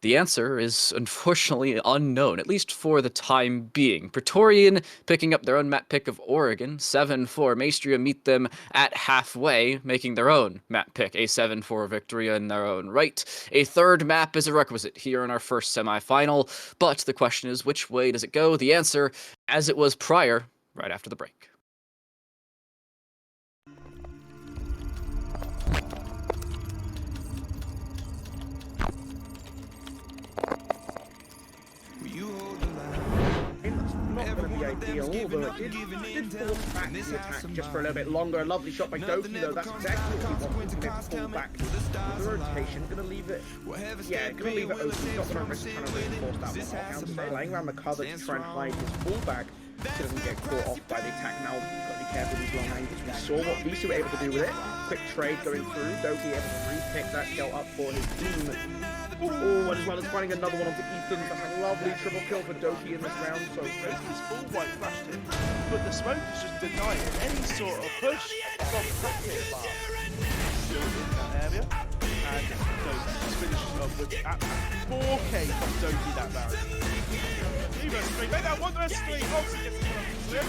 the answer is unfortunately unknown, at least for the time being. Pretorian picking up their own map pick of Oregon, 7-4. Maestria meet them at halfway, making their own map pick, a 7-4 victory in their own right. A third map is a requisite here in our first semifinal, but the question is, which way does it go? The answer, as it was prior, right after the break. Not going to be ideal, although it did force back the attack just for a little bit longer. A lovely shot by Doki, though. That's exactly what he wanted to pull back the rotation. Going to leave it, yeah, going to leave it open. He's not going to risk trying to reinforce that one off. Counter laying around the cover to try and hide his fullback so he doesn't get caught off by the attack. Now, you've got to be careful with these long angles. We saw what these two were able to do with it. Quick trade going through. Doki able to re-pick that kill up for his team. Oh, and as well as finding another one onto Ethan. That's a lovely triple kill for Doki in this round. So Doki's full white flashed him, but the smoke is just denying any sort of push from Pretorian bar. Still in that area, and Doki just finishes up with 4K from Doki that round. 3 versus 3, make that 1 versus 3. Obviously gets the kill on Slim,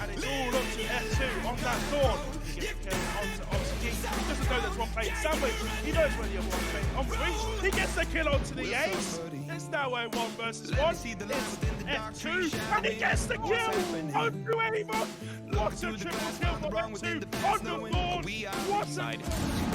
and it's all up to F2 on that Thorn. He gets the kill onto Obsidian. He doesn't know there's one playing sandwich. He knows where the other one's playing on breach. He gets the kill onto the Ace. It's now a 1 versus 1. It's F2, and he gets the kill onto Ava. What a triple kill from F2 on the Thorn. What a Side to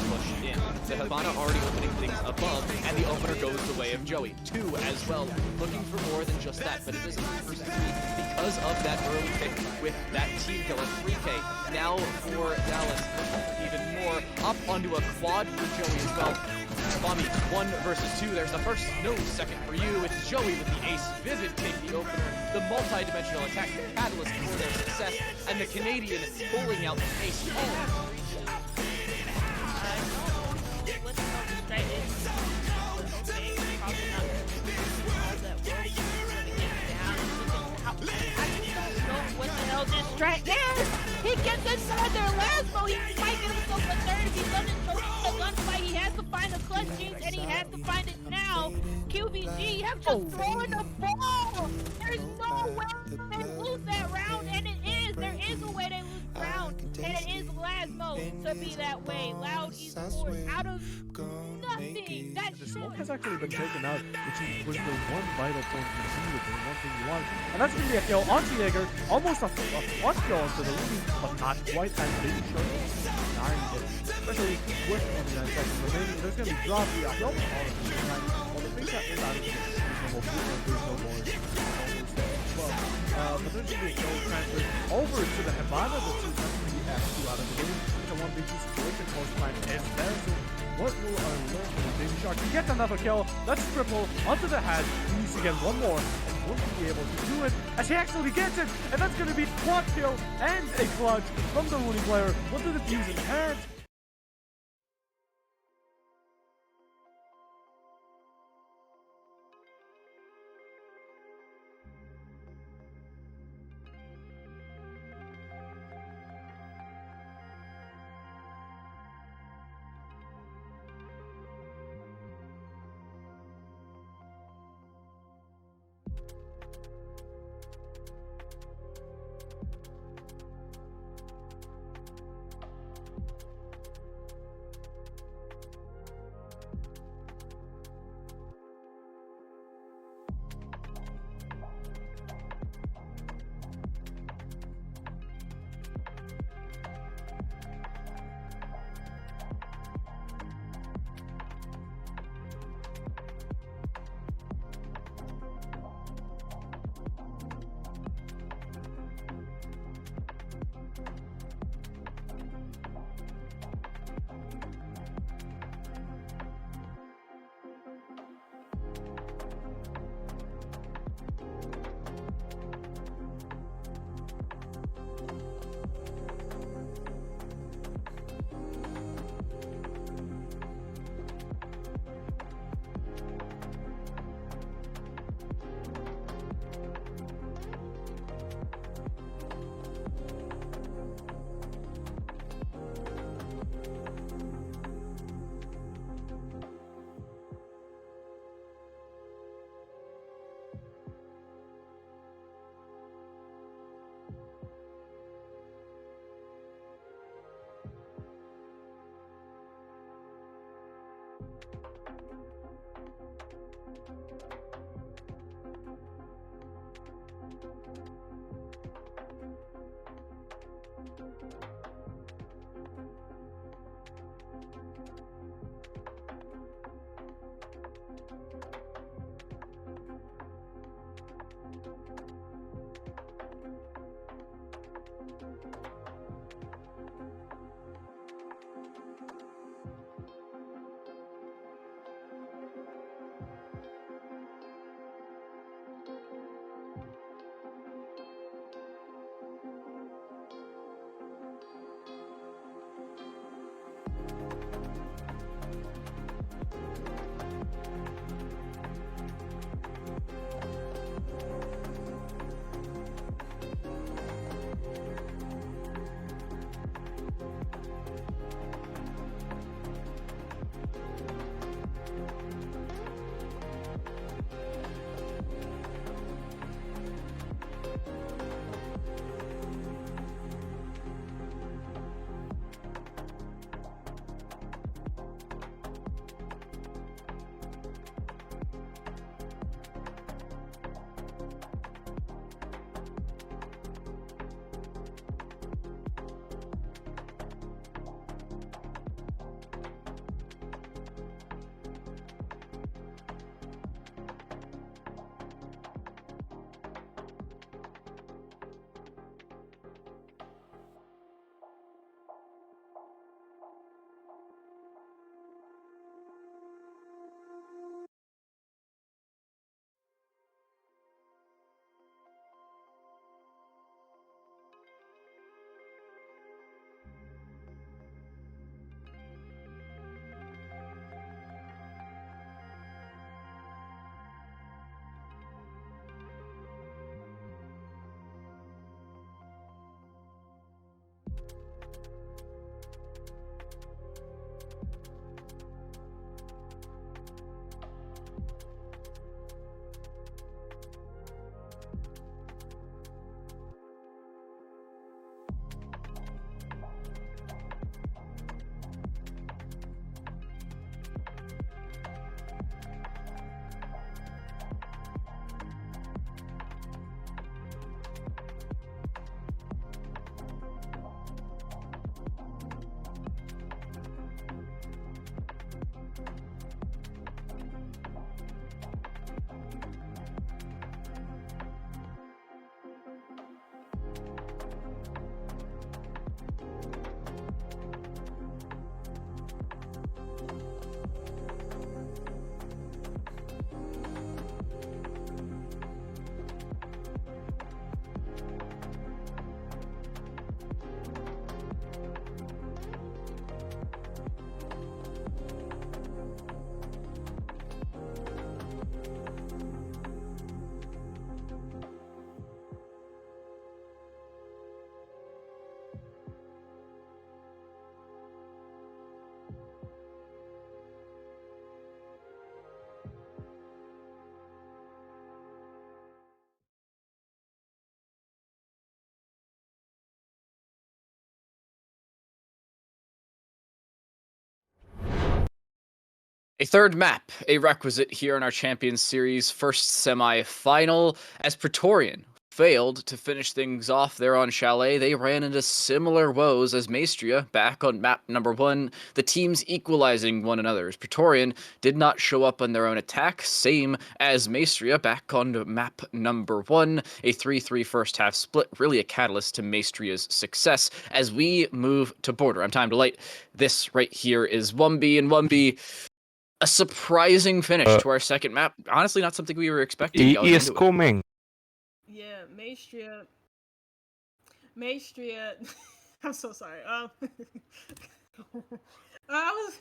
push in. The Hibana already opening things above, and the opener goes the way of Joey. 2 as well, looking for more than just that, but it is a first 3 because of that early pick with that team kill at 3K. Now for Dallas, even more up onto a quad for Joey as well. Bobby, 1 versus 2. There's the first, no second for you. It's Joey with the ace. Vivid take the opener. The multi-dimensional attack, the catalyst for their success, and the Canadian pulling out the ace. What the hell this strat? Yes! He gets inside their lasmo. He might get himself a third if he doesn't choke the gunfight. He has to find the clutch juice, and he has to find it now. QVG have just thrown the ball. There's no way they lose that round, and it is. There is a way they lose the round, and it is lasmo to be that way. Loud Esports out of nothing. That The smoke has actually been taken out, which was the one vital point you needed, the one thing you want. And that's going to be a kill onto Jaeger, almost a quad kill onto the Ruby, but not quite as big a shot. Especially with 29 seconds remaining, there's going to be drop here. I don't know all of this time. Well, the thing that is out of this is no more food, there's no more. But there's going to be a kill transfer over to the Hibana, the 2 F2 out of the game. It's a 1v2 situation, post time is there. So what will our learn from the Baby Shark? He gets another kill. That's triple onto the head. He needs to get one more. And will he be able to do it? As he actually gets it. And that's going to be quad kill and a clutch from the Rooney player. What did the fuse in the head? A third map, a requisite here in our Champions Series first semi-final, as Pretorian failed to finish things off there on Chalet. They ran into similar woes as Maestria back on map number 1, the teams equalizing one another. As Pretorian did not show up on their own attack, same as Maestria back on map number 1. A 3-3 first half split, really a catalyst to Maestria's success as we move to border. I'm time to light. This right here is 1B, and 1B, a surprising finish to our second map. Honestly, not something we were expecting. He going is into it. coming. Yeah, Maestria. I'm so sorry. I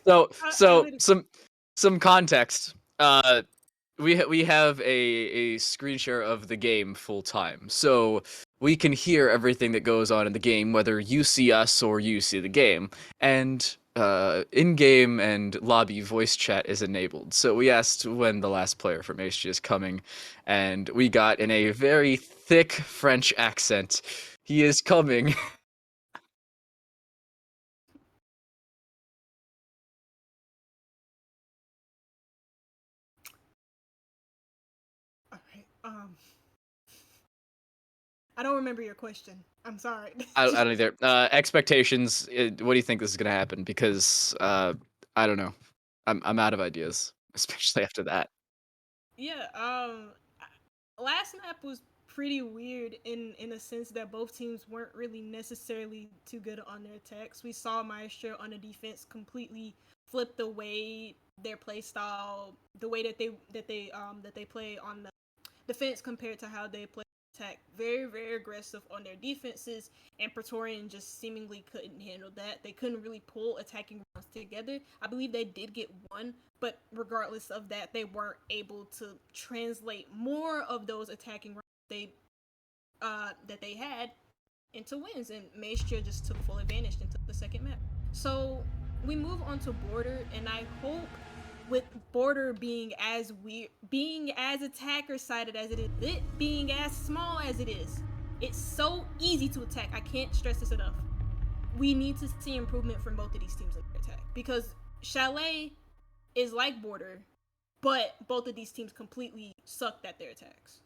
was. Some context. We have a screen share of the game full time, so we can hear everything that goes on in the game, whether you see us or you see the game. And in-game and lobby voice chat is enabled. So we asked when the last player from HG is coming, and we got in a very thick French accent, "He is coming." All right. I don't remember your question. I'm sorry. I don't either. Expectations. What do you think this is gonna happen? Because I don't know. I'm out of ideas, especially after that. Yeah. Last map was pretty weird in a sense that both teams weren't really necessarily too good on their attacks. We saw Maestro on the defense completely flip the way their play style, the way that they play on the defense compared to how they play attack. Very, very aggressive on their defenses, and Pretorian just seemingly couldn't handle that. They couldn't really pull attacking rounds together. I believe they did get one, but regardless of that, they weren't able to translate more of those attacking rounds that they had into wins, and Maestria just took full advantage and took the second map. So we move on to Border, and I hope with Border being as attacker sided as it is, it being as small as it is, it's so easy to attack. I can't stress this enough. We need to see improvement from both of these teams in their attack, because Chalet is like Border, but both of these teams completely sucked at their attacks.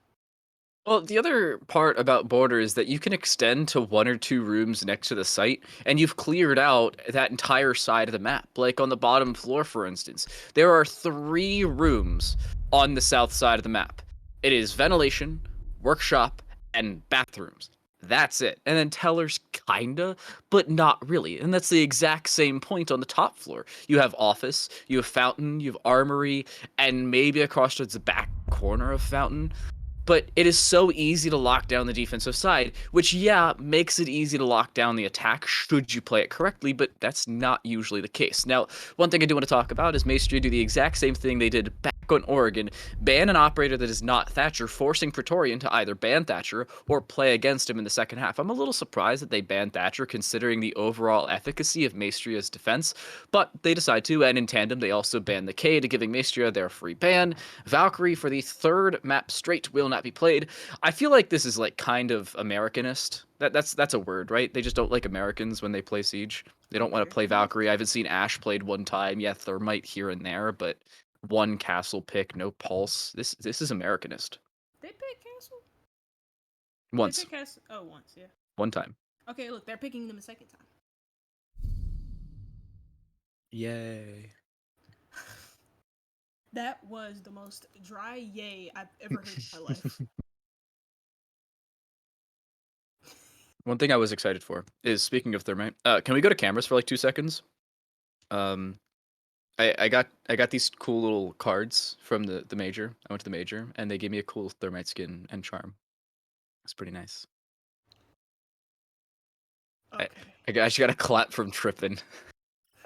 Well, the other part about Border is that you can extend to 1 or 2 rooms next to the site, and you've cleared out that entire side of the map. Like on the bottom floor, for instance, there are 3 rooms on the south side of the map. It is ventilation, workshop, and bathrooms. That's it. And then tellers, kinda, but not really. And that's the exact same point on the top floor. You have office, you have fountain, you have armory, and maybe across towards the back corner of fountain. But it is so easy to lock down the defensive side, which, yeah, makes it easy to lock down the attack should you play it correctly, but that's not usually the case. Now, one thing I do want to talk about is Maestria do the exact same thing they did back on Oregon, ban an operator that is not Thatcher, forcing Pretorian to either ban Thatcher or play against him in the second half. I'm a little surprised that they banned Thatcher considering the overall efficacy of Maestria's defense, but they decide to, and in tandem, they also banned the Cade, giving Maestria their free ban. Valkyrie, for the 3rd map straight, will not be played. I feel like this is like kind of Americanist. That's a word, right? They just don't like Americans when they play Siege. They don't want to play Valkyrie. I haven't seen Ashe played one time. Yeah, Thermite here and there, but one castle pick, no pulse. This is Americanist. They pick Castle? Once. They pick Castle? Oh, once, yeah. One time. Okay, look, they're picking them a second time. Yay. That was the most dry yay I've ever heard in my life. One thing I was excited for is, speaking of Thermite, can we go to cameras for like 2 seconds? I got these cool little cards from the major. I went to the major, and they gave me a cool Thermite skin and charm. It's pretty nice. Okay. I just got a clap from Trippin.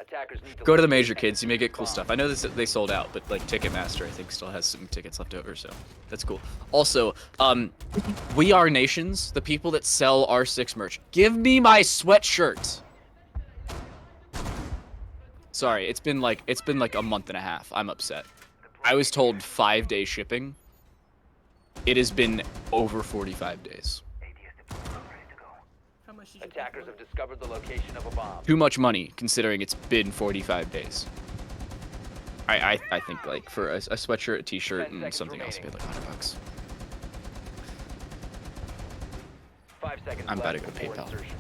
Attackers need to Go to the locate major, and kids. You may get cool bomb. stuff. I know they sold out, but like Ticketmaster, I think, still has some tickets left over, so that's cool. Also, We Are Nations, the people that sell R6 merch, give me my sweatshirt. Sorry, it's been like a month and a half. I'm upset. I was told 5-day shipping. It has been over 45 days. How much did you pay Attackers for have it? discovered the location of a bomb. Too much money, considering it's been 45 days. I think like for a sweatshirt, a t-shirt, 10 and seconds something else, I paid remaining. like $100. 5 seconds I'm about to left go to before PayPal. insertion.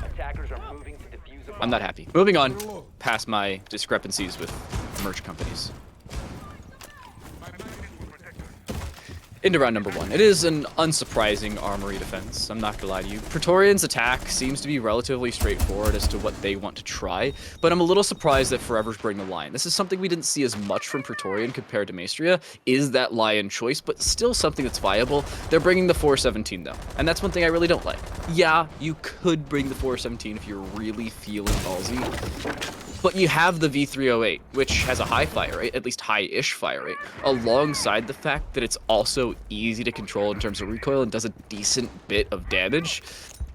Attackers are moving to defuse a I'm not happy. Moving on, past my discrepancies with merch companies. Into round number 1. It is an unsurprising armory defense, I'm not gonna lie to you. Pretorian's attack seems to be relatively straightforward as to what they want to try, but I'm a little surprised that Forever's bring the Lion. This is something we didn't see as much from Pretorian compared to Maestria, is that Lion choice, but still something that's viable. They're bringing the 417 though, and that's one thing I really don't like. Yeah, you could bring the 417 if you're really feeling ballsy, but you have the V308, which has a high fire rate, at least high-ish fire rate, alongside the fact that it's also easy to control in terms of recoil and does a decent bit of damage.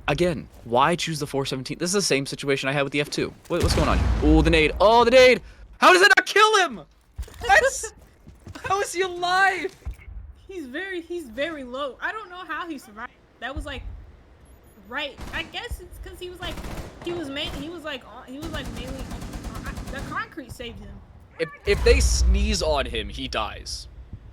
Again, why choose the 417? This is the same situation I had with the F2. What's going on? Oh, the nade. Oh, the nade! How does that not kill him? That's... How is he alive? He's very low. I don't know how he survived. That was like, right. I guess it's because he was like mainly. The concrete saved him. If they sneeze on him, he dies.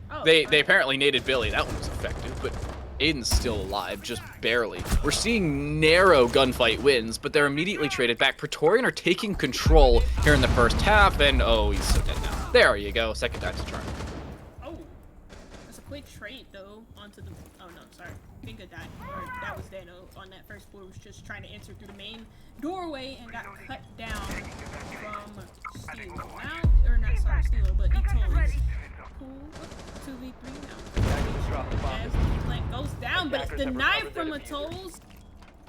Oh, They apparently naded Billy. That one was effective, but Aiden's still alive, just barely. We're seeing narrow gunfight wins, but they're immediately traded back. Pretorian are taking control here in the first half, and oh, he's so dead now. There you go, second time's a charm. Oh, that's a quick trade though onto the. Oh no, sorry, Finga died. Or that was Dano on that first floor. Was just trying to enter through the main doorway and got cut down from Stilo. Now, or not sorry, Stilo, but Eto's. Cool. 2v3 now. As the flank goes down, but it's denied from Eto's.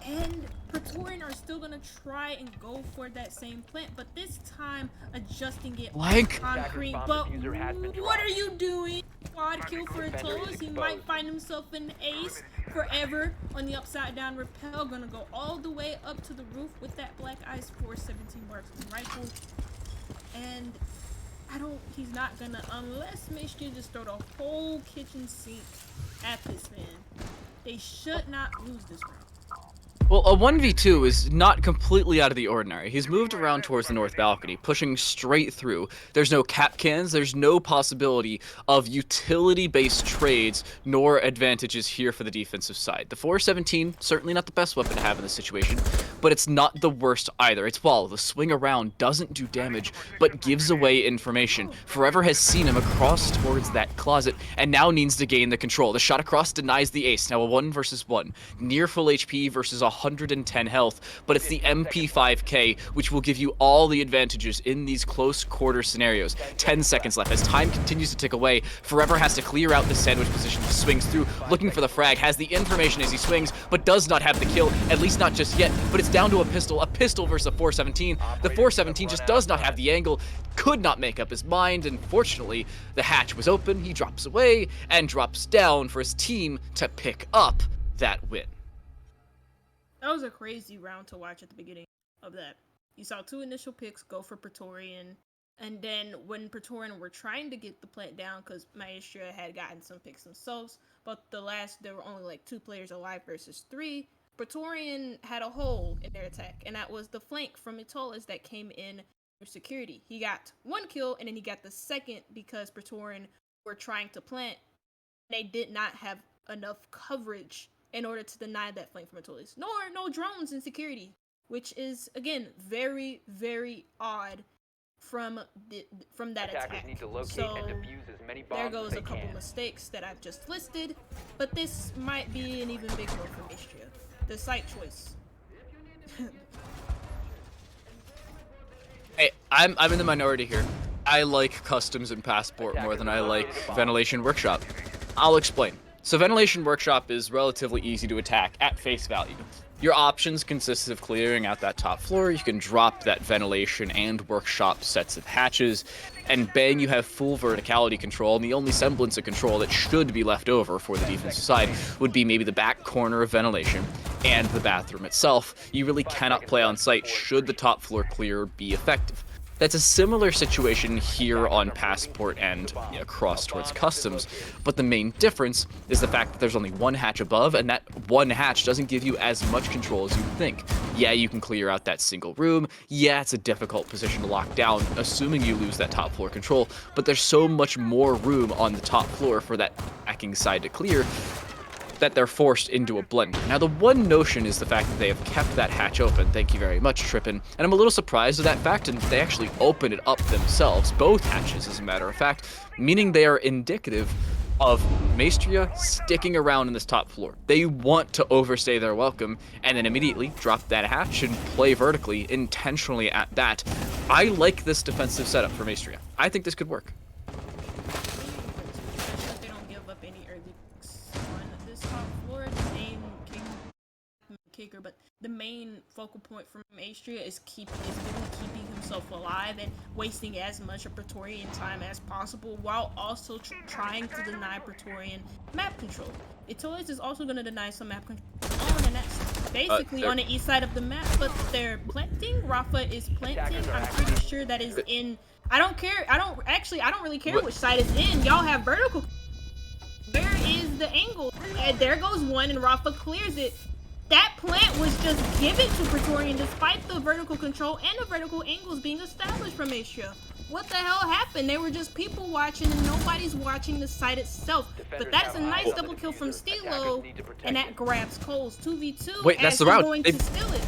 And Pretorian are still gonna try and go for that same plant, but this time adjusting it Blank. concrete. But what are you doing? Quad kill for Eto's. He might find himself an ace. Forever on the upside down rappel, gonna go all the way up to the roof with that Black Ice 417 marksman rifle. And he's not gonna, unless Maestria just throw the whole kitchen sink at this man. They should not lose this round. Well, a 1v2 is not completely out of the ordinary. He's moved around towards the north balcony, pushing straight through. There's no cap cans, there's no possibility of utility-based trades nor advantages here for the defensive side. The 417, certainly not the best weapon to have in this situation, but it's not the worst either. It's Wall. The swing around doesn't do damage, but gives away information. Forever has seen him across towards that closet, and now needs to gain the control. The shot across denies the ace. Now a 1 versus 1. Near full HP versus 110 health, but it's the MP5K, which will give you all the advantages in these close quarter scenarios. 10 seconds left. As time continues to tick away, Forever has to clear out the sandwich position. He swings through, looking for the frag, has the information as he swings, but does not have the kill, at least not just yet. But it's down to a pistol versus a 417. The 417 just does not have the angle, could not make up his mind, and fortunately, the hatch was open. He drops away and drops down for his team to pick up that win. That was a crazy round to watch at the beginning of that. You saw 2 initial picks go for Pretorian, and then when Pretorian were trying to get the plant down, because Maestria had gotten some picks themselves, but there were only like 2 players alive versus 3, Pretorian had a hole in their attack, and that was the flank from Itolas that came in for security. He got 1 kill, and then he got the second because Pretorian were trying to plant. They did not have enough coverage in order to deny that flank from Itolas. Nor no drones in security, which is, again, very, very odd from that attack. Need to locate so and defuse as many bombs there goes as they a couple can. mistakes that I've just listed, but this might be an even bigger one for Maestria. The site choice. Hey, I'm in the minority here. I like Customs and Passport more than I like Ventilation Workshop. I'll explain. So Ventilation Workshop is relatively easy to attack at face value. Your options consist of clearing out that top floor. You can drop that ventilation and workshop sets of hatches, and bang, you have full verticality control, and the only semblance of control that should be left over for the defensive side would be maybe the back corner of ventilation and the bathroom itself. You really cannot play on site should the top floor clear be effective. That's a similar situation here on Passport and across towards Customs, but the main difference is the fact that there's only 1 hatch above, and that 1 hatch doesn't give you as much control as you think. Yeah, you can clear out that single room. Yeah, it's a difficult position to lock down, assuming you lose that top floor control, but there's so much more room on the top floor for that attacking side to clear that they're forced into a blender. Now, the one notion is the fact that they have kept that hatch open. Thank you very much, Trippin. And I'm a little surprised at that fact, and they actually open it up themselves, both hatches, as a matter of fact, meaning they are indicative of Maestria sticking around in this top floor. They want to overstay their welcome and then immediately drop that hatch and play vertically, intentionally at that. I like this defensive setup for Maestria. I think this could work. They don't give up any early picks on this top floor. The main kicker, but the main focal point for Maestria is keeping himself alive and wasting as much of Pretorian time as possible, while also trying to deny Pretorian map control. Etoids is also going to deny some map control on, and that's basically on the east side of the map, but they're planting. Rafa is planting. I'm pretty sure that is in. I don't care. I don't really care which side it's in. Y'all have vertical. Where is the angle? And there goes one, and Rafa clears it. That plant was just given to Pretorian despite the vertical control and the vertical angles being established from Maestria. What the hell happened? They were just people watching and nobody's watching the site itself. But that is a nice double kill from Stilo, and that grabs Coles 2v2. Wait, that's the round. Going to steal it.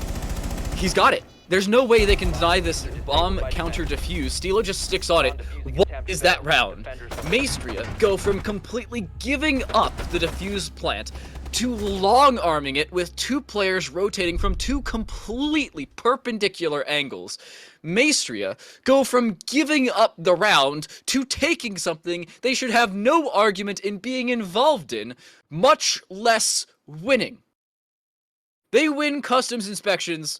He's got it. There's no way they can deny this bomb counter defuse. Stilo just sticks on it. What is that round? Maestria go from completely giving up the defuse plant to long-arming it with two players rotating from two completely perpendicular angles. Maestria go from giving up the round to taking something they should have no argument in being involved in, much less winning. They win customs inspections.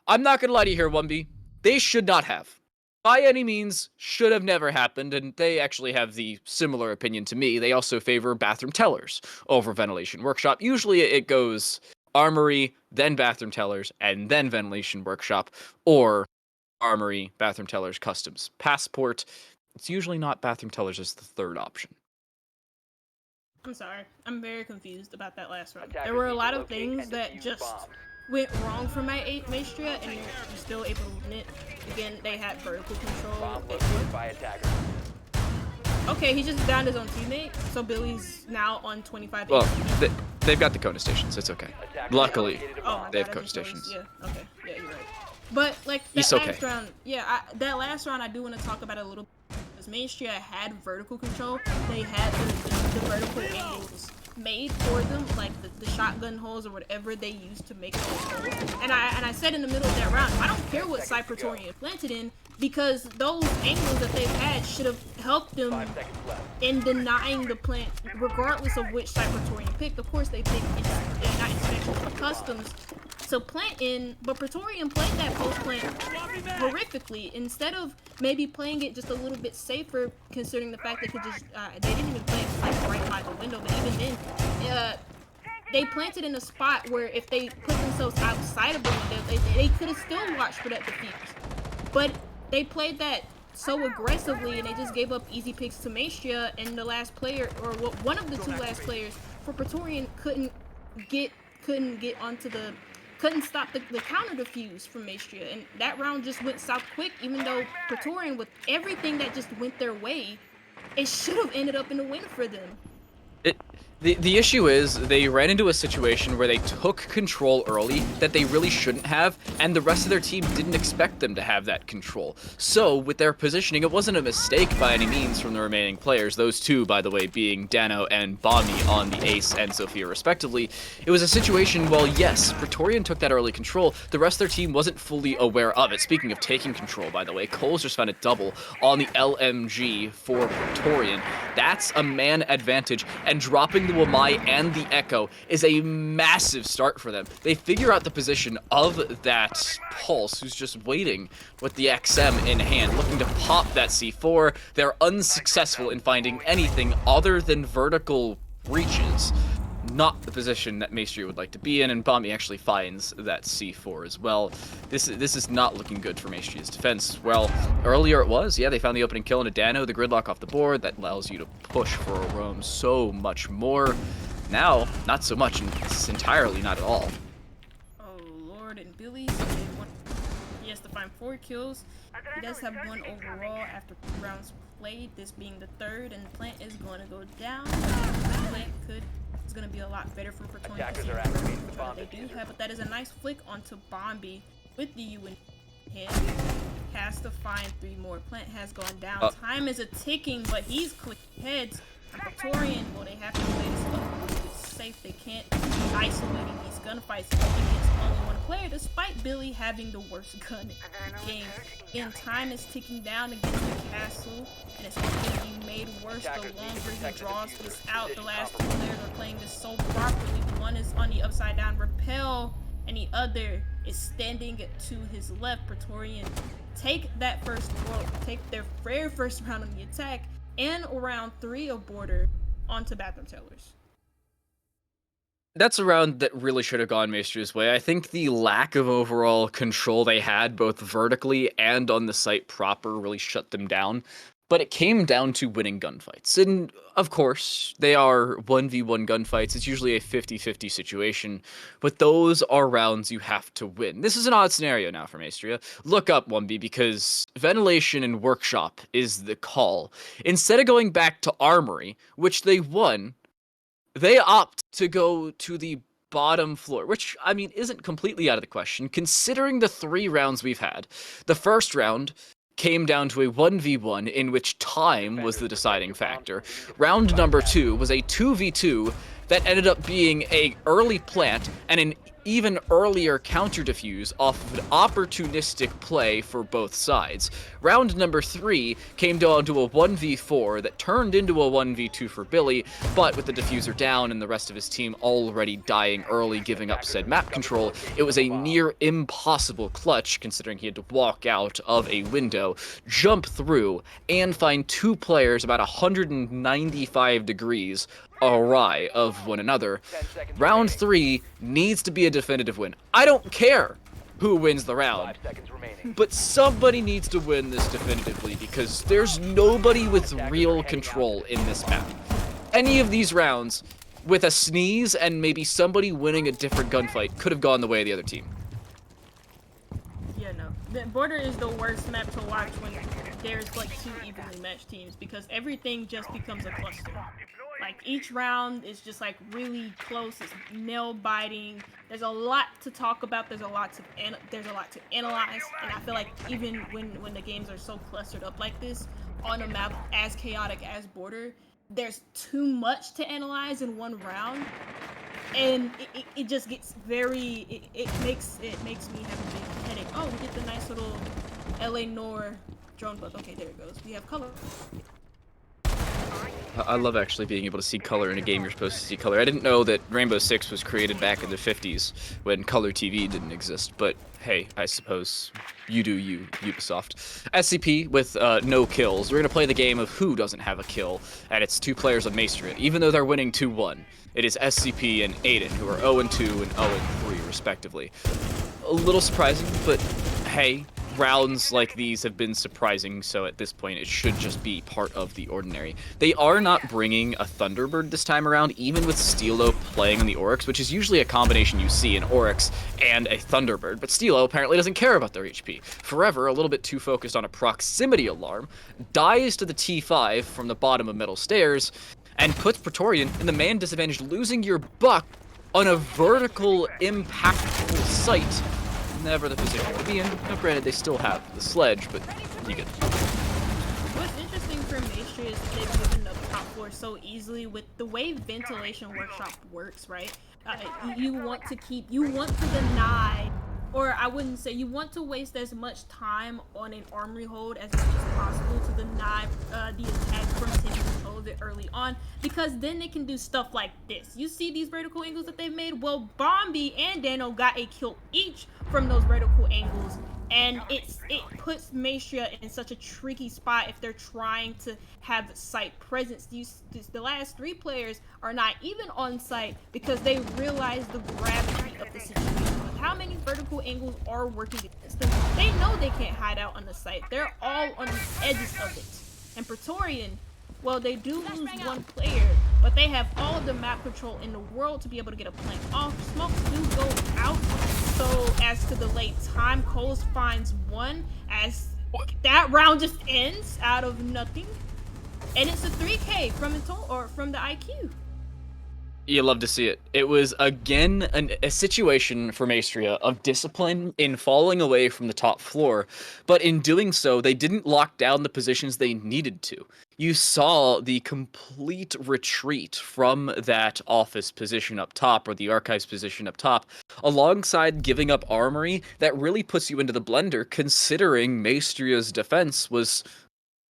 I'm not gonna lie to you here, 1B. They should not have. By any means, should have never happened, and they actually have the similar opinion to me. They also favor bathroom tellers over ventilation workshop. Usually it goes armory, then bathroom tellers, and then ventilation workshop, or armory, bathroom tellers, customs, passport. It's usually not bathroom tellers as the third option. I'm sorry. I'm very confused about that last round. There were a lot of things that just went wrong for my Maestria, and you're still able to win it. Again, they had vertical control. Okay, he just downed his own teammate, so Billy's now on 25. Well, they've got the Kona stations. It's okay. Luckily, they have Kona stations. Yeah, okay. Yeah, you're right. But, like, that last round, that last round I do want to talk about it a little bit, because Maestria had vertical control. They had the vertical angles made for them, like the shotgun holes or whatever they used to make those holes. And I said in the middle of that round, I don't care what side Pretorian planted in, because those angles that they've had should have helped them in denying the plant, regardless of which side Pretorian picked. Of course, they picked not inspection, but customs to plant in, but Pretorian played that post plant horrifically instead of maybe playing it just a little bit safer, considering the fact they could just they didn't even play it like right by the window, but even then they planted in a spot where if they put themselves outside of the window, they could have still watched for that defuse. But they played that so aggressively, and they just gave up easy picks to Maestria, and the last player, or one of the two last players for Pretorian, couldn't stop the counter defuse from Maestria, and that round just went south quick. Even though Pretorian, with everything that just went their way, it should have ended up in a win for them. The issue is they ran into a situation where they took control early that they really shouldn't have, and the rest of their team didn't expect them to have that control. So with their positioning, it wasn't a mistake by any means from the remaining players, those two, by the way, being Dano and Bombi on the Ace and Sophia respectively. It was a situation, well, yes, Pretorian took that early control, the rest of their team wasn't fully aware of it. Speaking of taking control, by the way, Coles just found a double on the LMG for Pretorian. That's a man advantage, and dropping the Wamai and the Echo is a massive start for them. They figure out the position of that Pulse, who's just waiting with the XM in hand, looking to pop that C4. They're unsuccessful in finding anything other than vertical reaches. Not the position that Maestria would like to be in, and Bombi actually finds that C4 as well. This is not looking good for Maestria's defense. Well, earlier it was. Yeah, they found the opening kill in a Dano, the gridlock off the board. That allows you to push for a roam so much more. Now, not so much, and it's entirely not at all. Oh, Lord, and Billy. So he has to find 4 kills. He does have 1 overall after 3 rounds played, this being the 3rd, and Plant is going to go down. Plant is going to be a lot better for Pretorian. Attackers are activating the bomb They do diffuser. have, but that is a nice flick onto Bombi with the U in hand. Has to find 3 more. Plant has gone down. Time is a ticking, but he's clicking heads. Pretorian, well, they have to play this up. It's safe. They can't be isolating these gunfights against only one player, despite Billy having the worst gun in the game. Again, time is ticking down against the castle, and it's only going to be made worse the longer he draws this out. The last 2 players are playing this so properly. One is on the upside down rappel, and the other is standing to his left. Pretorian take their very first round on the attack, and round 3 of Border onto Bathroom Tellers. That's a round that really should have gone Maestria's way. I think the lack of overall control they had, both vertically and on the site proper, really shut them down. But it came down to winning gunfights. And, of course, they are 1v1 gunfights. It's usually a 50-50 situation. But those are rounds you have to win. This is an odd scenario now for Maestria. Look up 1B, because Ventilation and Workshop is the call. Instead of going back to Armory, which they won, they opt to go to the bottom floor, which, I mean, isn't completely out of the question, considering the 3 rounds we've had. The first round came down to a 1v1 in which time was the deciding factor. Round number 2 was a 2v2 that ended up being a early plant and an even earlier counter defuse off of an opportunistic play for both sides. Round number 3 came down to a 1v4 that turned into a 1v2 for Billy, but with the diffuser down and the rest of his team already dying early, giving up said map control, it was a near impossible clutch considering he had to walk out of a window, jump through, and find 2 players about 195 degrees awry of one another. Round 3 needs to be a definitive win. I don't care who wins the round, 5 seconds remaining. but somebody needs to win this definitively because there's nobody with real control in this map. Any of these rounds, with a sneeze and maybe somebody winning a different gunfight, could have gone the way of the other team. Yeah, no. The Border is the worst map to watch when there's like 2 evenly matched teams, because everything just becomes a cluster. Like, each round is just like really close. It's nail biting. There's a lot to talk about. There's a lot to analyze. And I feel like even when the games are so clustered up like this on a map as chaotic as Border, there's too much to analyze in one round, and it just gets very. It makes me have a big headache. Oh, we get the nice little LA Noir drone bug. Okay, there it goes. We have color. I love actually being able to see color in a game you're supposed to see color. I didn't know that Rainbow Six was created back in the 50s when color TV didn't exist, but hey, I suppose you do you, Ubisoft. SCP with no kills. We're going to play the game of who doesn't have a kill, and it's 2 players of Maestria, even though they're winning 2-1. It is SCP and Aiden, who are 0-2 and 0-3, respectively. A little surprising, but hey, rounds like these have been surprising, so at this point it should just be part of the ordinary. They are not bringing a Thunderbird this time around, even with Steelo playing on the Oryx, which is usually a combination you see, an Oryx and a Thunderbird, but Steelo apparently doesn't care about their HP. Forever, a little bit too focused on a proximity alarm, dies to the T5 from the bottom of middle stairs, and puts Pretorian in the man disadvantage, losing your buck on a vertical impactful site. Never the position to be in. Now, granted, they still have the sledge, but you get it. What's interesting for Maestria is that they've given up top 4 so easily with the way Ventilation Workshop works, right? You want to deny, or I wouldn't say, you want to waste as much time on an armory hold as much as possible to deny the attack from taking control of it early on, because then they can do stuff like this. You see these vertical angles that they've made? Well, Bombi and Dano got a kill each from those vertical angles, and it puts Maestria in such a tricky spot if they're trying to have site presence. The last 3 players are not even on site because they realize the gravity of the situation. How many vertical angles are working against them? They know they can't hide out on the site. They're all on the edges of it. And Pretorian, well, they do lose 1 player, but they have all of the map control in the world to be able to get a plant off. Smokes do go out. So as to the late time, Coles finds one as that round just ends out of nothing. And it's a 3K from the IQ. You love to see it. It was, again, a situation for Maestria of discipline in falling away from the top floor, but in doing so, they didn't lock down the positions they needed to. You saw the complete retreat from that office position up top, or the archives position up top, alongside giving up armory that really puts you into the blender, considering Maestria's defense was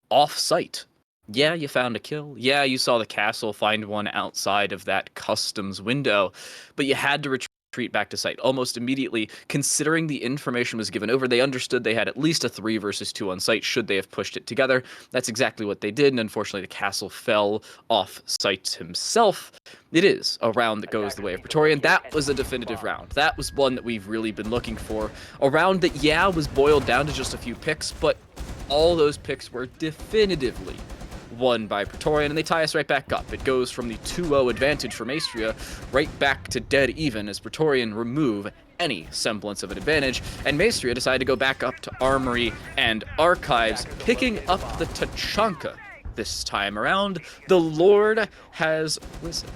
off-site. Yeah, you found a kill. Yeah, you saw the castle find one outside of that customs window, but you had to retreat back to site almost immediately. Considering the information was given over, they understood they had at least a 3 versus 2 on site should they have pushed it together. That's exactly what they did, and unfortunately the castle fell off site himself. It is a round that goes the way of Pretorian. That was a definitive round. That was one that we've really been looking for. A round that, yeah, was boiled down to just a few picks, but all those picks were definitively won by Pretorian, and they tie us right back up. It goes from the 2-0 advantage for Maestria right back to dead even as Pretorian remove any semblance of an advantage, and Maestria decided to go back up to Armory and Archives, picking up the Tachanka this time around. The Lord has listened.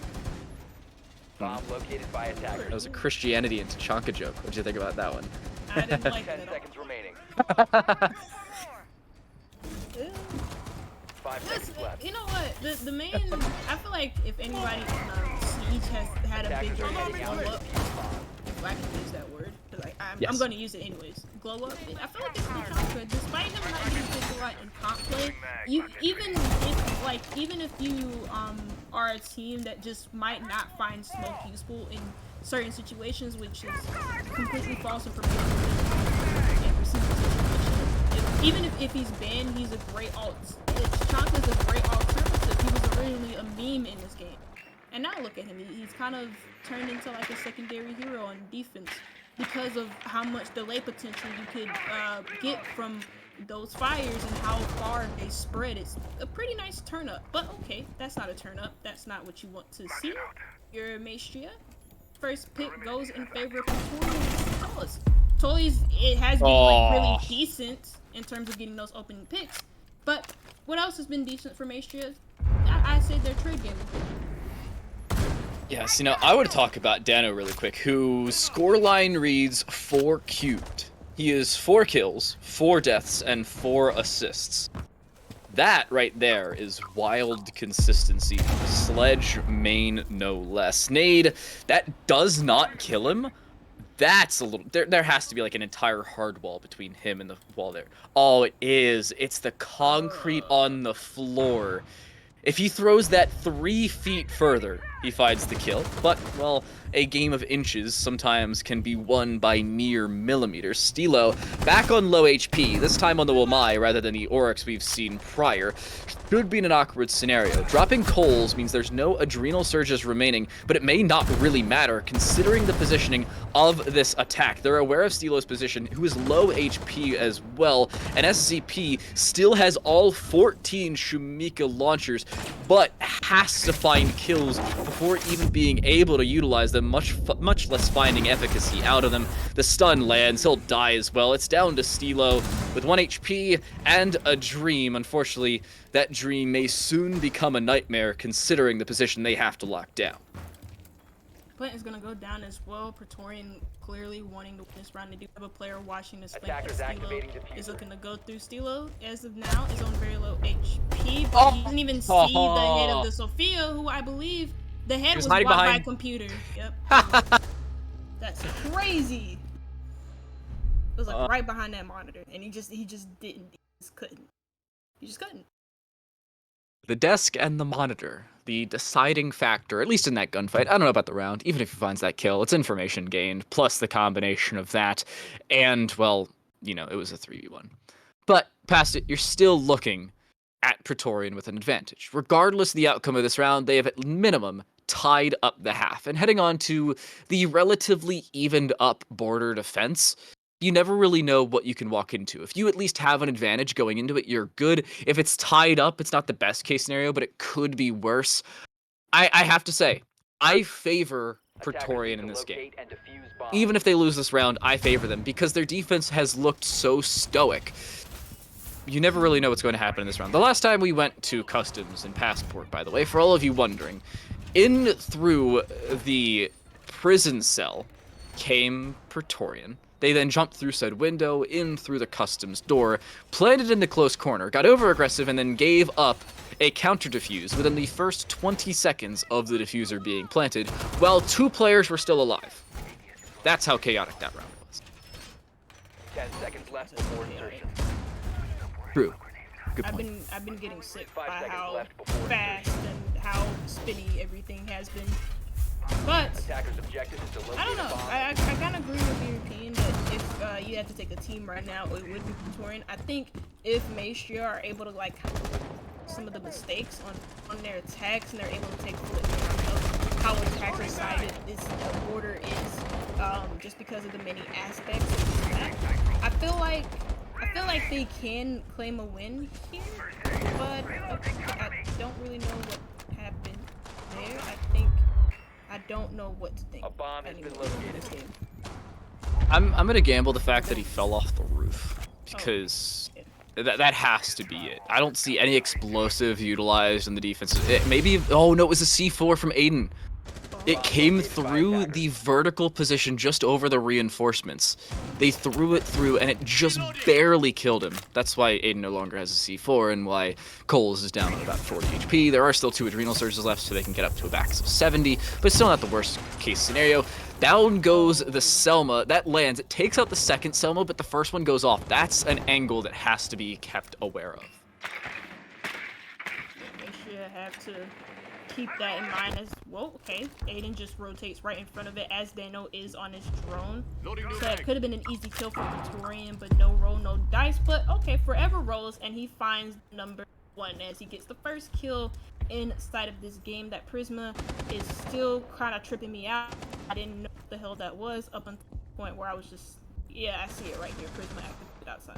Bomb located by attackers. That was a Christianity and Tachanka joke. What did you think about that one? I didn't like 10 it at all. seconds remaining. 5 Listen, seconds left. you know what? The main, I feel like if anybody in Siege has had a bigger glow up, if I can use that word, because I'm going to use it anyways. Glow up. I feel like it's Tachanka. Despite him not being picked a lot in comp play, even if you are a team that just might not find smoke useful in certain situations, which is completely false information. Even if he's banned, he's a great Tachanka's a great alternative. He was originally a meme in this game. And now look at him. He's kind of turned into like a secondary hero on defense because of how much delay potential you could get from those fires and how far they spread. It's a pretty nice turn up. But okay, that's not a turn up. That's not what you want to see. Your Maestria. First pick goes in favor of Pretorian. Toys, it has been like really decent in terms of getting those opening picks, but what else has been decent for Maestria? I say their trade game. Yes, I would talk about Dano really quick, whose scoreline reads 4 cubed. He is 4 kills, 4 deaths, and 4 assists. That right there is wild consistency. Sledge main no less. Nade, that does not kill him. That's a little... There has to be like an entire hard wall between him and the wall there. Oh, it is. It's the concrete on the floor. If he throws that 3 feet further, he finds the kill. But, well, a game of inches sometimes can be won by mere millimeters. Stilo, back on low HP, this time on the Wamai rather than the Oryx we've seen prior, should be in an awkward scenario. Dropping Coles means there's no adrenal surges remaining, but it may not really matter considering the positioning of this attack. They're aware of Stilo's position, who is low HP as well, and SCP still has all 14 Shumika launchers, but has to find kills before even being able to utilize them, much less finding efficacy out of them. The stun lands, he'll die as well. It's down to Stilo with 1 HP and a dream. Unfortunately, that dream may soon become a nightmare considering the position they have to lock down. Plant is going to go down as well. Praetorian clearly wanting to win this round. They do have a player watching this plant. Stilo is looking to go through. Stilo, as of now, is on very low HP, but he doesn't even see the head of the Sophia, who I believe the head was blocked by a computer. Yep. That's crazy. It was like right behind that monitor, and he just didn't. He just couldn't. He just couldn't. The desk and the monitor, the deciding factor, at least in that gunfight. I don't know about the round. Even if he finds that kill, it's information gained, plus the combination of that, and, well, it was a 3v1. But past it, you're still looking at Pretorian with an advantage. Regardless of the outcome of this round, they have at minimum tied up the half. And heading on to the relatively evened up border defense, you never really know what you can walk into. If you at least have an advantage going into it, you're good. If it's tied up, it's not the best case scenario, but it could be worse. I have to say, I favor Attackers Pretorian need in to this game. locate and defuse bombs. Even if they lose this round, I favor them because their defense has looked so stoic. You never really know what's going to happen in this round. The last time we went to Customs and Passport, by the way, for all of you wondering, in through the prison cell came Pretorian. They then jumped through said window, in through the Customs door, planted in the close corner, got over aggressive, and then gave up a counter defuse within the first 20 seconds of the diffuser being planted, while 2 players were still alive. That's how chaotic that round was. 10 seconds left before insertion. True. Good point. I've been getting sick 5 by seconds how left before fast and how spinny everything has been. But Attackers' objective is to locate I don't know. a bomb. I kind of agree with your opinion that if you had to take a team right now, it would be Pretorian. I think if Maestria are able to like some of the mistakes on their attacks and they're able to take full advantage of how attacker-sided this order is, just because of the many aspects of the map, I feel like they can claim a win here, but I don't really know what happened there. I don't know what to think. A bomb has been anymore in located. this game. I'm gonna gamble the fact that he fell off the roof because that has to be it. I don't see any explosive utilized in the defense. Maybe oh no, it was a C4 from Aiden. It came through the vertical position just over the reinforcements. They threw it through and it just barely killed him. That's why Aiden no longer has a C4 and why Coles is down at about 40 HP. There are still 2 adrenal surges left so they can get up to a max of 70, but still not the worst case scenario. Down goes the Selma. That lands. It takes out the second Selma, but the first one goes off. That's an angle that has to be kept aware of. Make sure you have to keep that in mind as well. Okay, Aiden just rotates right in front of it as Dano is on his drone. So that could have been an easy kill for Pretorian, but no roll, no dice. But okay, forever rolls and he finds number 1 as he gets the first kill inside of this game. That Prisma is still kind of tripping me out. I didn't know what the hell that was up until the point where I was just, yeah, I see it right here. Prisma activated outside.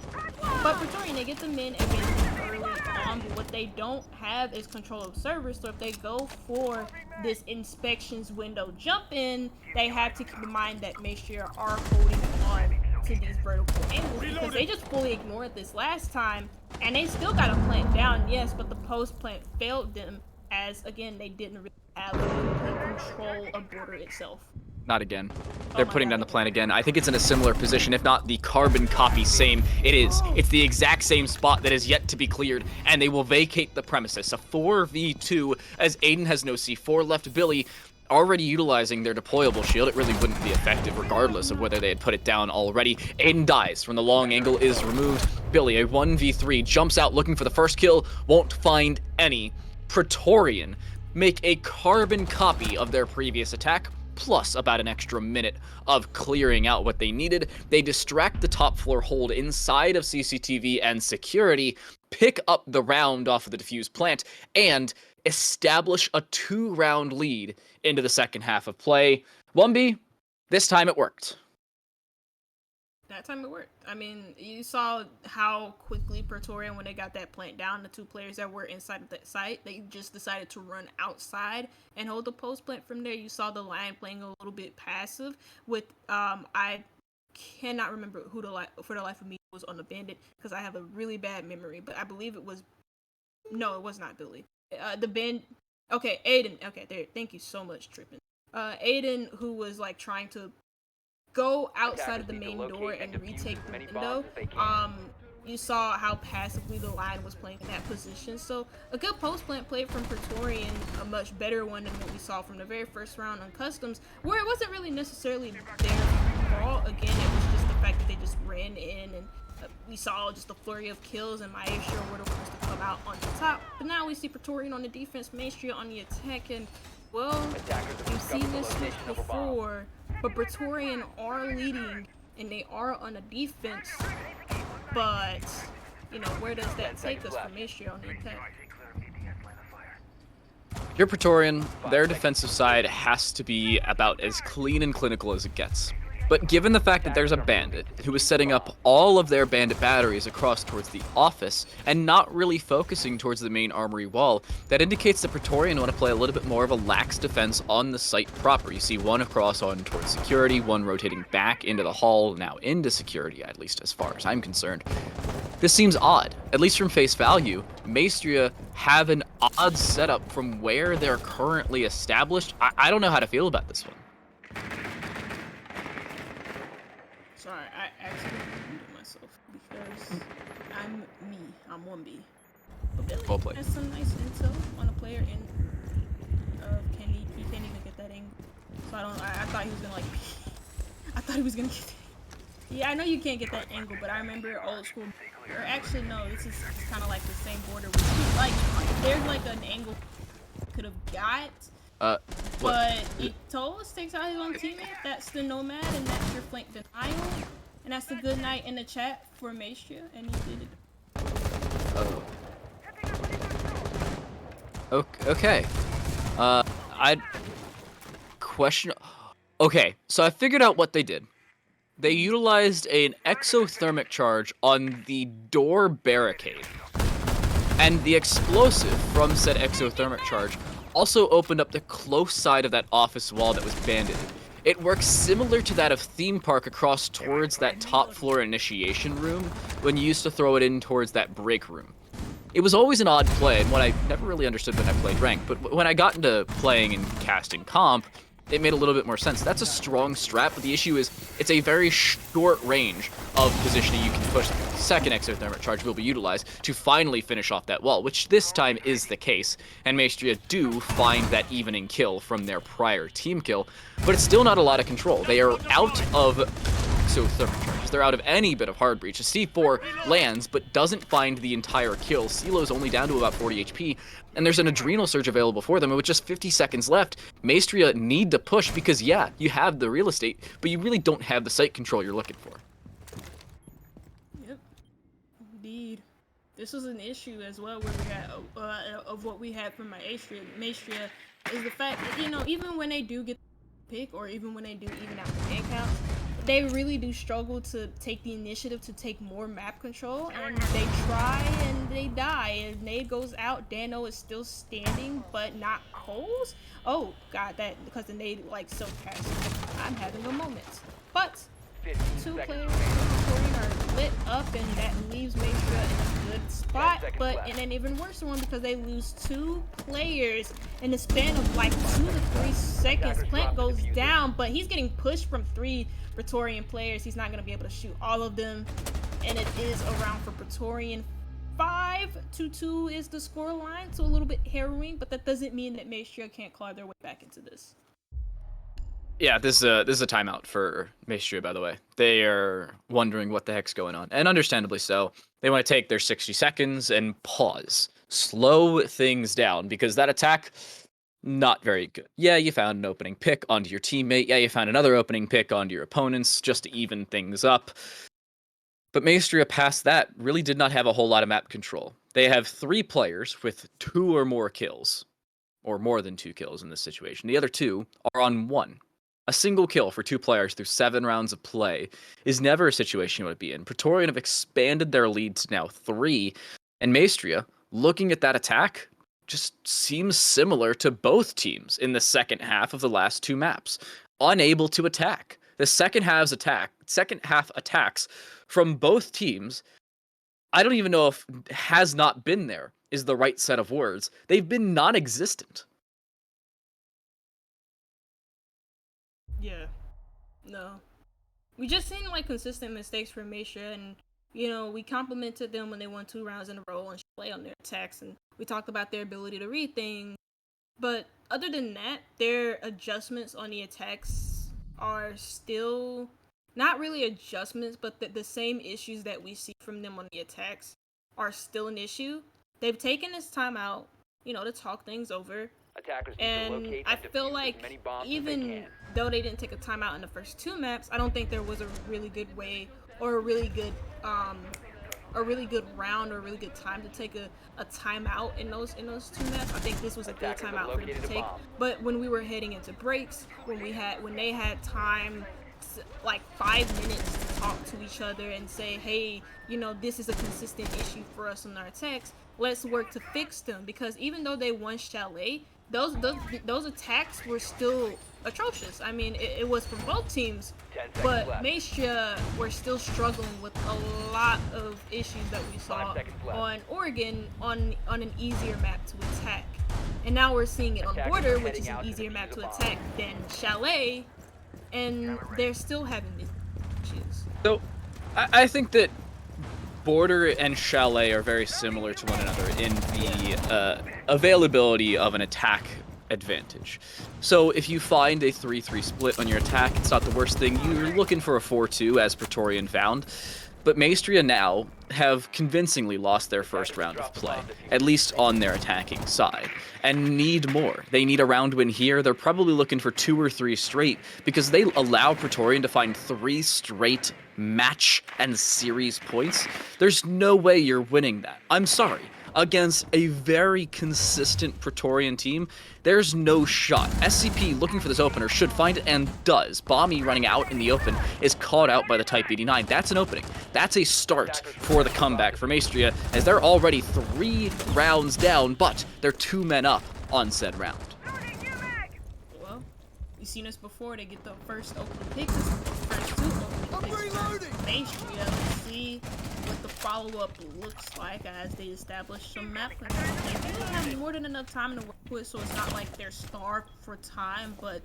But Pretorian, they get them in and get them early on, but what they don't have is control of servers. So if they go for this inspections window jump in, they have to keep in mind that Maestria are holding on to these vertical angles because they just fully ignored this last time and they still got a plant down, yes, but the post plant failed them as again they didn't really have control of border itself. Not again. They're putting down the plan again. I think it's in a similar position, if not the carbon copy same. It is. It's the exact same spot that is yet to be cleared, and they will vacate the premises. A 4v2 as Aiden has no C4 left. Billy already utilizing their deployable shield. It really wouldn't be effective regardless of whether they had put it down already. Aiden dies when the long angle is removed. Billy, a 1v3, jumps out looking for the first kill, won't find any. Pretorian make a carbon copy of their previous attack, plus about an extra minute of clearing out what they needed. They distract the top floor hold inside of CCTV and security, pick up the round off of the defused plant, and establish a 2-round lead into the second half of play. 1B, this time it worked. That time it worked. I mean, you saw how quickly Pretorian, when they got that plant down, the 2 players that were inside of that site, they just decided to run outside and hold the post plant from there. You saw the line playing a little bit passive with, I cannot remember who for the life of me was on the bandit because I have a really bad memory, but I believe it was, no, it was not Billy. Okay, Aiden. Okay, there. Thank you so much, Trippin. Aiden, who was like trying to go outside of the main door and retake the window. You saw how passively the line was playing in that position. So a good post plant play from Pretorian, a much better one than what we saw from the very first round on Customs, where it wasn't really necessarily their fault. Again, it was just the fact that they just ran in and we saw just a flurry of kills and Maestria were the ones to come out on the top. But now we see Pretorian on the defense, Maestria on the attack, and well, you've seen this switch before. But Pretorian are leading, and they are on a defense. But, you know, where does that take us for Maestria on the attack? Your Pretorian, their defensive side has to be about as clean and clinical as it gets. But given the fact that there's a bandit who is setting up all of their bandit batteries across towards the office and not really focusing towards the main armory wall, that indicates that Pretorian want to play a little bit more of a lax defense on the site proper. You see one across on towards security, one rotating back into the hall, now into security, at least as far as I'm concerned. This seems odd, at least from face value. Maestria have an odd setup from where they're currently established. I don't know how to feel about this one. Sorry, I actually muted myself because I'm me. I'm 1B. But Billy Well played. has some nice intel on a player in Kenny. He can't even get that angle. So I thought he was gonna like I thought he was gonna get that. Yeah, I know you can't get that angle, but I remember old school, or actually no, this is kind of like the same border with like there's like an angle could have got. But Etolis takes out his own teammate. That's the Nomad, and that's your flank denial. And that's the good night in the chat for Maestria, and he did it. Oh. Okay. I'd question. Okay, so I figured out what they did. They utilized an exothermic charge on the door barricade. And the explosive from said exothermic charge also opened up the close side of that office wall that was banded. It works similar to that of Theme Park across towards that top floor initiation room when you used to throw it in towards that break room. It was always an odd play, and what I never really understood when I played ranked, but when I got into playing and casting comp, it made a little bit more sense. That's a strong strat, but the issue is it's a very short range of positioning you can push. The second exothermic charge will be utilized to finally finish off that wall, which this time is the case, and Maestria do find that evening kill from their prior team kill, but it's still not a lot of control. They are out of exothermic charges. They're out of any bit of hard breach. A C4 lands, but doesn't find the entire kill. CeeLo's only down to about 40 HP, and there's an adrenal surge available for them, and with just 50 seconds left, Maestria need to push because, yeah, you have the real estate, but you really don't have the site control you're looking for. Yep, indeed. This was an issue as well where we had of what we had from Maestria. Maestria is the fact that, you know, even when they do get the pick, or even when they do even out the man count, they really do struggle to take the initiative to take more map control, and they try and they die, and Nade goes out. Dano is still standing, but not Coles. Oh god, that because the Nade like so passive. I'm having a moment. But 2 players are lit up, and that leaves Maestria in a good spot, but in an even worse one because they lose 2 players in the span of like 2 to 3 seconds. Plant goes down, but he's getting pushed from 3 Pretorian players. He's not going to be able to shoot all of them, and it is a round for Pretorian. 5-2 is the score line, so a little bit harrowing, but that doesn't mean that Maestria can't claw their way back into this. Yeah, this is a timeout for Maestria, by the way. They are wondering what the heck's going on, and understandably so. They want to take their 60 seconds and pause, slow things down, because that attack, not very good. Yeah, you found an opening pick onto your teammate. Yeah, you found another opening pick onto your opponents just to even things up. But Maestria, past that, really did not have a whole lot of map control. They have 3 players with 2 or more kills, or more than 2 kills in this situation. The other 2 are on 1. A single kill for 2 players through 7 rounds of play is never a situation you want to be in. Pretorian have expanded their lead to now 3, and Maestria, looking at that attack, just seems similar to both teams in the second half of the last 2 maps. Unable to attack. The second half attacks from both teams, I don't even know if has not been there is the right set of words. They've been non-existent. Yeah. No. We just seen like consistent mistakes from Maestria, and you know, we complimented them when they won 2 rounds in a row and play on their attacks, and we talked about their ability to read things. But other than that, their adjustments on the attacks are still not really adjustments, but the same issues that we see from them on the attacks are still an issue. They've taken this time out, you know, to talk things over. And I feel like even though they didn't take a timeout in the first 2 maps, I don't think there was a really good way or a really good round or a really good time to take a timeout in those 2 maps. I think this was a good timeout for them to take. But when we were heading into breaks, when they had time like 5 minutes to talk to each other and say, hey, you know, this is a consistent issue for us on our attacks. Let's work to fix them, because even though they won Chalet, those attacks were still atrocious. I mean, it was from both teams, but Maestria were still struggling with a lot of issues that we saw on Oregon on an easier map to attack. And now we're seeing it on Border, which is an easier map to attack than Chalet, and they're still having these issues. So, I think that Border and Chalet are very similar to one another in the availability of an attack advantage. So if you find a 3-3 split on your attack, it's not the worst thing. You're looking for a 4-2, as Pretorian found. But Maestria now have convincingly lost their first round of play, at least on their attacking side, and need more. They need a round win here. They're probably looking for 2 or 3 straight, because they allow Pretorian to find 3 straight match and series points. There's no way you're winning that. I'm sorry. Against a very consistent Pretorian team, there's no shot. SCP looking for this opener should find it, and does. Bomby running out in the open is caught out by the Type 89. That's an opening. That's a start for the comeback for Maestria, as they're already 3 rounds down, but they're 2 men up on said round. Well, you've seen us before. They get the first opening pick. This is the first 2 opening picks for Maestria. Let's see what the follow-up looks like as they establish some map control. They really have more than enough time to work with, so it's not like they're starved for time, but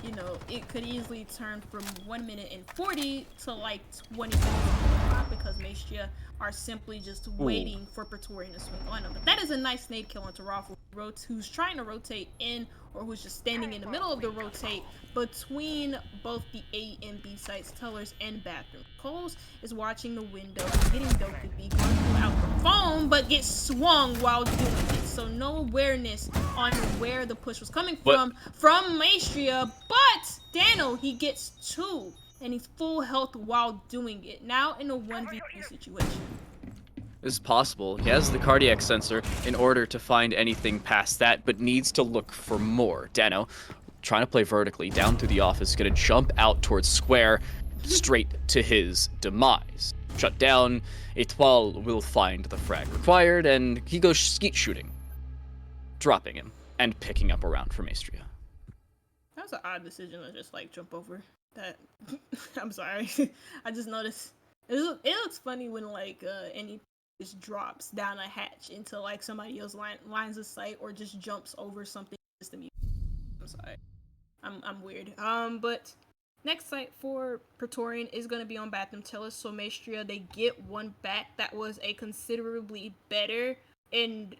you know, it could easily turn from 1 minute and 40 to like 20 minutes because Maestria are simply just waiting for Pretorian to swing on them. But that is a nice nade kill onto Raffle, who's trying to rotate in, or who's just standing in the middle of the rotate between both the A and B sites, Tellers and Bathroom. Coles is watching the window, getting Dokubi, going out the phone, but gets swung while doing it. So no awareness on where the push was coming from Maestria, but Dano, he gets 2, and he's full health while doing it. Now in a 1v2 situation. This is possible. He has the cardiac sensor in order to find anything past that, but needs to look for more. Dano, trying to play vertically down through the office, gonna jump out towards Square, straight to his demise. Shut down, Etoile will find the frag required, and he goes skeet shooting, dropping him and picking up a round for Maestria. That was an odd decision to just like jump over that. I'm sorry. I just noticed it looks funny when like any just drops down a hatch into like somebody else lines of sight, or just jumps over something just to me. I'm sorry. I'm weird. But next site for Pretorian is going to be on Bathroom Tellers. So Maestria, they get 1 back. That was a considerably better and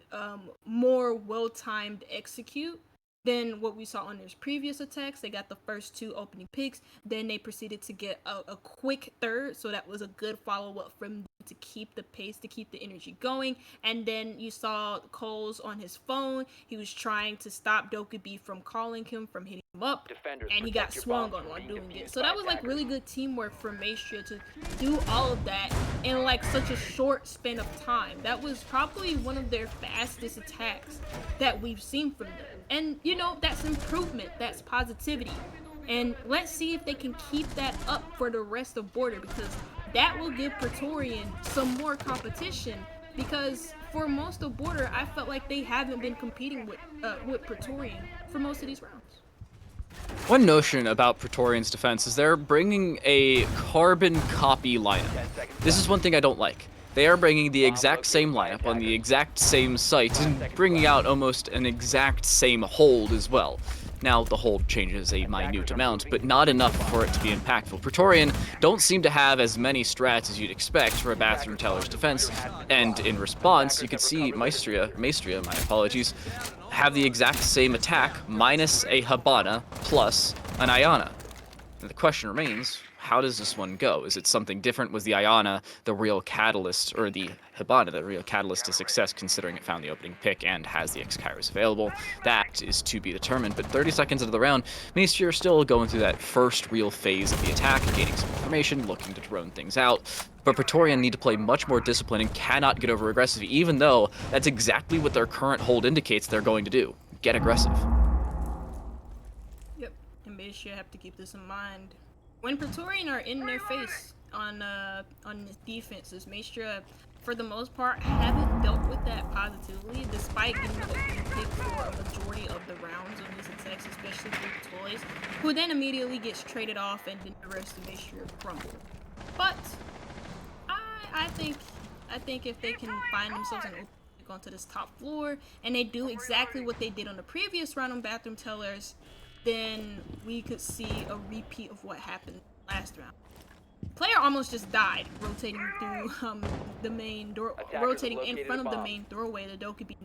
more well-timed execute than what we saw on their previous attacks. They got the first 2 opening picks. Then they proceeded to get a quick third. So that was a good follow-up from them to keep the pace, to keep the energy going. And then you saw Coles on his phone. He was trying to stop Dokubi from calling him, from hitting him up. And he got swung on while doing it. So that was like really good teamwork from Maestria to do all of that in like such a short span of time. That was probably one of their fastest attacks that we've seen from them. And you know, that's improvement, that's positivity. And let's see if they can keep that up for the rest of Border, because that will give Pretorian some more competition, because for most of Border, I felt like they haven't been competing with Pretorian for most of these rounds. One notion about Pretorian's defense is they're bringing a carbon copy lineup. This is one thing I don't like. They are bringing the exact same lineup on the exact same site and bringing out almost an exact same hold as well. Now, the hold changes a minute amount, but not enough for it to be impactful. Pretorian don't seem to have as many strats as you'd expect for a Bathroom Teller's defense, and in response, you could see Maestria, my apologies, have the exact same attack, minus a Habana, plus an Ayana. And the question remains, how does this one go? Is it something different? Was the Ayana the real catalyst, or the Habana the real catalyst to success, considering it found the opening pick and has the X-Kairos available? That is to be determined, but 30 seconds into the round, Maestria are still going through that first real phase of the attack, gaining some information, looking to drone things out. But Pretorian need to play much more disciplined and cannot get over aggressive, even though that's exactly what their current hold indicates they're going to do. Get aggressive. Yep, and Maestria have to keep this in mind. when Pretorian are in their face on defenses, Maestria, for the most part, haven't dealt with that positively, despite getting the opening pick for a majority of the rounds of these attacks, especially with Toys, who then immediately gets traded off and then the rest of Maestria crumble. But I think if they can find themselves an open pick onto this top floor and they do exactly what they did on the previous round on Bathroom Tellers, then we could see a repeat of what happened last round. Player almost just died rotating through the main door, rotating in front of the main doorway. The Dokkaebi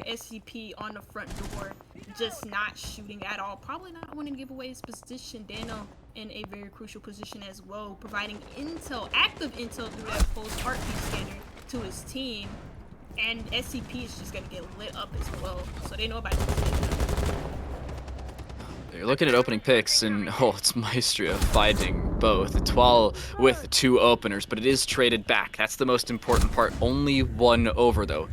SCP on the front door, just not shooting at all. Probably not wanting to give away his position. Dano in a very crucial position as well, providing intel, active intel through that pulse heartbeat scanner to his team. And SCP is just gonna get lit up as well, so they know about it. You're looking at opening picks, and it's Maestria fighting both. Twal with 2 openers, but it is traded back. That's the most important part. Only 1 over, though.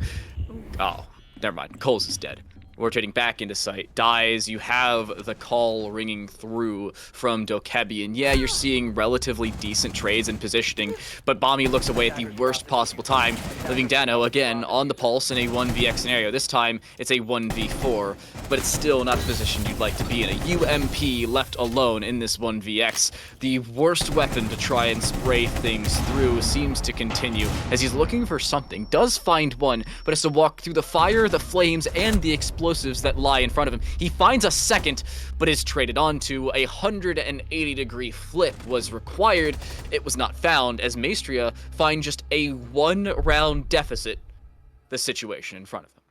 Oh, never mind. Coles is dead. Rotating back into sight, dies. You have the call ringing through from Dokkaebi, and yeah, you're seeing relatively decent trades and positioning, but Bombi looks away at the worst possible time, leaving Dano again on the pulse in a 1vx scenario. This time, it's a 1v4, but it's still not the position you'd like to be in. A UMP left alone in this 1vx. The worst weapon to try and spray things through seems to continue, as he's looking for something, does find one, but has to walk through the fire, the flames, and the explosives that lie in front of him. He finds a second, but is traded onto. A 180-degree flip was required. It was not found, as Maestria find just a 1-round deficit, the situation in front of them.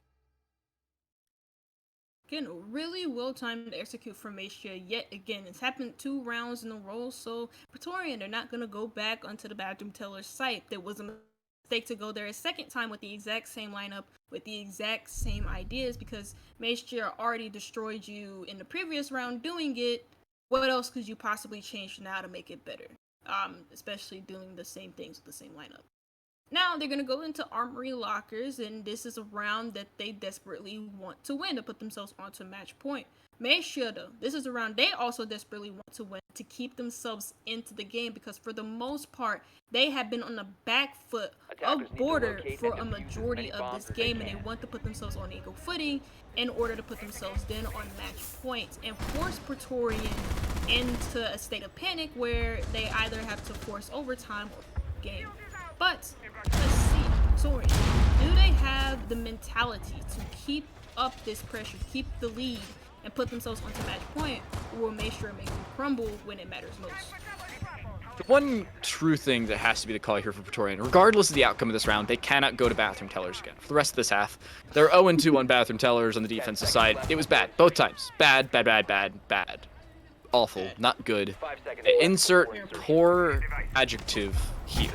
Again, really well-timed to execute for Maestria yet again. It's happened 2 rounds in a row, so Pretorian, they're not going to go back onto the Bathroom Teller's site. There was a mistake to go there a second time with the exact same lineup, with the exact same ideas, because Maestria already destroyed you in the previous round doing it. What else could you possibly change now to make it better? Especially doing the same things with the same lineup. Now they're going to go into Armory Lockers, and this is a round that they desperately want to win to put themselves onto match point. Maestria, though, this is a round they also desperately want to win to keep themselves into the game, because for the most part, they have been on the back foot of border for a majority of this game, and they want to put themselves on equal footing in order to put themselves then on match point and force Pretorian into a state of panic where they either have to force overtime or game. But let's see, Pretorian, do they have the mentality to keep up this pressure, keep the lead, and put themselves onto match point, or will Maestria make them crumble when it matters most? The one true thing that has to be the call here for Pretorian, regardless of the outcome of this round, they cannot go to Bathroom Tellers again. For the rest of this half, they're 0-2 on Bathroom Tellers on the defensive side. It was bad, both times. Bad, bad, bad, bad, bad. Awful, not good. Insert poor adjective here.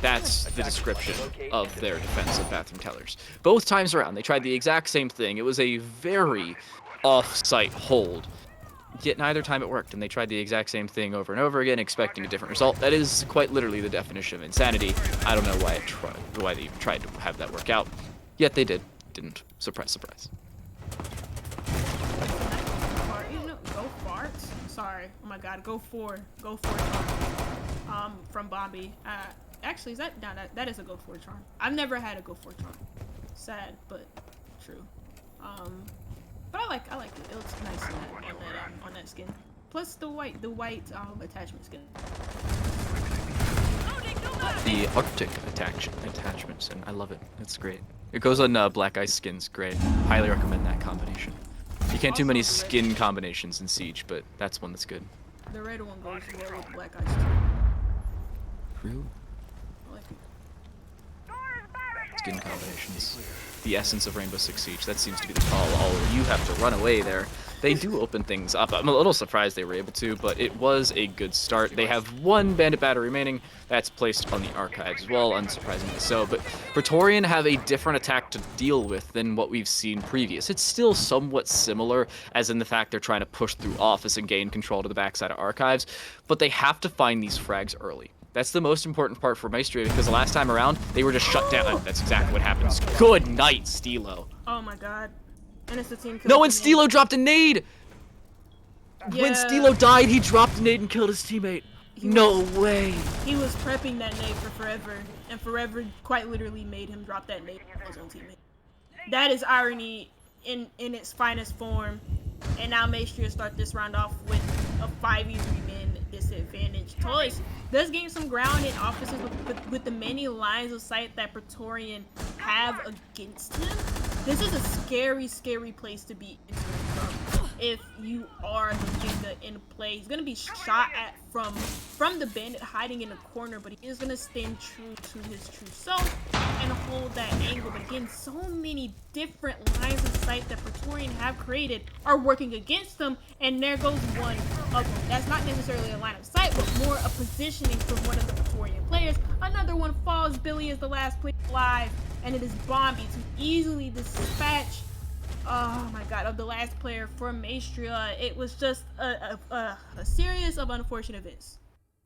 That's the description of their defense of Bathroom Tellers. Both times around, they tried the exact same thing. It was a very off-site hold. Yet neither time it worked, and they tried the exact same thing over and over again, expecting a different result. That is quite literally the definition of insanity. I don't know why they even tried to have that work out. Yet they didn't. Surprise, surprise. Go fart. Sorry. Oh my God. Go for. From Bombi. Actually, is that is a go for charm. I've never had a go for charm. Sad, but true. But I like it. It looks nice on that skin. Plus the white attachment skin. The Arctic attachments, and I love it. It's great. It goes on Black Ice skins. Great. Highly recommend that combination. You can't do many skin combinations in Siege, but that's one that's good. The red one goes well with Black Ice too. True. Skin combinations. The essence of Rainbow Six Siege. That seems to be the call. You have to run away there. They do open things up. I'm a little surprised they were able to, but it was a good start. They have 1 bandit battery remaining. That's placed on the archives as well, unsurprisingly so. But Pretorian have a different attack to deal with than what we've seen previous. It's still somewhat similar, as in the fact they're trying to push through office and gain control to the backside of archives, but they have to find these frags early. That's the most important part for Maestria, because the last time around, they were just shut down. Oh, that's exactly what happens. Good night, Stilo. Oh my God. And it's the team. No, and Stilo dropped a nade! When Yeah. Stilo died, he dropped a nade and killed his teammate. No way. He was prepping that nade for Forever, and Forever quite literally made him drop that nade on his own teammate. That is irony in its finest form. And now Maestria start this round off with a 5v3-man disadvantage. Toys does gain some ground in offenses with the many lines of sight that Pretorian have against him. This is a scary, scary place to be entering from. If you are the Jenga in play, he's gonna be shot at from the bandit hiding in the corner, but he is gonna stand true to his true self and hold that angle. But again, so many different lines of sight that Pretorian have created are working against them, and there goes one of them. That's not necessarily a line of sight, but more a positioning from one of the Pretorian players. Another one falls. Billy is the last player alive, and it is Bombi to easily dispatch, oh my god, of the last player for Maestria. It was just a series of unfortunate events,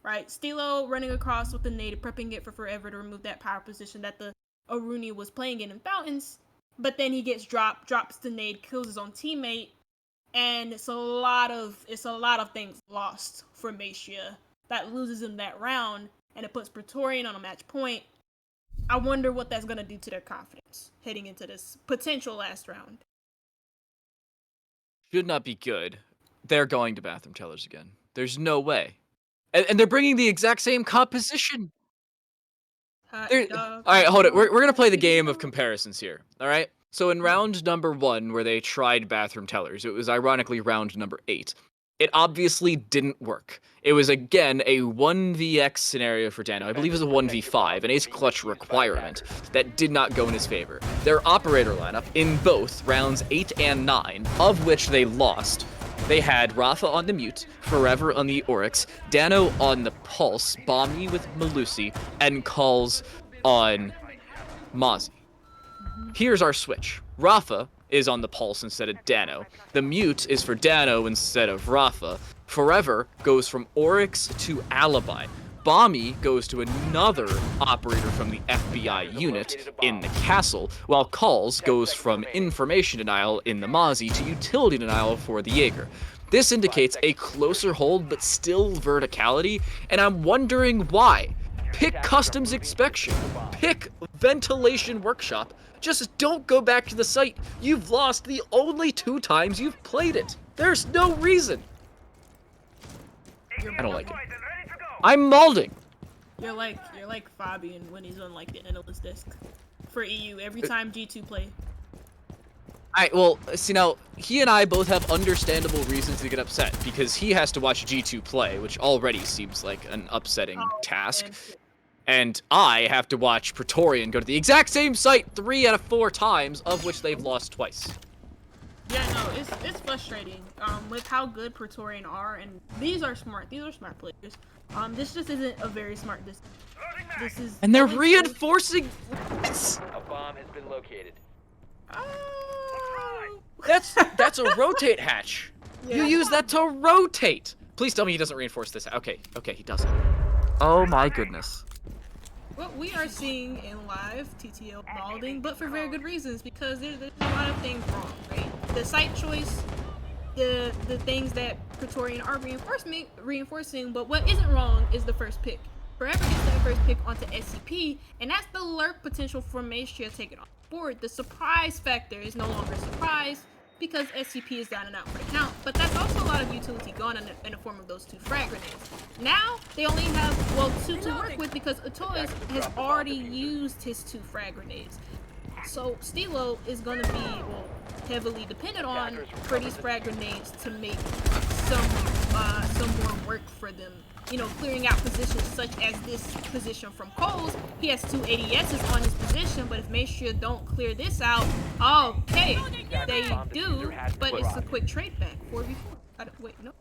right? Stilo running across with the nade, prepping it for Forever to remove that power position that the Aruni was playing in Fountains, but then he gets drops the nade, kills his own teammate, and it's a lot of things lost for Maestria. That loses him that round, and it puts Pretorian on a match point. I wonder what that's gonna do to their confidence heading into this potential last round. Should not be good. They're going to bathroom tellers again. There's no way. And they're bringing the exact same composition. All right, hold it. We're going to play the game of comparisons here. All right? So in round number 1, where they tried bathroom tellers, it was ironically round number 8. It obviously didn't work. It was, again, a 1vx scenario for Dano. I believe it was a 1v5, an ace clutch requirement that did not go in his favor. Their operator lineup in both rounds 8 and 9, of which they lost, they had Rafa on the Mute, Forever on the Oryx, Dano on the Pulse, Bombi with Malusi, and Calls on Mozzie. Here's our switch. Rafa is on the Pulse instead of Dano. The Mute is for Dano instead of Rafa. Forever goes from Oryx to Alibi. Bombi goes to another operator from the FBI unit in the castle, while Calls goes from information denial in the Mozzie to utility denial for the Jaeger. This indicates a closer hold but still verticality, and I'm wondering why. Pick Customs Inspection. Pick Ventilation Workshop. Just don't go back to the site. You've lost the only 2 times you've played it. There's no reason. I don't like it. I'm molding. You're like Fabian when he's on like the analyst desk for EU every time G2 play. Alright, well, see now, he and I both have understandable reasons to get upset, because he has to watch G2 play, which already seems like an upsetting task. Man. And I have to watch Pretorian go to the exact same site 3 out of 4 times, of which they've lost twice. Yeah, no, it's frustrating with how good Pretorian are, and these are smart players. This just isn't a very smart decision. This is, and they're reinforcing this. A bomb has been located. That's a rotate hatch. Yeah. You use that to rotate. Please tell me he doesn't reinforce this. Okay, he doesn't. Oh my goodness. What we are seeing in live TTL molding, but for very good reasons, because there's a lot of things wrong, right? The site choice, the things that Pretorian are reinforcing, but what isn't wrong is the first pick. Forever gets that first pick onto SCP, and that's the lurk potential for Maestria taking on board. The surprise factor is no longer a surprise because SCP is down and out for the count, but that's also a lot of utility gone in the form of those 2 frag grenades. Now, they only have, well, 2 to work with because Atois has already used his 2 frag grenades. So Stilo is going to be, well, heavily dependent on for these frag grenades to make some more work for them. You know, clearing out positions such as this position from Coles. He has 2 ADSs on his position, but if Maestria don't clear this out, okay, they do, but it's a quick trade back, 4v4. Wait, no.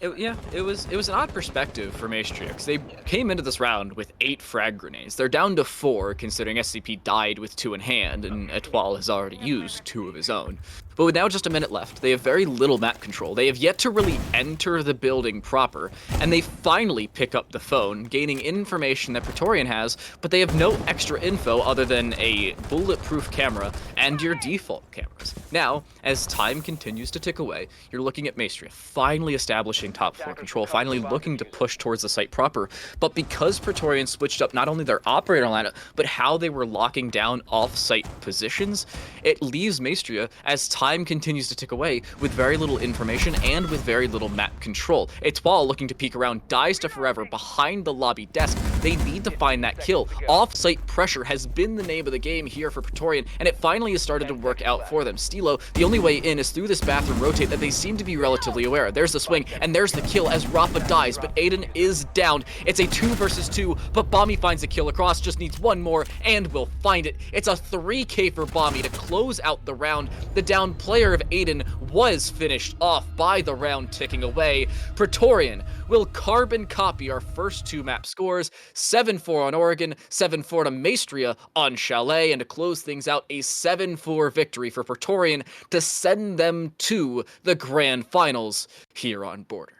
It was an odd perspective for Maestria, because they came into this round with 8 frag grenades. They're down to 4, considering SCP died with 2 in hand, and Etoile has already used 2 of his own. But with now just a minute left, they have very little map control. They have yet to really enter the building proper, and they finally pick up the phone, gaining information that Pretorian has, but they have no extra info other than a bulletproof camera and your default cameras. Now, as time continues to tick away, you're looking at Maestria finally establishing top floor control, finally looking to push towards the site proper. But because Pretorian switched up not only their operator lineup, but how they were locking down off-site positions, it leaves Maestria, as time continues to tick away, with very little information and with very little map control. Etoile looking to peek around, dies to forever behind the lobby desk. They need to find that kill. Off-site pressure has been the name of the game here for Pretorian, and it finally has started to work out for them. Stilo, the only way in is through this bathroom rotate that they seem to be relatively aware. There's the swing, and there's the kill as Rafa dies, but Aiden is downed. It's a 2 versus 2, but Bommy finds a kill across, just needs one more, and will find it. It's a 3K for Bommy to close out the round. The down player of Aiden was finished off by the round ticking away. Pretorian will carbon copy our first 2 map scores, 7-4 on Oregon, 7-4 to Maestria on Chalet, and to close things out, a 7-4 victory for Pretorian to send them to the grand finals here on Border.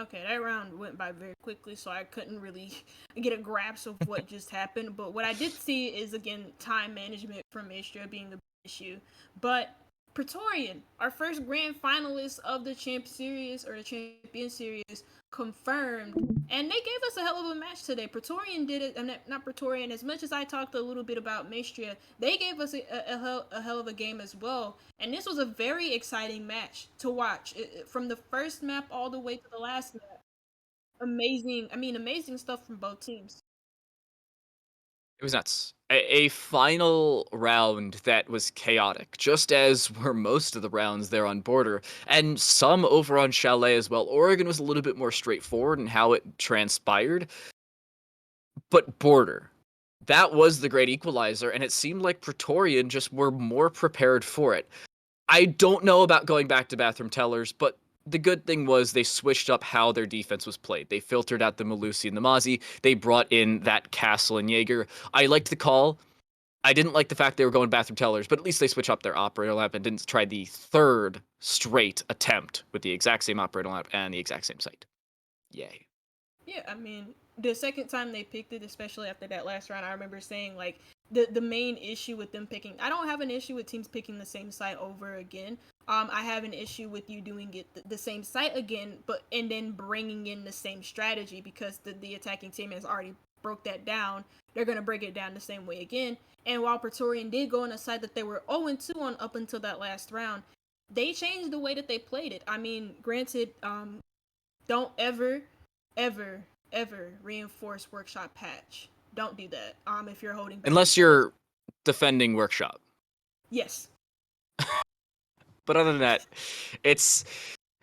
Okay, that round went by very quickly, so I couldn't really get a grasp of what just happened. But what I did see is, again, time management from Maestria being the issue. But Pretorian, our first grand finalist of the Champ Series, or the Champion Series, confirmed. And they gave us a hell of a match today. Pretorian did it, not Pretorian, as much as I talked a little bit about Maestria, they gave us a hell of a game as well. And this was a very exciting match to watch. From the first map all the way to the last map. Amazing stuff from both teams. It was nuts. A final round that was chaotic, just as were most of the rounds there on Border, and some over on Chalet as well. Oregon was a little bit more straightforward in how it transpired, but Border, that was the great equalizer, and it seemed like Pretorian just were more prepared for it. I don't know about going back to bathroom tellers, but the good thing was they switched up how their defense was played. They filtered out the Malusi and the Mozzie. They brought in that Castle and Jaeger. I liked the call. I didn't like the fact they were going bathroom tellers, but at least they switched up their operator lap and didn't try the 3rd straight attempt with the exact same operator lap and the exact same site. Yay. Yeah, the second time they picked it, especially after that last round, I remember saying, like, the main issue with them picking, I don't have an issue with teams picking the same site over again. I have an issue with you doing it the same site again, and then bringing in the same strategy, because the attacking team has already broke that down. They're going to break it down the same way again. And while Pretorian did go on a site that they were 0-2 on up until that last round, they changed the way that they played it. Granted, don't ever reinforce workshop patch. Don't do that. If you're holding back. Unless you're defending workshop. Yes. But other than that, it's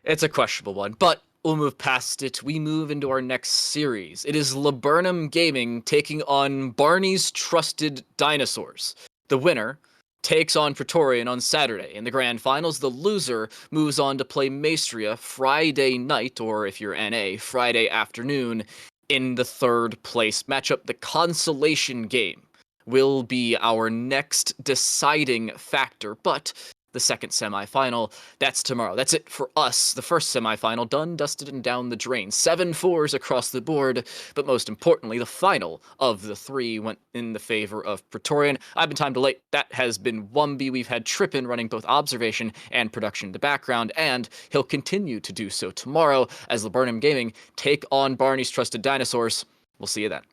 a questionable one. But we'll move past it. We move into our next series. It is Laburnum Gaming taking on Barney's Trusted Dinosaurs. The winner takes on Pretorian on Saturday. In the grand finals, the loser moves on to play Maestria Friday night, or if you're NA, Friday afternoon, in the 3rd place matchup. The consolation game will be our next deciding factor, but the second semifinal, that's tomorrow. That's it for us. The first semifinal done, dusted, and down the drain. 7-4s across the board, but most importantly, the final of the 3 went in the favor of Pretorian. I've been time delayed. That has been Wumby. We've had Trippin running both observation and production in the background, and he'll continue to do so tomorrow as Laburnum Gaming take on Barney's Trusted Dinosaurs. We'll see you then.